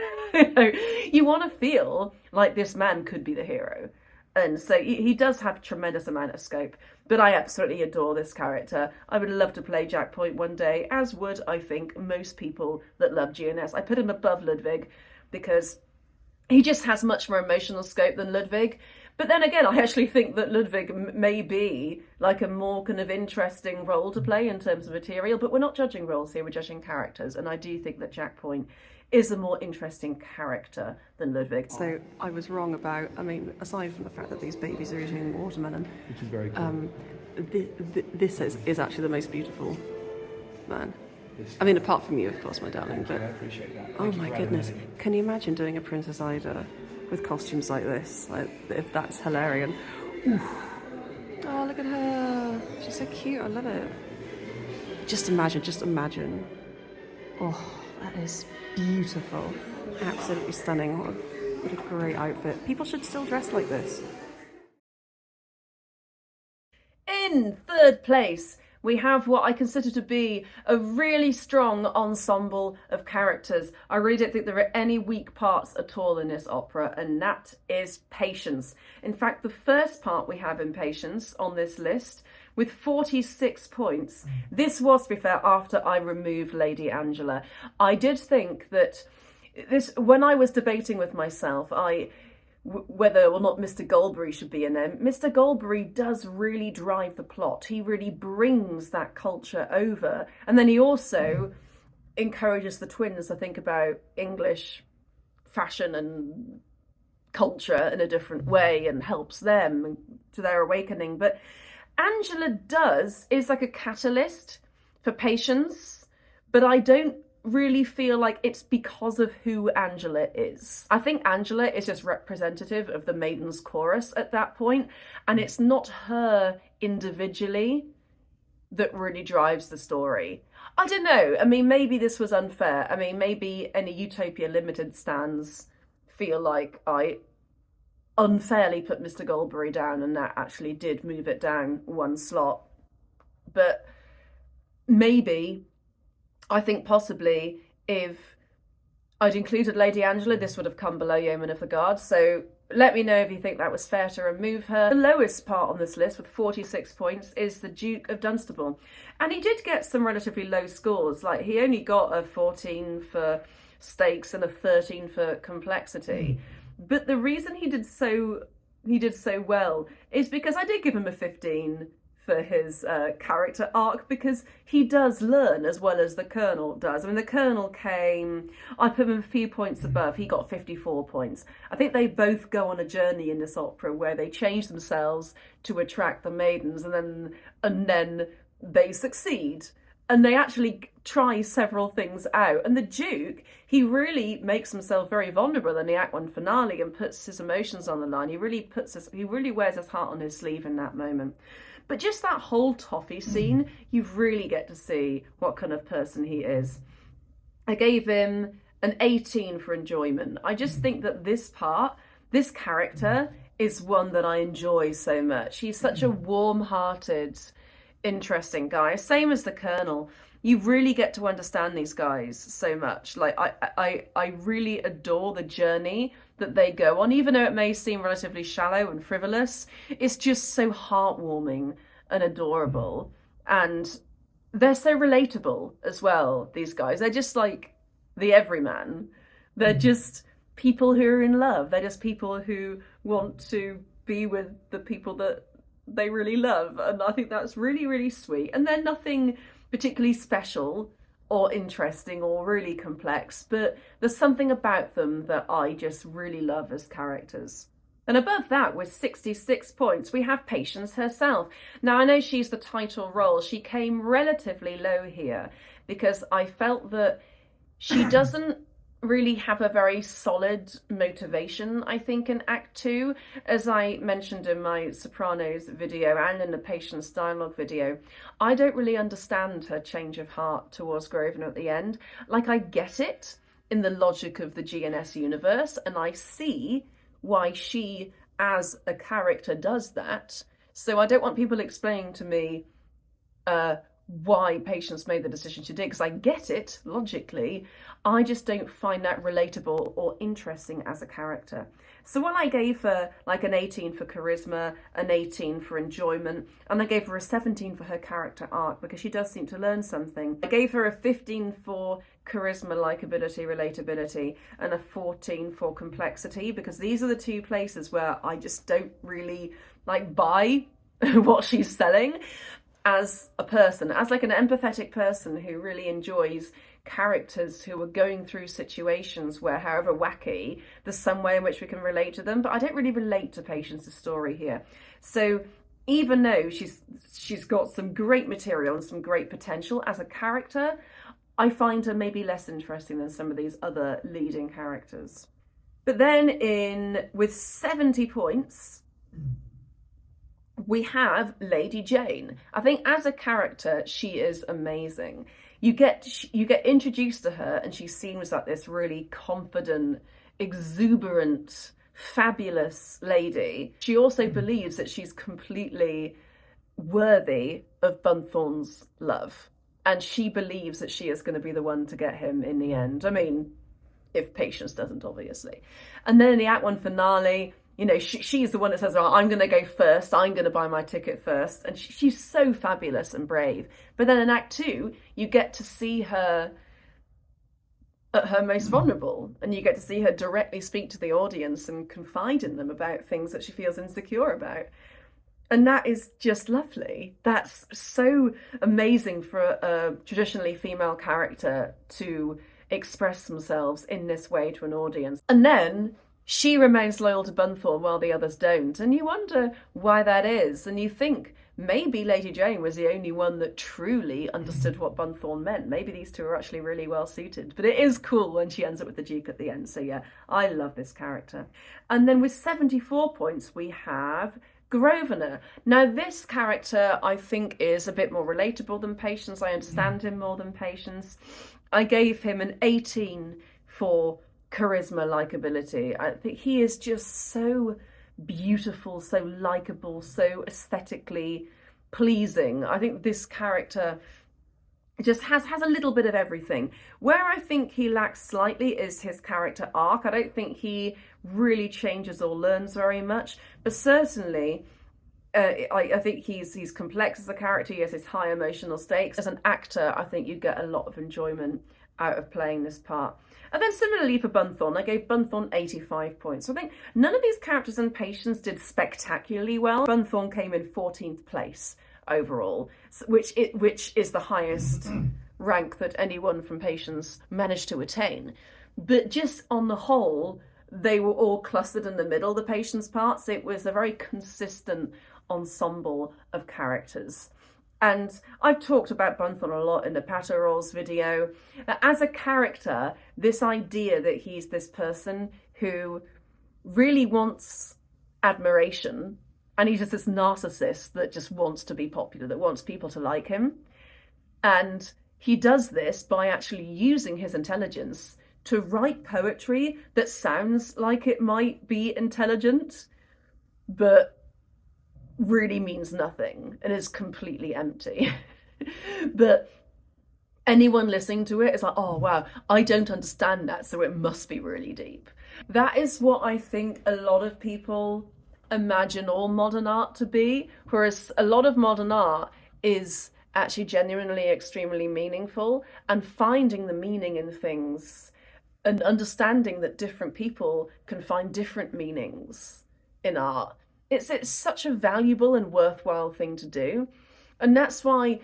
Speaker 1: You want to feel like this man could be the hero. And so he does have a tremendous amount of scope. But I absolutely adore this character. I would love to play Jack Point one day, as would, I think, most people that love GNS. I put him above Ludwig because he just has much more emotional scope than Ludwig. But then again, I actually think that Ludwig may be like a more kind of interesting role to play in terms of material. But we're not judging roles here, we're judging characters. And I do think that Jack Point is a more interesting character than Ludwig.
Speaker 4: So I was wrong about, I mean, aside from the fact that these babies are eating watermelon,
Speaker 3: Which is very cool.
Speaker 4: this is actually the most beautiful man. I mean, apart from you, of course, my darling. But
Speaker 3: I appreciate that.
Speaker 4: oh my goodness, can you imagine doing a Princess Ida with costumes like this? Like, if that's hilarious. Oof. Oh, look at her. She's so cute. I love it. Just imagine. Oh, that is beautiful. Absolutely stunning. What a great outfit. People should still dress like this.
Speaker 1: In third place, we have what I consider to be a really strong ensemble of characters. I really don't think there are any weak parts at all in this opera, and that is Patience. In fact, the first part we have in Patience on this list, with 46 points. This was, to be fair, after I removed Lady Angela. I did think that this, when I was debating with myself, whether or not Mr. Goldberry should be in there. Mr. Goldberry does really drive the plot. He really brings that culture over. And then he also encourages the twins to think about English fashion and culture in a different way and helps them to their awakening. But Angela is like a catalyst for Patience, but I don't really feel like it's because of who Angela is. I think Angela is just representative of the Maiden's Chorus at that point, and it's not her individually that really drives the story. I don't know. I mean, maybe this was unfair. I mean, maybe any Utopia Limited stans feel like I unfairly put Mr. Goldberry down, and that actually did move it down one slot. But maybe I think possibly if I'd included Lady Angela. This would have come below Yeomen of the Guard, so let me know if you think that was fair to remove her. The lowest part on this list with 46 points is the Duke of Dunstable. And he did get some relatively low scores. Like, he only got a 14 for stakes and a 13 for complexity. But the reason he did so well is because I did give him a 15 for his character arc, because he does learn as well as the Colonel does. I mean, the Colonel I put him a few points above. He got 54 points. I think they both go on a journey in this opera where they change themselves to attract the maidens, and then they succeed. And they actually try several things out. And the Duke, he really makes himself very vulnerable in the Act 1 finale and puts his emotions on the line. He really wears his heart on his sleeve in that moment. But just that whole toffee scene, you really get to see what kind of person he is. I gave him an 18 for enjoyment. I just think that this character is one that I enjoy so much. He's such a warm-hearted, interesting guy. Same as the Colonel. You really get to understand these guys so much. Like, I really adore the journey that they go on, even though it may seem relatively shallow and frivolous. It's just so heartwarming and adorable, and they're so relatable as well, these guys. They're just like the everyman. They're just people who are in love. They're just people who want to be with the people that they really love, and I think that's really, really sweet. And they're nothing particularly special or interesting or really complex, but there's something about them that I just really love as characters. And above that, with 66 points, we have Patience herself. Now, I know she's the title role. She came relatively low here because I felt that she doesn't really have a very solid motivation, I think, in Act 2. As I mentioned in my Sopranos video and in the Patience dialogue video, I don't really understand her change of heart towards Grosvenor at the end. Like, I get it in the logic of the GNS universe, and I see why she, as a character, does that. So I don't want people explaining to me why Patience made the decision she did, because I get it logically. I just don't find that relatable or interesting as a character. So when I gave her like an 18 for charisma, an 18 for enjoyment, and I gave her a 17 for her character arc, because she does seem to learn something. I gave her a 15 for charisma, likability, relatability, and a 14 for complexity, because these are the two places where I just don't really like buy what she's selling as a person, as like an empathetic person who really enjoys characters who are going through situations where, however wacky, there's some way in which we can relate to them. But I don't really relate to Patience's story here. So even though she's got some great material and some great potential as a character, I find her maybe less interesting than some of these other leading characters. But then with 70 points, we have Lady Jane. I think as a character, she is amazing. You get introduced to her, and she seems like this really confident, exuberant, fabulous lady. She also believes that she's completely worthy of Bunthorne's love, and she believes that she is going to be the one to get him in the end. I mean, if Patience doesn't, obviously. And then in the Act 1 finale, you know, she's the one that says, oh, I'm going to go first, I'm going to buy my ticket first. And she's so fabulous and brave. But then in Act 2, you get to see her at her most vulnerable. And you get to see her directly speak to the audience and confide in them about things that she feels insecure about. And that is just lovely. That's so amazing for a traditionally female character to express themselves in this way to an audience. And then she remains loyal to Bunthorne while the others don't. And you wonder why that is. And you think maybe Lady Jane was the only one that truly understood what Bunthorne meant. Maybe these two are actually really well suited. But it is cool when she ends up with the Duke at the end. So yeah, I love this character. And then with 74 points, we have Grosvenor. Now this character I think is a bit more relatable than Patience. I understand him more than Patience. I gave him an 18 for charisma, likability. I think he is just so beautiful, so likable, so aesthetically pleasing. I think this character just has a little bit of everything. Where I think he lacks slightly is his character arc. I don't think he really changes or learns very much, but certainly I think he's complex as a character. He has his high emotional stakes. As an actor, I think you get a lot of enjoyment out of playing this part. And then similarly for Bunthorne, I gave Bunthorne 85 points. So I think none of these characters and Patience did spectacularly well. Bunthorne came in 14th place overall, which is the highest rank that anyone from Patience managed to attain. But just on the whole, they were all clustered in the middle, the Patience parts. It was a very consistent ensemble of characters. And I've talked about Bunthorne a lot in the Paterol's video. As a character, this idea that he's this person who really wants admiration, and he's just this narcissist that just wants to be popular, that wants people to like him. And he does this by actually using his intelligence to write poetry that sounds like it might be intelligent, but really means nothing and is completely empty. But anyone listening to it is like, oh wow, I don't understand that, so it must be really deep. That is what I think a lot of people imagine all modern art to be, whereas a lot of modern art is actually genuinely extremely meaningful, and finding the meaning in things and understanding that different people can find different meanings in art. It's such a valuable and worthwhile thing to do. And that's why,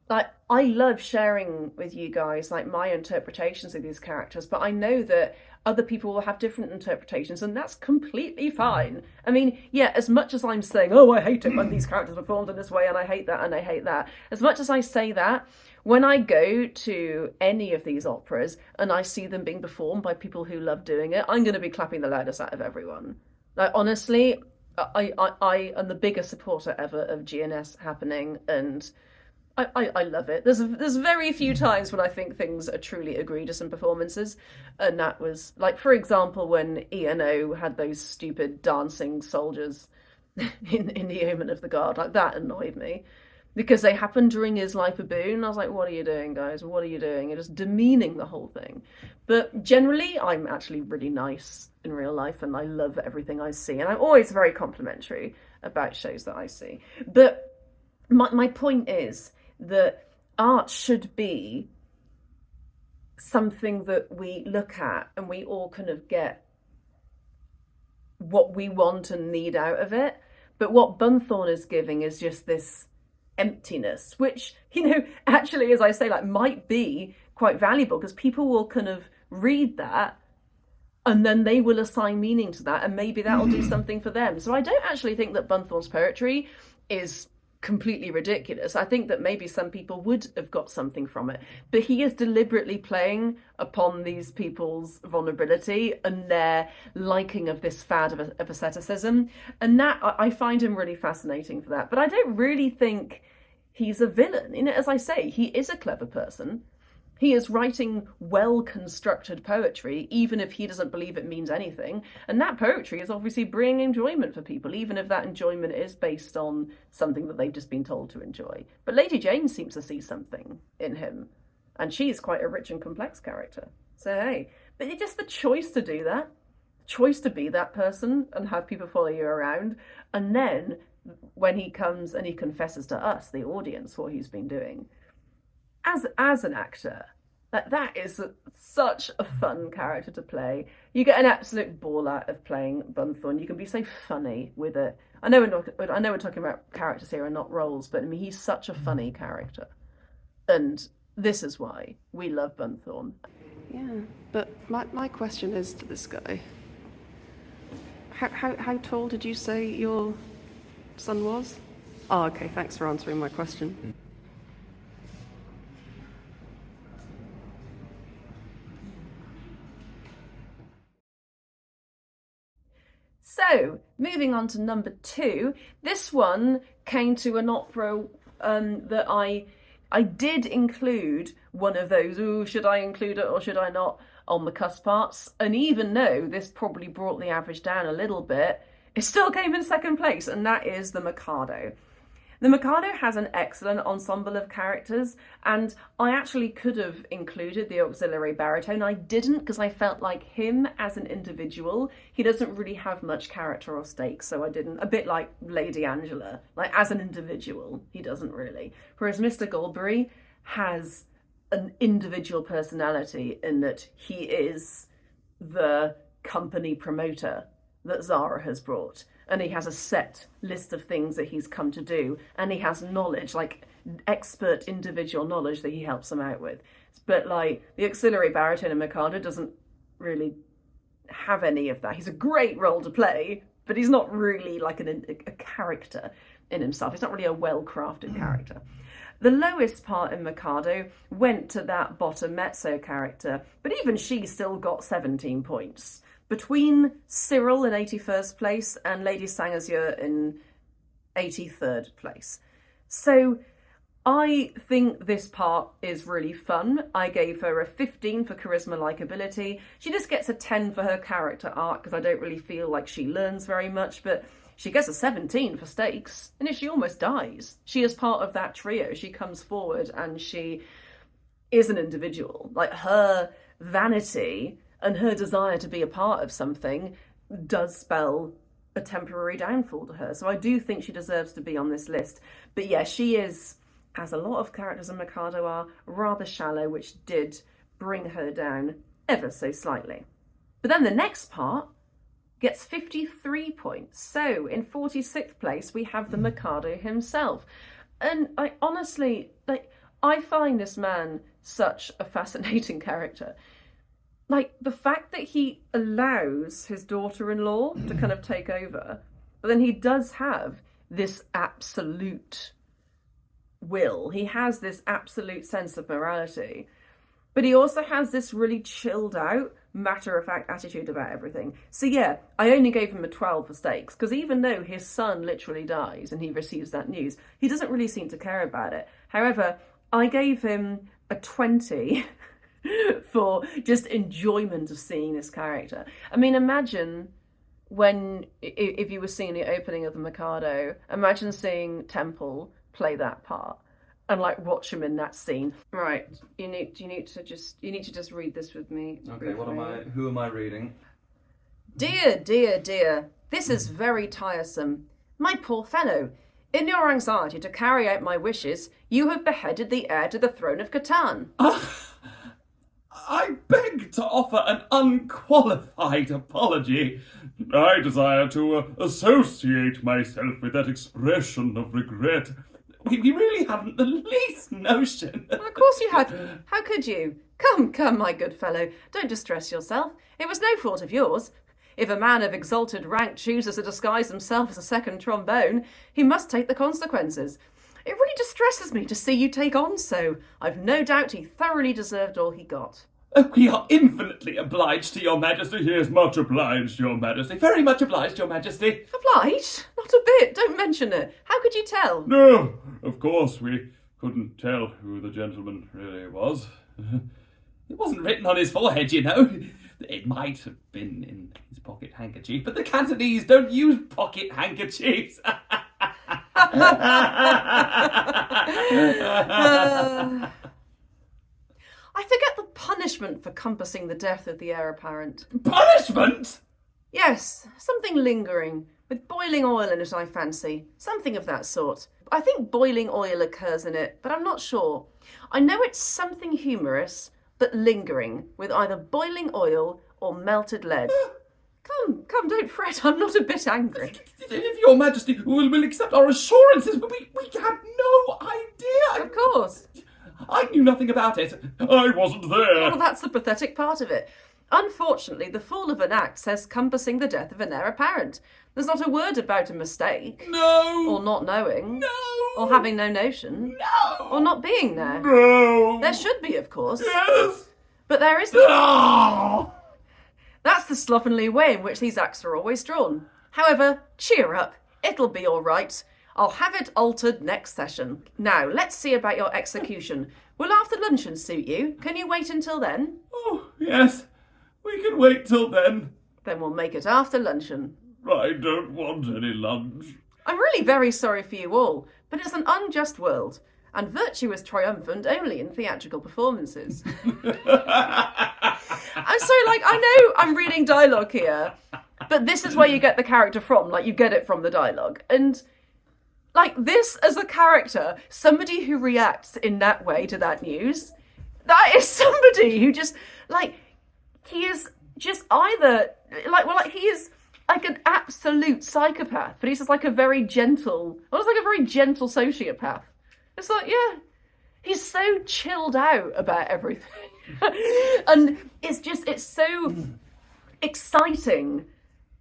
Speaker 1: like, I love sharing with you guys like my interpretations of these characters, but I know that other people will have different interpretations, and that's completely fine. I mean, yeah, as much as I'm saying, oh, I hate it when these characters are performed in this way, and I hate that, and I hate that, as much as I say that, when I go to any of these operas and I see them being performed by people who love doing it, I'm going to be clapping the loudest out of everyone. Like, honestly, I am the biggest supporter ever of GNS happening, and I love it. There's very few times when I think things are truly egregious in performances, and that was, like, for example, when ENO had those stupid dancing soldiers in the Yeomen of the Guard. Like, that annoyed me, because they happened during his Life of Boon. I was like, what are you doing, guys? What are you doing? You're just demeaning the whole thing. But generally, I'm actually really nice in real life, and I love everything I see, and I'm always very complimentary about shows that I see. But my point is that art should be something that we look at and we all kind of get what we want and need out of it. But what Bunthorne is giving is just this emptiness, which, you know, actually, as I say, like, might be quite valuable, because people will kind of read that and then they will assign meaning to that, and maybe that'll do something for them. So I don't actually think that Bunthorne's poetry is completely ridiculous. I think that maybe some people would have got something from it, but he is deliberately playing upon these people's vulnerability and their liking of this fad of asceticism, and that I find him really fascinating for that. But I don't really think he's a villain. You know, as I say, he is a clever person. He is writing well-constructed poetry, even if he doesn't believe it means anything. And that poetry is obviously bringing enjoyment for people, even if that enjoyment is based on something that they've just been told to enjoy. But Lady Jane seems to see something in him. And she's quite a rich and complex character. So, hey, but it's just the choice to do that. The choice to be that person and have people follow you around. And then when he comes and he confesses to us, the audience, what he's been doing, as an actor, that is such a fun character to play. You get an absolute ball out of playing Bunthorne. You can be so funny with it. I know we're talking about characters here and not roles, but I mean, he's such a funny character, and this is why we love Bunthorne.
Speaker 4: Yeah, but my question is to this guy: how tall did you say your son was? Oh, okay. Thanks for answering my question.
Speaker 1: So, moving on to number 2, this one came to an opera that I did include one of those, ooh, should I include it or should I not, on the cusp parts. And even though this probably brought the average down a little bit, it still came in second place, and that is the Mikado. The Mikado has an excellent ensemble of characters, and I actually could have included the auxiliary baritone. I didn't, because I felt like him as an individual, he doesn't really have much character or stake, so I didn't. A bit like Lady Angela, like as an individual, he doesn't really. Whereas Mr. Goldberry has an individual personality in that he is the company promoter that Zara has brought. And he has a set list of things that he's come to do. And he has knowledge, like expert individual knowledge that he helps them out with. But like the auxiliary baritone and Mikado doesn't really have any of that. He's a great role to play, but he's not really like a character in himself. He's not really a well-crafted character. The lowest part in Mikado went to that bottom mezzo character, but even she still got 17 points. Between Cyril in 81st place and Lady Sangazier in 83rd place. So I think this part is really fun. I gave her a 15 for charisma likability. She just gets a 10 for her character arc because I don't really feel like she learns very much, but she gets a 17 for stakes. And if she almost dies, she is part of that trio. She comes forward and she is an individual. Like her vanity and her desire to be a part of something does spell a temporary downfall to her. So I do think she deserves to be on this list. But yeah, she is, as a lot of characters in Mikado are, rather shallow, which did bring her down ever so slightly. But then the next part gets 53 points. So in 46th place, we have the Mikado himself. And I honestly, I find this man such a fascinating character. Like, the fact that he allows his daughter-in-law to kind of take over, but then he does have this absolute will. He has this absolute sense of morality, but he also has this really chilled out, matter-of-fact attitude about everything. So yeah, I only gave him a 12 for stakes, because even though his son literally dies and he receives that news, he doesn't really seem to care about it. However, I gave him a 20 for just enjoyment of seeing this character. I mean, imagine when, if you were seeing the opening of the Mikado, imagine seeing Temple play that part and like watch him in that scene. Right, you need to just read this with me.
Speaker 5: Okay, who am I reading?
Speaker 1: Dear, dear, dear, this is very tiresome. My poor fellow, in your anxiety to carry out my wishes, you have beheaded the heir to the throne of Catan.
Speaker 5: I beg to offer an unqualified apology. I desire to associate myself with that expression of regret. We really haven't the least notion.
Speaker 1: Well, of course you hadn't. How could you? Come, my good fellow. Don't distress yourself. It was no fault of yours. If a man of exalted rank chooses to disguise himself as a second trombone, he must take the consequences. It really distresses me to see you take on so. I've no doubt he thoroughly deserved all he got.
Speaker 5: We are infinitely obliged to your majesty. He is much obliged, your majesty. Very much obliged, your majesty.
Speaker 1: Obliged? Not a bit. Don't mention it. How could you tell?
Speaker 5: No, of course we couldn't tell who the gentleman really was. It wasn't written on his forehead, you know. It might have been in his pocket handkerchief, but the Cantonese don't use pocket handkerchiefs.
Speaker 1: I forget the punishment for compassing the death of the heir apparent.
Speaker 5: Punishment?
Speaker 1: Yes, something lingering, with boiling oil in it, I fancy. Something of that sort. I think boiling oil occurs in it, but I'm not sure. I know it's something humorous, but lingering, with either boiling oil or melted lead. Come, don't fret, I'm not a bit angry.
Speaker 5: If your majesty will accept our assurances, but we have no idea.
Speaker 1: Of course.
Speaker 5: I knew nothing about it. I wasn't there.
Speaker 1: Well, that's the pathetic part of it. Unfortunately, the fool of an act says compassing the death of an heir apparent. There's not a word about a mistake.
Speaker 5: No.
Speaker 1: Or not knowing.
Speaker 5: No.
Speaker 1: Or having no notion.
Speaker 5: No.
Speaker 1: Or not being there.
Speaker 5: No.
Speaker 1: There should be, of course.
Speaker 5: Yes.
Speaker 1: But there isn't.
Speaker 5: No.
Speaker 1: That's the slovenly way in which these acts are always drawn. However, cheer up. It'll be all right. I'll have it altered next session. Now, let's see about your execution. Will after luncheon suit you? Can you wait until then?
Speaker 5: Oh, yes. We can wait till then.
Speaker 1: Then we'll make it after luncheon.
Speaker 5: I don't want any lunch.
Speaker 1: I'm really very sorry for you all,
Speaker 4: but it's an unjust world, and virtue is triumphant only in theatrical performances. And so, like, I know I'm reading dialogue here, but this is where you get the character from. Like, you get it from the dialogue. And, like, this as a character, somebody who reacts in that way to that news, that is somebody who just, like, he is just either, like, well, like, he is like an absolute psychopath, but he's just like a very gentle, well, it's like a very gentle sociopath. It's like, yeah, he's so chilled out about everything. And it's so exciting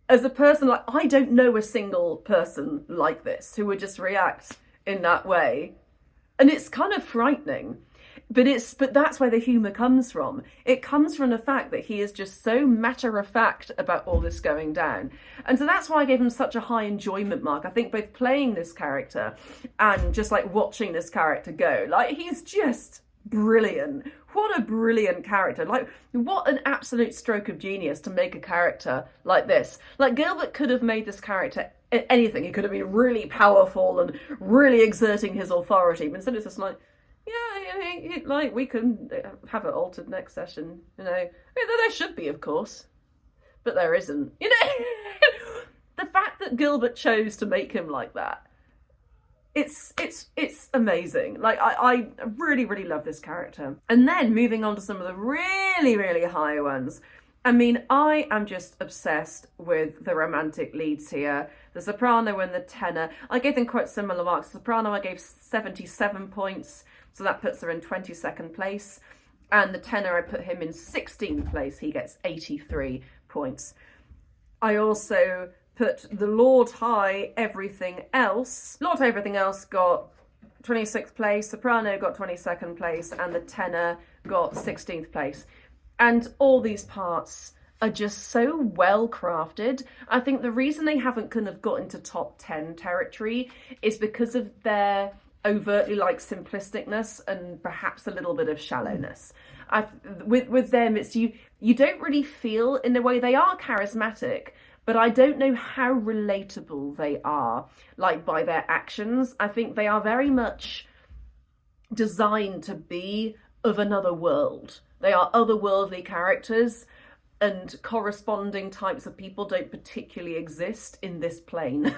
Speaker 4: as a person. Like, I don't know a single person like this who would just react in that way. And it's kind of frightening. But that's where the humour comes from. It comes from the fact that he is just so matter-of-fact about all this going down. And so that's why I gave him such a high enjoyment mark. I think both playing this character and just like watching this character go, like, he's just brilliant. What a brilliant character. Like, what an absolute stroke of genius to make a character like this. Like, Gilbert could have made this character anything. He could have been really powerful and really exerting his authority. But instead it's just like, yeah, like, we can have it altered next session, you know. I mean, there should be, of course, but there isn't. You know, the fact that Gilbert chose to make him like that, it's amazing. Like, I really, really love this character. And then moving on to some of the really, really high ones. I mean, I am just obsessed with the romantic leads here. The soprano and the tenor. I gave them quite similar marks. The soprano I gave 77 points. So that puts her in 22nd place. And the tenor, I put him in 16th place. He gets 83 points. I also put the Lord High Everything Else. Lord High Everything Else got 26th place. Soprano got 22nd place. And the tenor got 16th place. And all these parts are just so well crafted. I think the reason they haven't kind of got into top 10 territory is because of their overtly like simplisticness and perhaps a little bit of shallowness. With them, it's you don't really feel, in a way, they are charismatic, but I don't know how relatable they are, like, by their actions. I think they are very much designed to be of another world. They are otherworldly characters, and corresponding types of people don't particularly exist in this plane.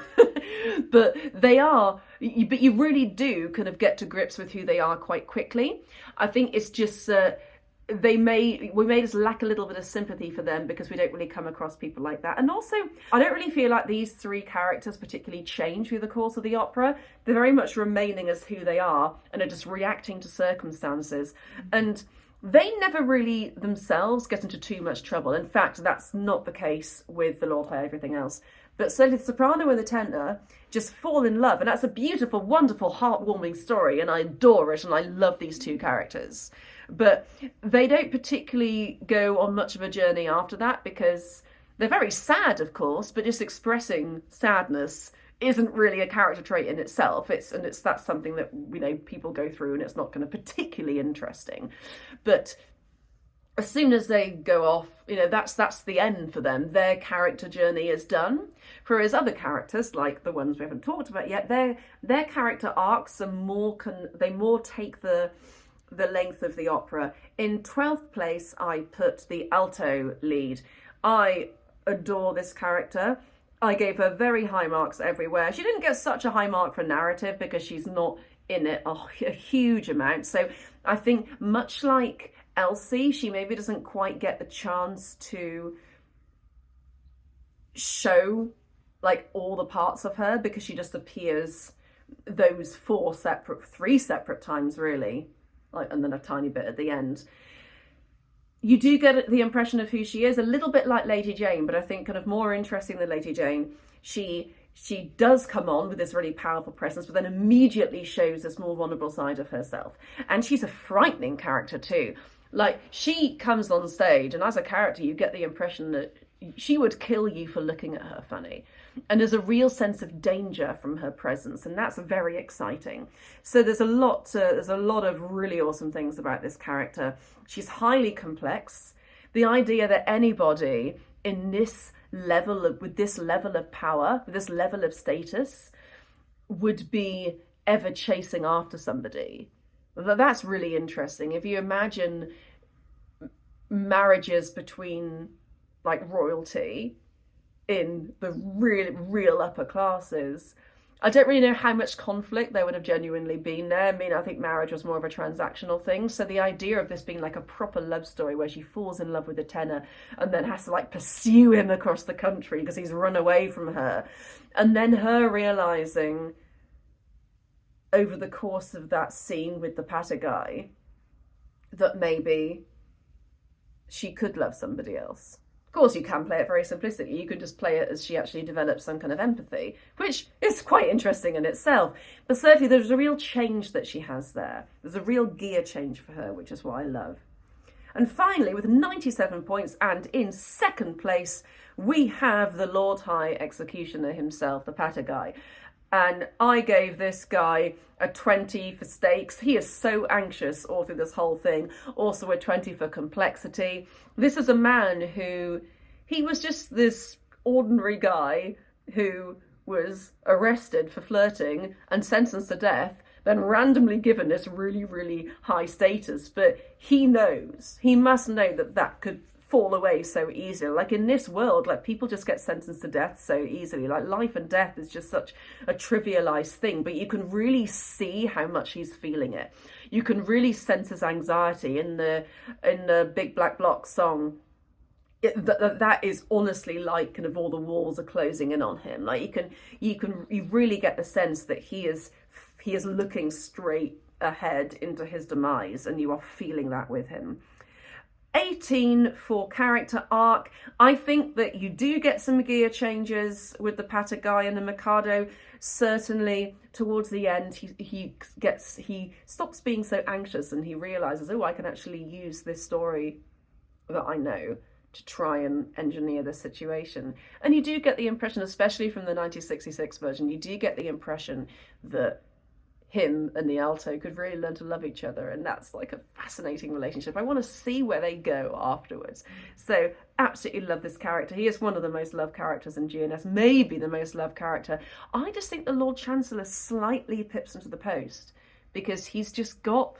Speaker 4: But they are, but you really do kind of get to grips with who they are quite quickly. I think it's just we may just lack a little bit of sympathy for them because we don't really come across people like that. And also, I don't really feel like these three characters particularly change through the course of the opera. They're very much remaining as who they are and are just reacting to circumstances. And they never really themselves get into too much trouble. In fact, that's not the case with the Lord High Everything Else. But certainly the soprano and the tenor just fall in love. And that's a beautiful, wonderful, heartwarming story. And I adore it. And I love these two characters. But they don't particularly go on much of a journey after that because they're very sad, of course, but just expressing sadness isn't really a character trait in itself. That's something that, you know, people go through, and it's not kind of particularly interesting. But as soon as they go off, you know, that's the end for them. Their character journey is done. Whereas other characters, like the ones we haven't talked about yet, their character arcs are more take the length of the opera. In 12th place, I put the alto lead. I adore this character. I gave her very high marks everywhere. She didn't get such a high mark for narrative because she's not in it a huge amount. So I think much like Elsie, she maybe doesn't quite get the chance to show like all the parts of her because she just appears those three separate times really, like, and then a tiny bit at the end. You do get the impression of who she is, a little bit like Lady Jane, but I think kind of more interesting than Lady Jane. She does come on with this really powerful presence, but then immediately shows this more vulnerable side of herself. And she's a frightening character too. Like, she comes on stage, and as a character, you get the impression that she would kill you for looking at her funny. And there's a real sense of danger from her presence, and that's very exciting. So there's a lot of really awesome things about this character. She's highly complex. The idea that anybody in this level with this level of power, with this level of status, would be
Speaker 1: ever chasing after somebody. That's really interesting. If you imagine marriages between like royalty in the real upper classes, I don't really know how much conflict there would have genuinely been there. I mean, I think marriage was more of a transactional thing. So the idea of this being like a proper love story where she falls in love with the tenor and then has to like pursue him across the country because he's run away from her. And then her realizing over the course of that scene with the patter guy that maybe she could love somebody else. Of course, you can play it very simplistically. You could just play it as she actually develops some kind of empathy, which is quite interesting in itself. But certainly there's a real change that she has there. There's a real gear change for her, which is what I love. And finally, with 97 points and in second place, we have the Lord High Executioner himself, the patter guy. And I gave this guy a 20 for stakes. He is so anxious all through this whole thing. Also a 20 for complexity. This is a man who, he was just this ordinary guy who was arrested for flirting and sentenced to death, then randomly given this really, really high status. But he knows, he must know that that could fall away so easily. Like in this world, like people just get sentenced to death so easily. Like life and death is just such a trivialized thing, but you can really see how much he's feeling it. You can really sense his anxiety in the Big Black Block song. That is honestly like kind of all the walls are closing in on him. Like you really get the sense that he is looking straight ahead into his demise, and you are feeling that with him. 18 for character arc. I think that you do get some gear changes with the patter guy and the Mikado. Certainly towards the end, he stops being so anxious and he realizes, oh, I can actually use this story that I know to try and engineer the situation. And you do get the impression, especially from the 1966 version, you do get the impression that him and the alto could really learn to love each other, and that's like a fascinating relationship. I want to see where they go afterwards. So absolutely love this character. He is one of the most loved characters in GNS, maybe the most loved character. I just think the Lord Chancellor slightly pips him to the post, because he's just got,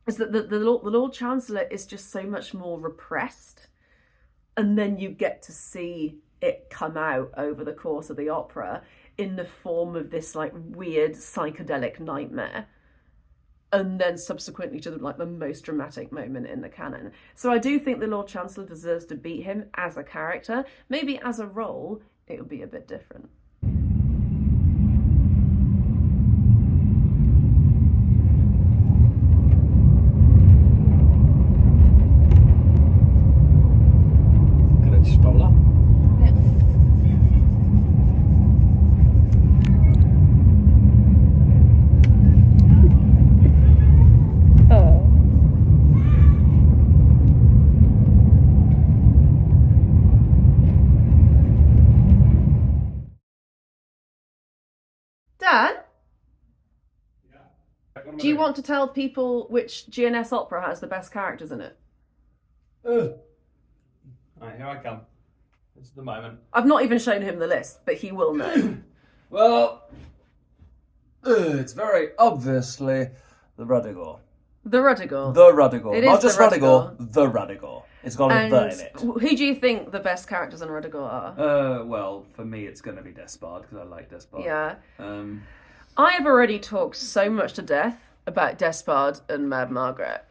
Speaker 1: is that the Lord Chancellor is just so much more repressed, and then you get to see it come out over the course of the opera in the form of this like weird psychedelic nightmare, and then subsequently to the most dramatic moment in the canon. So I do think the Lord Chancellor deserves to beat him as a character. Maybe as a role, it would be a bit different. Dad? Do you want to tell people which GNS opera has the best characters in it?
Speaker 3: Right, here I come. It's the moment.
Speaker 1: I've not even shown him the list, but he will know.
Speaker 6: Well, it's very obviously the Ruddigore.
Speaker 1: The Ruddigore.
Speaker 6: The Ruddigore.
Speaker 1: It
Speaker 6: Not
Speaker 1: is
Speaker 6: just
Speaker 1: the
Speaker 6: Ruddigore, the Ruddigore. It's got a the in it.
Speaker 1: Who do you think the best characters in Ruddigore are?
Speaker 5: Well, for me, it's going to be Despard, because I like Despard.
Speaker 1: Yeah. I have already talked so much to death about Despard and Mad Margaret.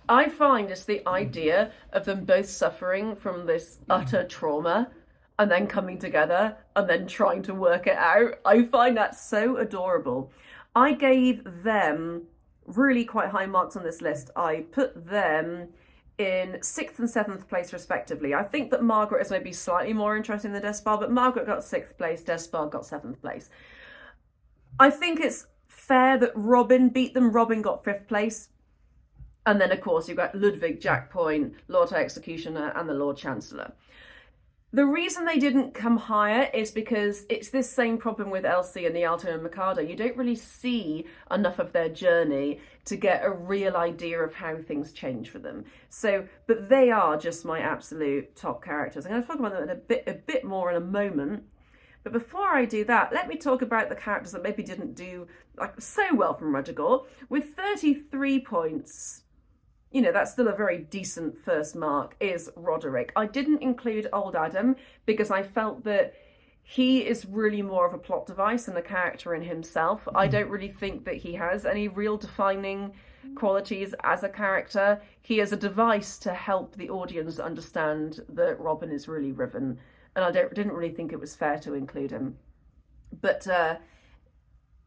Speaker 1: I find it's the idea of them both suffering from this utter trauma and then coming together and then trying to work it out. I find that so adorable. I gave them really quite high marks on this list. I put them in 6th and 7th place respectively. I think that Margaret is maybe slightly more interesting than Despard, but Margaret got 6th place, Despard got 7th place. I think it's fair that Robin beat them. Robin got 5th place. And then, of course, you've got Ludwig, Jack Point, Lord High Executioner, and the Lord Chancellor. The reason they didn't come higher is because it's this same problem with Elsie and the alto and Mikado. You don't really see enough of their journey to get a real idea of how things change for them. So, but they are just my absolute top characters. I'm going to talk about them a bit more in a moment.
Speaker 4: But before I do that, let me talk about the characters that maybe didn't do like so well from RUDDIGORE. With 33 points, you know, that's still a very decent first mark, is Roderick. I didn't include Old Adam because I felt that he is really more of a plot device than a character in himself. I don't really think that he has any real defining qualities as a character. He is a device to help the audience understand that Robin is really Riven, and I didn't really think it was fair to include him. But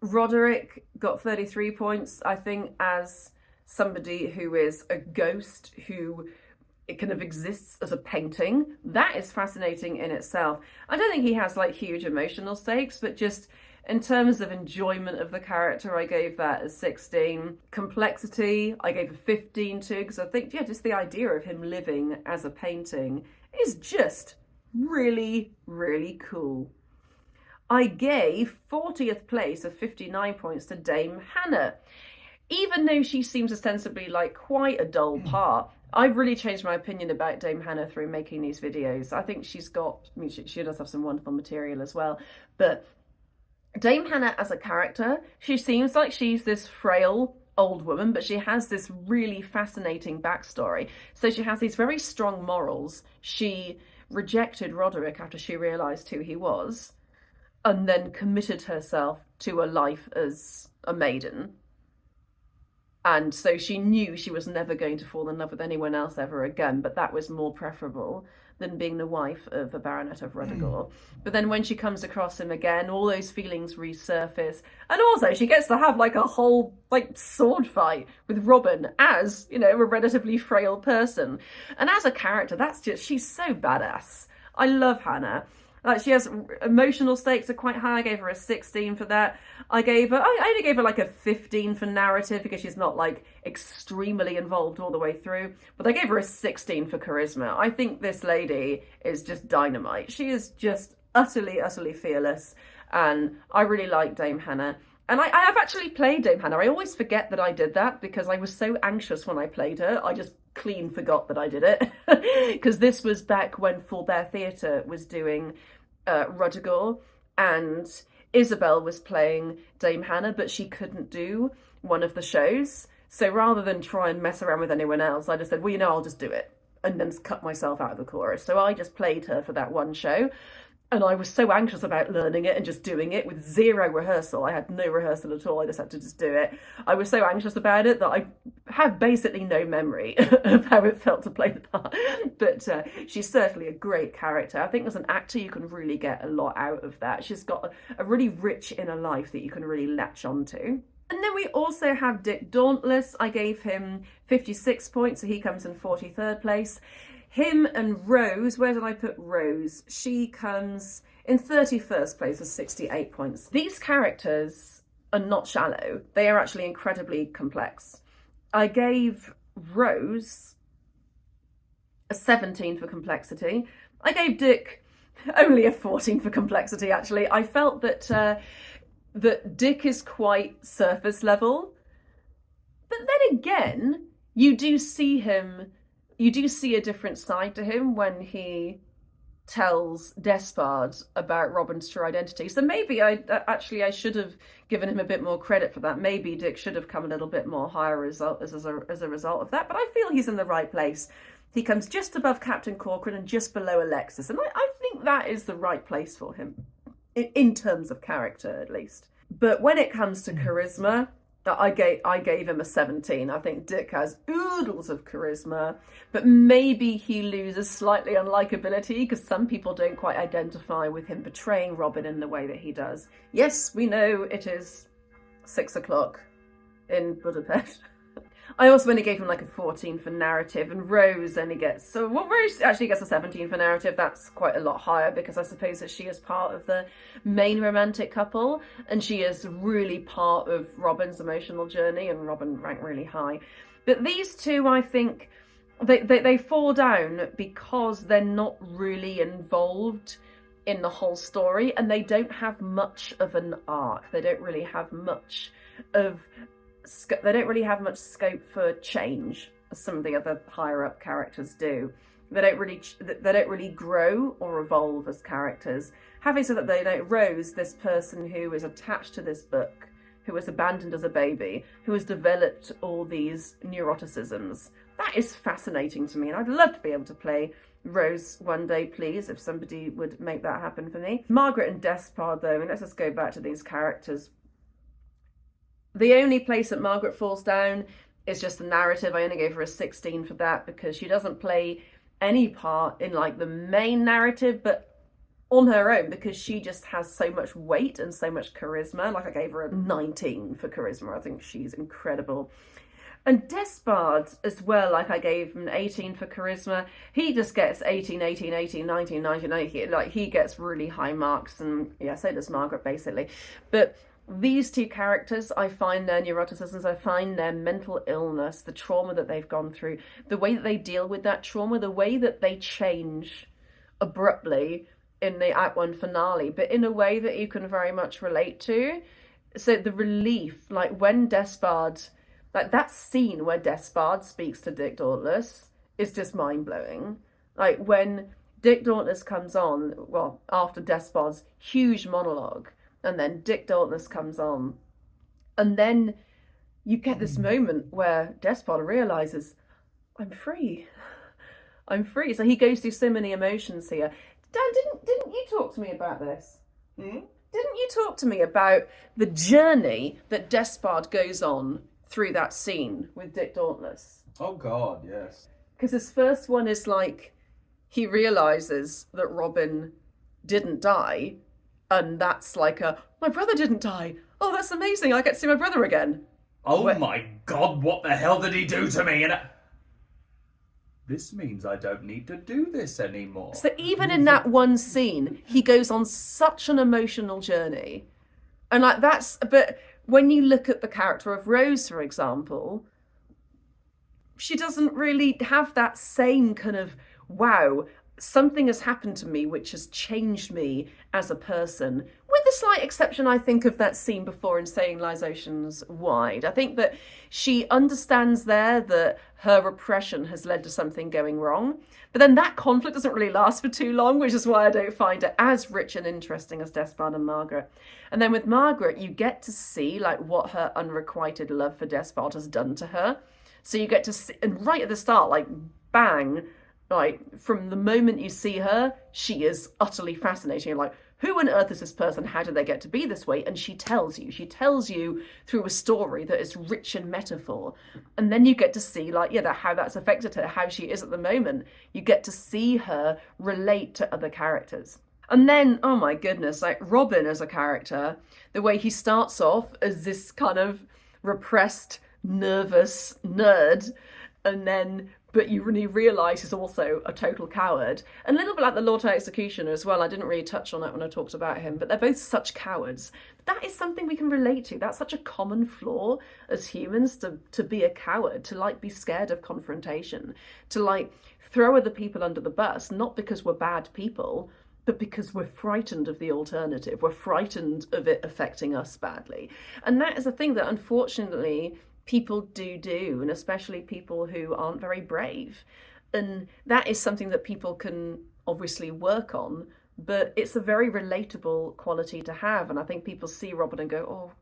Speaker 4: Roderick got 33 points, I think, as somebody who is a ghost who it kind of exists as a painting. That is fascinating in itself. I don't think he has like huge emotional stakes, but just in terms of enjoyment of the character, I gave that a 16. Complexity, I gave a 15 too, because I think, yeah, just the idea of him living as a painting is just really, really cool. I gave 40th place of 59 points to Dame Hannah. Even though she seems ostensibly like quite a dull part, I've really changed my opinion about Dame Hannah through making these videos. I think she's got, I mean, she does have some wonderful material as well, but Dame Hannah as a character, she seems like she's this frail old woman, but she has this really fascinating backstory. So she has these very strong morals. She rejected Roderick after she realised who he was, and then committed herself to a life as a maiden. And so she knew she was never going to fall in love with anyone else ever again, but that was more preferable than being the wife of a baronet of RUDDIGORE. But then when she comes across him again, all those feelings resurface. And also she gets to have like a whole like sword fight with Robin as, you know, a relatively frail person. And as a character, that's just, she's so badass. I love Hannah. She has emotional stakes are quite high. I gave her a 16 for that. I only gave her like a 15 for narrative because she's not like extremely involved all the way through. But I gave her a 16 for charisma. I think this lady is just dynamite. She is just utterly, utterly fearless. And I really like Dame Hannah. And I have actually played Dame Hannah. I always forget that I did that because I was so anxious when I played her. I just clean forgot that I did it. Because this was back when Forbear Theatre was doing RUDDIGORE, and Isabel was playing Dame Hannah, but she couldn't do one of the shows. So rather than try and mess around with anyone else, I just said, well, you know, I'll just do it. And then cut myself out of the chorus. So I just played her for that one show. And I was so anxious about learning it and just doing it with zero rehearsal. I had no rehearsal at all. I just had to just do it. I was so anxious about it that I have basically no memory of how it felt to play the part. But she's certainly a great character. I think as an actor, you can really get a lot out of that. She's got a really rich inner life that you can really latch onto. And then we also have Dick Dauntless. I gave him 56 points, so he comes in 43rd place. Him and Rose, where did I put Rose? She comes in 31st place with 68 points. These characters are not shallow. They are actually incredibly complex. I gave Rose a 17 for complexity. I gave Dick only a 14 for complexity, actually. I felt that that Dick is quite surface level. But then again, you do see a different side to him when he tells Despard about Robin's true identity. So maybe I should have given him a bit more credit for that. Maybe Dick should have come a little bit more higher as a result of that. But I feel he's in the right place. He comes just above Captain Corcoran and just below Alexis. And I think that is the right place for him, in terms of character at least. But when it comes to charisma, I gave him a 17. I think Dick has oodles of charisma, but maybe he loses slightly on likability because some people don't quite identify with him betraying Robin in the way that he does. Yes, we know it is 6 o'clock in Budapest. I also only gave him like a 14 for narrative, and Rose only gets, Rose actually gets a 17 for narrative. That's quite a lot higher because I suppose that she is part of the main romantic couple, and she is really part of Robin's emotional journey, and Robin ranked really high. But these two, I think, they fall down because they're not really involved in the whole story, and they don't have much of an arc. They don't really have much scope for change as some of the other higher up characters do. They don't really grow or evolve as characters. Having said that, they don't. Rose, this person who is attached to this book, who was abandoned as a baby, who has developed all these neuroticisms. That is fascinating to me, and I'd love to be able to play Rose one day, please, if somebody would make that happen for me. Margaret and Despard, though, and let's just go back to these characters. The only place that Margaret falls down is just the narrative. I only gave her a 16 for that because she doesn't play any part in like the main narrative, but on her own, because she just has so much weight and so much charisma. Like I gave her a 19 for charisma. I think she's incredible. And Despard as well, like I gave him an 18 for charisma. He just gets 18, 18, 18, 19, 19, 19. Like he gets really high marks, and yeah, so does Margaret basically. But these two characters, I find their neuroticisms, I find their mental illness, the trauma that they've gone through, the way that they deal with that trauma, the way that they change abruptly in the Act 1 finale, but in a way that you can very much relate to. So the relief, like when Despard, like that scene where Despard speaks to Dick Dauntless is just mind-blowing. Like when Dick Dauntless comes on, well, after Despard's huge monologue, and then Dick Dauntless comes on, and then you get this moment where Despard realises, I'm free. I'm free. So he goes through so many emotions here. Dan, didn't you talk to me about this? Didn't you talk to me about the journey that Despard goes on through that scene with Dick Dauntless?
Speaker 3: Oh God, yes.
Speaker 4: Because his first one is like, he realises that Robin didn't die, and that's like my brother didn't die. Oh, that's amazing. I get to see my brother again.
Speaker 5: Oh my God, what the hell did he do to me? And this means I don't need to do this anymore.
Speaker 4: So even in that one scene, he goes on such an emotional journey. And like but when you look at the character of Rose, for example, she doesn't really have that same kind of, wow, something has happened to me which has changed me as a person, with the slight exception, I think, of that scene before in Sailing Lies Oceans Wide. I think that she understands there that her repression has led to something going wrong, but then that conflict doesn't really last for too long, which is why I don't find it as rich and interesting as Despard and Margaret. And then with Margaret, you get to see like what her unrequited love for Despard has done to her. So you get to see, and right at the start, like bang, like from the moment you see her, she is utterly fascinating. You're like, who on earth is this person? How did they get to be this way? And she tells you through a story that is rich in metaphor. And then you get to see like, yeah, how that's affected her, how she is at the moment. You get to see her relate to other characters. And then, oh my goodness, like Robin as a character, the way he starts off as this kind of repressed, nervous nerd, and then but you really realise he's also a total coward. And a little bit like the Lord High Executioner as well. I didn't really touch on it when I talked about him, but they're both such cowards. That is something we can relate to. That's such a common flaw as humans, to be a coward, to like be scared of confrontation, to like throw other people under the bus, not because we're bad people, but because we're frightened of the alternative. We're frightened of it affecting us badly. And that is a thing that unfortunately people do, and especially people who aren't very brave. And that is something that people can obviously work on, but it's a very relatable quality to have. And I think people see Robin and go,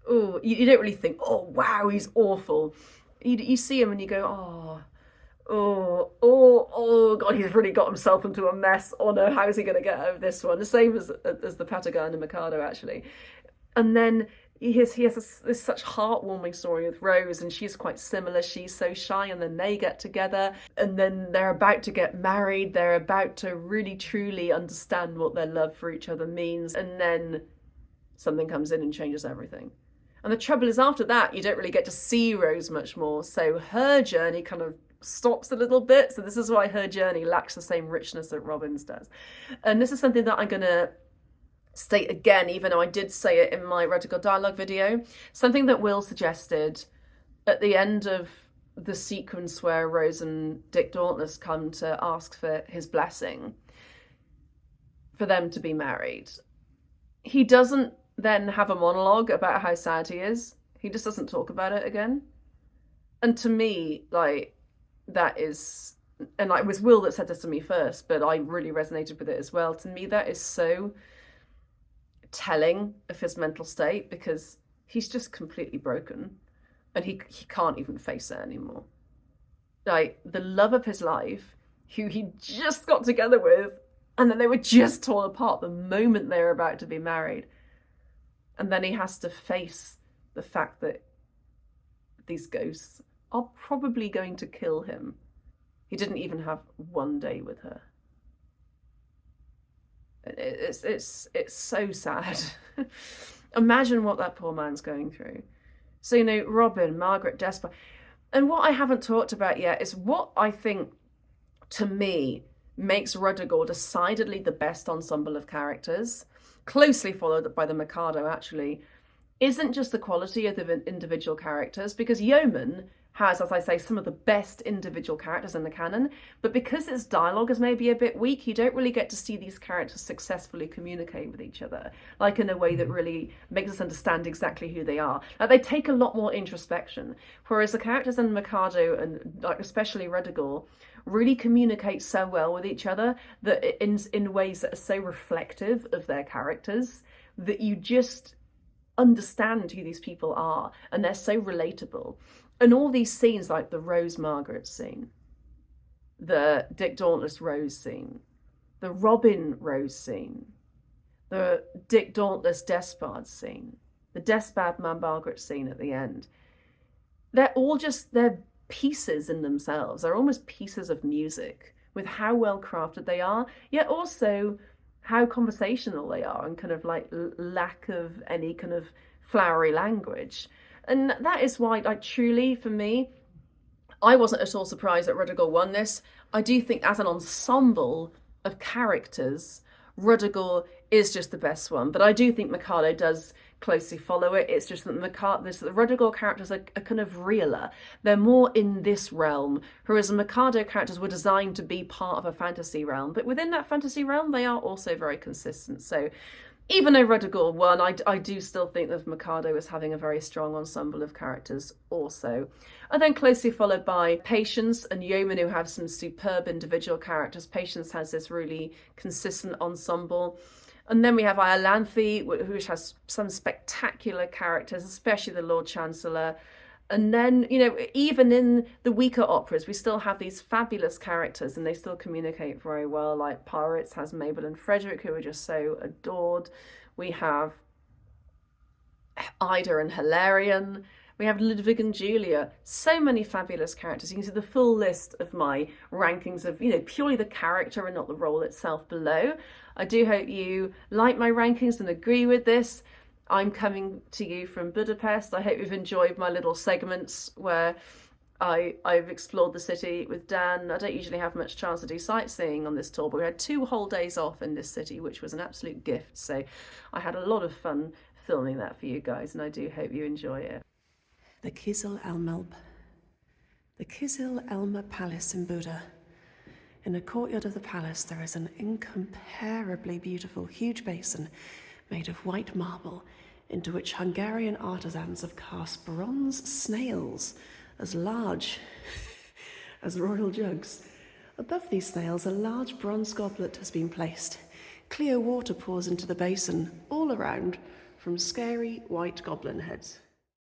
Speaker 4: oh, you don't really think, oh, wow, he's awful. You see him and you go, oh, God, he's really got himself into a mess. Oh no, how is he going to get out of this one? The same as the Patagon and Mikado, actually. And then he has this such heartwarming story with Rose, and she's quite similar. She's so shy, and then they get together, and then they're about to get married. They're about to really, truly understand what their love for each other means, and then something comes in and changes everything. And the trouble is, after that, you don't really get to see Rose much more, so her journey kind of stops a little bit. So this is why her journey lacks the same richness that Robin's does. And this is something that I'm going to state again, even though I did say it in my Ruddigore dialogue video, something that Will suggested at the end of the sequence where Rose and Dick Dauntless come to ask for his blessing for them to be married. He doesn't then have a monologue about how sad he is. He just doesn't talk about it again. And to me, like, that is, and like, it was Will that said this to me first, but I really resonated with it as well. To me, that is so telling of his mental state, because he's just completely broken and he can't even face it anymore. Like, the love of his life, who he just got together with, and then they were just torn apart the moment they were about to be married. And then he has to face the fact that these ghosts are probably going to kill him. He didn't even have one day with her. It's so sad. Imagine what that poor man's going through. So, you know, Robin, Margaret, Despard. And what I haven't talked about yet is what I think, to me, makes Ruddigore decidedly the best ensemble of characters, closely followed by the Mikado, actually, isn't just the quality of the individual characters, because Yeomen has, as I say, some of the best individual characters in the canon, but because its dialogue is maybe a bit weak, you don't really get to see these characters successfully communicate with each other, like in a way that really makes us understand exactly who they are. Like, they take a lot more introspection, whereas the characters in Mikado, and like especially Ruddigore, really communicate so well with each other that in ways that are so reflective of their characters that you just understand who these people are, and they're so relatable. And all these scenes, like the Rose Margaret scene, the Dick Dauntless Rose scene, the Robin Rose scene, the Dick Dauntless Despard scene, the Despard Margaret scene at the end, they're all just, they're pieces in themselves. They're almost pieces of music with how well crafted they are, yet also how conversational they are, and kind of like lack of any kind of flowery language. And that is why, like, truly for me, I wasn't at all surprised that Ruddigore won this. I do think as an ensemble of characters, Ruddigore is just the best one. But I do think Mikado does closely follow it. It's just that the Ruddigore characters are kind of realer. They're more in this realm, whereas the Mikado characters were designed to be part of a fantasy realm. But within that fantasy realm, they are also very consistent. So even though Ruddigore won, I do still think that Mikado is having a very strong ensemble of characters also. And then closely followed by Patience and Yeomen, who have some superb individual characters. Patience has this really consistent ensemble. And then we have IOLANTHE, which has some spectacular characters, especially the Lord Chancellor. And then, you know, even in the weaker operas, we still have these fabulous characters and they still communicate very well. Like Pirates has Mabel and Frederick, who are just so adored. We have Ida and Hilarion. We have Ludwig and Julia. So many fabulous characters. You can see the full list of my rankings of, you know, purely the character and not the role itself below. I do hope you like my rankings and agree with this. I'm coming to you from Budapest. I hope you've enjoyed my little segments where I've explored the city with Dan. I don't usually have much chance to do sightseeing on this tour, but we had 2 whole days off in this city, which was an absolute gift. So I had a lot of fun filming that for you guys, and I do hope you enjoy it.
Speaker 7: The Kizil Elma Palace in Buda. In the courtyard of the palace, there is an incomparably beautiful huge basin made of white marble, into which Hungarian artisans have cast bronze snails as large as royal jugs. Above these snails, a large bronze goblet has been placed. Clear water pours into the basin, all around, from scary white goblin heads.